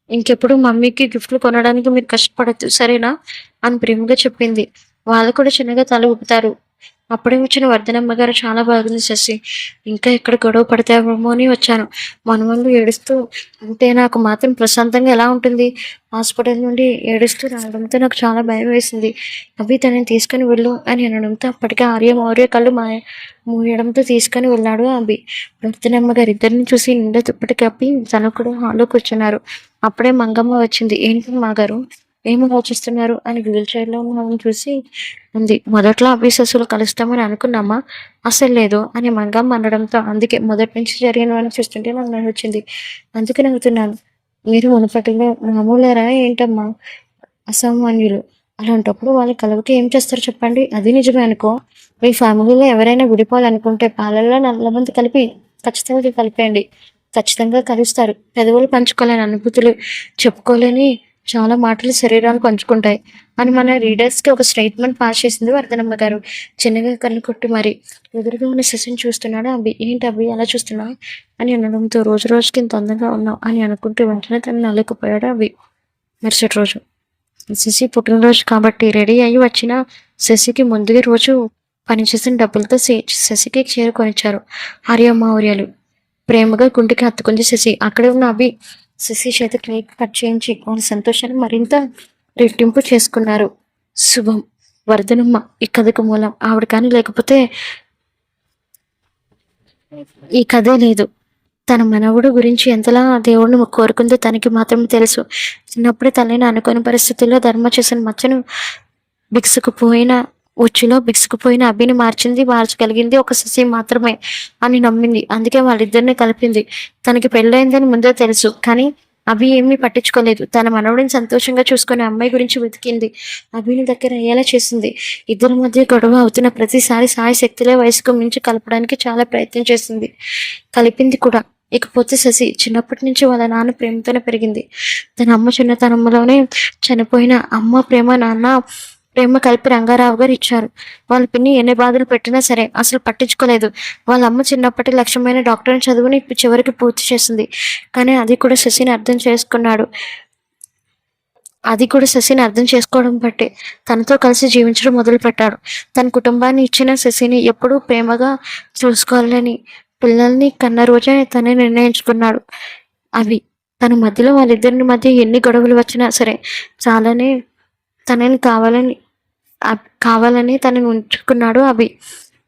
ఇంకెప్పుడు మమ్మీకి గిఫ్ట్లు కొనడానికి మీరు కష్టపడొద్దు సరేనా? అని ప్రేమగా చెప్పింది. వాళ్ళు కూడా చిన్నగా తల ఊపుతారు. అప్పుడే వచ్చిన వర్ధనమ్మ గారు చాలా బాగుంది శశి. ఇంకా ఎక్కడ గొడవ పడతావేమో అని వచ్చాను. మనవళ్ళు ఏడుస్తూ ఉంటే నాకు మాత్రం ప్రశాంతంగా ఎలా ఉంటుంది? హాస్పిటల్ నుండి ఏడుస్తూ రావడంతో నాకు చాలా భయం వేసింది. అవి తనని తీసుకుని వెళ్ళు అని అనడంతో అప్పటికే మౌర్య కళ్ళు మూయడంతో తీసుకుని వెళ్ళాడు అభి. వర్ధనమ్మ గారు ఇద్దరిని చూసి నిండా దుప్పటి కప్పి తను కూడా హాల్లో కూర్చున్నారు. అప్పుడే మంగమ్మ వచ్చింది. ఏంటి మాగారు ఏం ఆలోచిస్తున్నారు అని వీల్ చైర్లో ఉన్న ఆమెను చూసి ఉంది. మొదట్లో అభిశస్సులు కలుస్తామని అనుకున్నామా? అసలు లేదు అని మంగమ్మ అనడంతో అందుకే మొదటి నుంచి జరిగినవన్నీ చూస్తుంటే నాకు నవ్వు వచ్చింది. అందుకే నవ్వుతున్నాను. మీరు మునుపటిలో మామూలేరా ఏంటమ్మా? అసామాన్యులు. అలాంటప్పుడు వాళ్ళు కలవక ఏం చేస్తారు చెప్పండి? అది నిజమే అనుకో. మీ ఫ్యామిలీలో ఎవరైనా విడిపోవాలనుకుంటే పాలల్లో నల్లమంది కలిపి ఖచ్చితంగా కలిపేయండి. ఖచ్చితంగా కలుస్తారు. పెదవులు పంచుకోలేని అనుభూతులు, చెప్పుకోలేని చాలా మాటలు శరీరాలు పంచుకుంటాయి అని మన రీడర్స్కి ఒక స్టేట్మెంట్ పాస్ చేసింది వర్ధనమ్మ గారు. చిన్నగా కన్ను కొట్టి మరి ఎదురుగా ఉన్న శశిని చూస్తున్నాడు అభి. ఏంటి అభి అలా చూస్తున్నావు అని అనడంతో రోజు రోజుకి ఇంత అందంగా ఉన్నావు అని అనుకుంటూ వెంటనే తను నవ్వుకుపోయాడు అభి. మరుసటి రోజు శశి పుట్టినరోజు కాబట్టి రెడీ అయ్యి వచ్చిన శశికి ముందుగా రోజు పనిచేసిన డబ్బులతో శశికి చీర కొనిచ్చారు ఆర్యమౌర్యాలు. ప్రేమగా గుండెకి హత్తుకుంది శశి. అక్కడే ఉన్న అభి శశి చేత కేక్ కట్ చేయించి వాళ్ళ సంతోషాన్ని మరింత రెట్టింపు చేసుకున్నారు. శుభం. వర్ధనమ్మ ఈ కథకు మూలం. ఆవిడ కానీ లేకపోతే ఈ కథే లేదు. తన మనవుడు గురించి ఎంతలా దేవుడిని కోరుకుందో తనకి మాత్రమే తెలుసు. చిన్నప్పుడే తనని అనుకోని పరిస్థితుల్లో ధర్మ చేసిన మచ్చను బిగుసుకుపోయిన అభిని మార్చగలిగింది ఒక శశి మాత్రమే అని నమ్మింది. అందుకే వాళ్ళిద్దరిని కలిపింది. తనకి పెళ్ళైందని ముందే తెలుసు, కానీ అభి ఏమీ పట్టించుకోలేదు. తన మనవడిని సంతోషంగా చూసుకునే అమ్మాయి గురించి వెతికింది. అభిని దగ్గర అయ్యేలా చేసింది. ఇద్దరి మధ్య గొడవ అవుతున్న ప్రతిసారి సాయి శక్తిలో వయసుకు మించి కలపడానికి చాలా ప్రయత్నం చేసింది. కలిపింది కూడా. ఇకపోతే శశి చిన్నప్పటి నుంచి వాళ్ళ నాన్న ప్రేమతోనే పెరిగింది. తన అమ్మ చిన్నతనంలోనే చనిపోయిన అమ్మ ప్రేమ, నాన్న ప్రేమ కలిపి రంగారావు గారు ఇచ్చారు. వాళ్ళ పిన్ని ఎన్ని బాధలు పెట్టినా సరే అసలు పట్టించుకోలేదు. వాళ్ళ అమ్మ చిన్నప్పటి లక్ష్యమైన డాక్టర్ చదువుని చివరికి పూర్తి చేసింది. కానీ అది కూడా శశిని అర్థం చేసుకోవడం బట్టే తనతో కలిసి జీవించడం మొదలుపెట్టాడు. తన కుటుంబాన్ని ఇచ్చిన శశిని ఎప్పుడూ ప్రేమగా చూసుకోవాలని పిల్లల్ని కన్న రోజే తనే నిర్ణయించుకున్నాడు. అవి తన మధ్యలో వాళ్ళిద్దరి మధ్య ఎన్ని గొడవలు వచ్చినా సరే చాలానే తనని కావాలని తనని ఉంచుకున్నాడు అభి.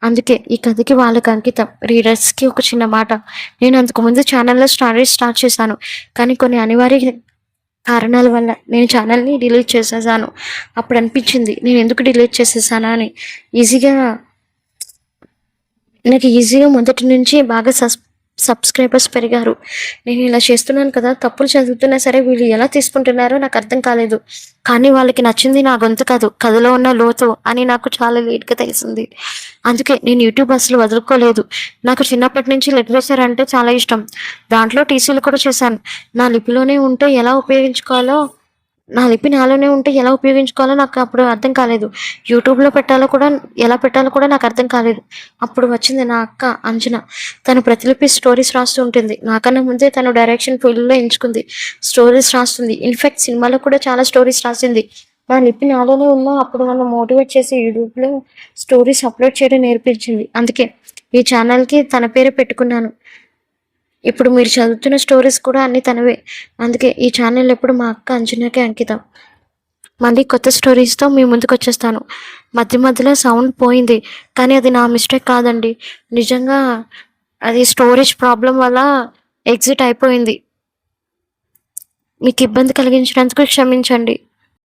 అందుకే ఈ కథకి వాళ్ళకి అంకితం. రీడర్స్కి ఒక చిన్న మాట. నేను అంతకుముందు ఛానల్లో స్టార్ట్ చేశాను, కానీ కొన్ని అనివార్య కారణాల వల్ల నేను ఛానల్ని డిలీట్ చేసేసాను. అప్పుడు అనిపించింది నేను ఎందుకు డిలీట్ చేసేసానా అని. నాకు ఈజీగా మొదటి నుంచి బాగా సబ్స్క్రైబర్స్ పెరిగారు. నేను ఇలా చేస్తున్నాను కదా, తప్పులు చదువుతున్నా సరే వీళ్ళు ఎలా తీసుకుంటున్నారో నాకు అర్థం కాలేదు. కానీ వాళ్ళకి నచ్చింది నా గొంతు కాదు, కథలో ఉన్న లోతు అని నాకు చాలా లేట్గా తెలిసింది. అందుకే నేను యూట్యూబ్ అసలు వదులుకోలేదు. నాకు చిన్నప్పటి నుంచి లిటరేచర్ అంటే చాలా ఇష్టం. దాంట్లో టీసీలు కూడా చేశాను. నా లిపిలోనే ఉంటే ఎలా ఉపయోగించుకోవాలో నా లిపి నాలోనే ఉంటే ఎలా ఉపయోగించుకోవాలో నాకు అప్పుడు అర్థం కాలేదు. యూట్యూబ్‌లో పెట్టాలో కూడా ఎలా పెట్టాలో కూడా నాకు అర్థం కాలేదు. అప్పుడు వచ్చింది నా అక్క అంజన. తను ప్రతిలిపి స్టోరీస్ రాస్తూ ఉంటుంది. నాకన్నా ముందే తను డైరెక్షన్ ఫీల్డ్‌లో ఎంచుకుంది. స్టోరీస్ రాస్తుంది. ఇన్‌ఫాక్ట్ సినిమాలో కూడా చాలా స్టోరీస్ రాసింది. నా లిపి నాలోనే ఉన్నా అప్పుడు నన్ను మోటివేట్ చేసి యూట్యూబ్‌లో స్టోరీస్ అప్‌లోడ్ చేయడం నేర్పించింది. అందుకే ఈ ఛానల్‌కి తన పేరే పెట్టుకున్నాను. ఇప్పుడు మీరు చదువుతున్న స్టోరీస్ కూడా అన్నీ తనవే. అందుకే ఈ ఛానల్ ఎప్పుడు మా అక్క అంజనాకే అంకితం. మళ్ళీ కొత్త స్టోరీస్‌తో మీ ముందుకొచ్చేస్తాను. మధ్య మధ్యలో సౌండ్ పోయింది. కానీ అది నా మిస్టేక్ కాదండి. నిజంగా అది స్టోరేజ్ ప్రాబ్లమ్ వల్ల ఎగ్జిట్ అయిపోయింది. మీకు ఇబ్బంది కలిగించినందుకు క్షమించండి.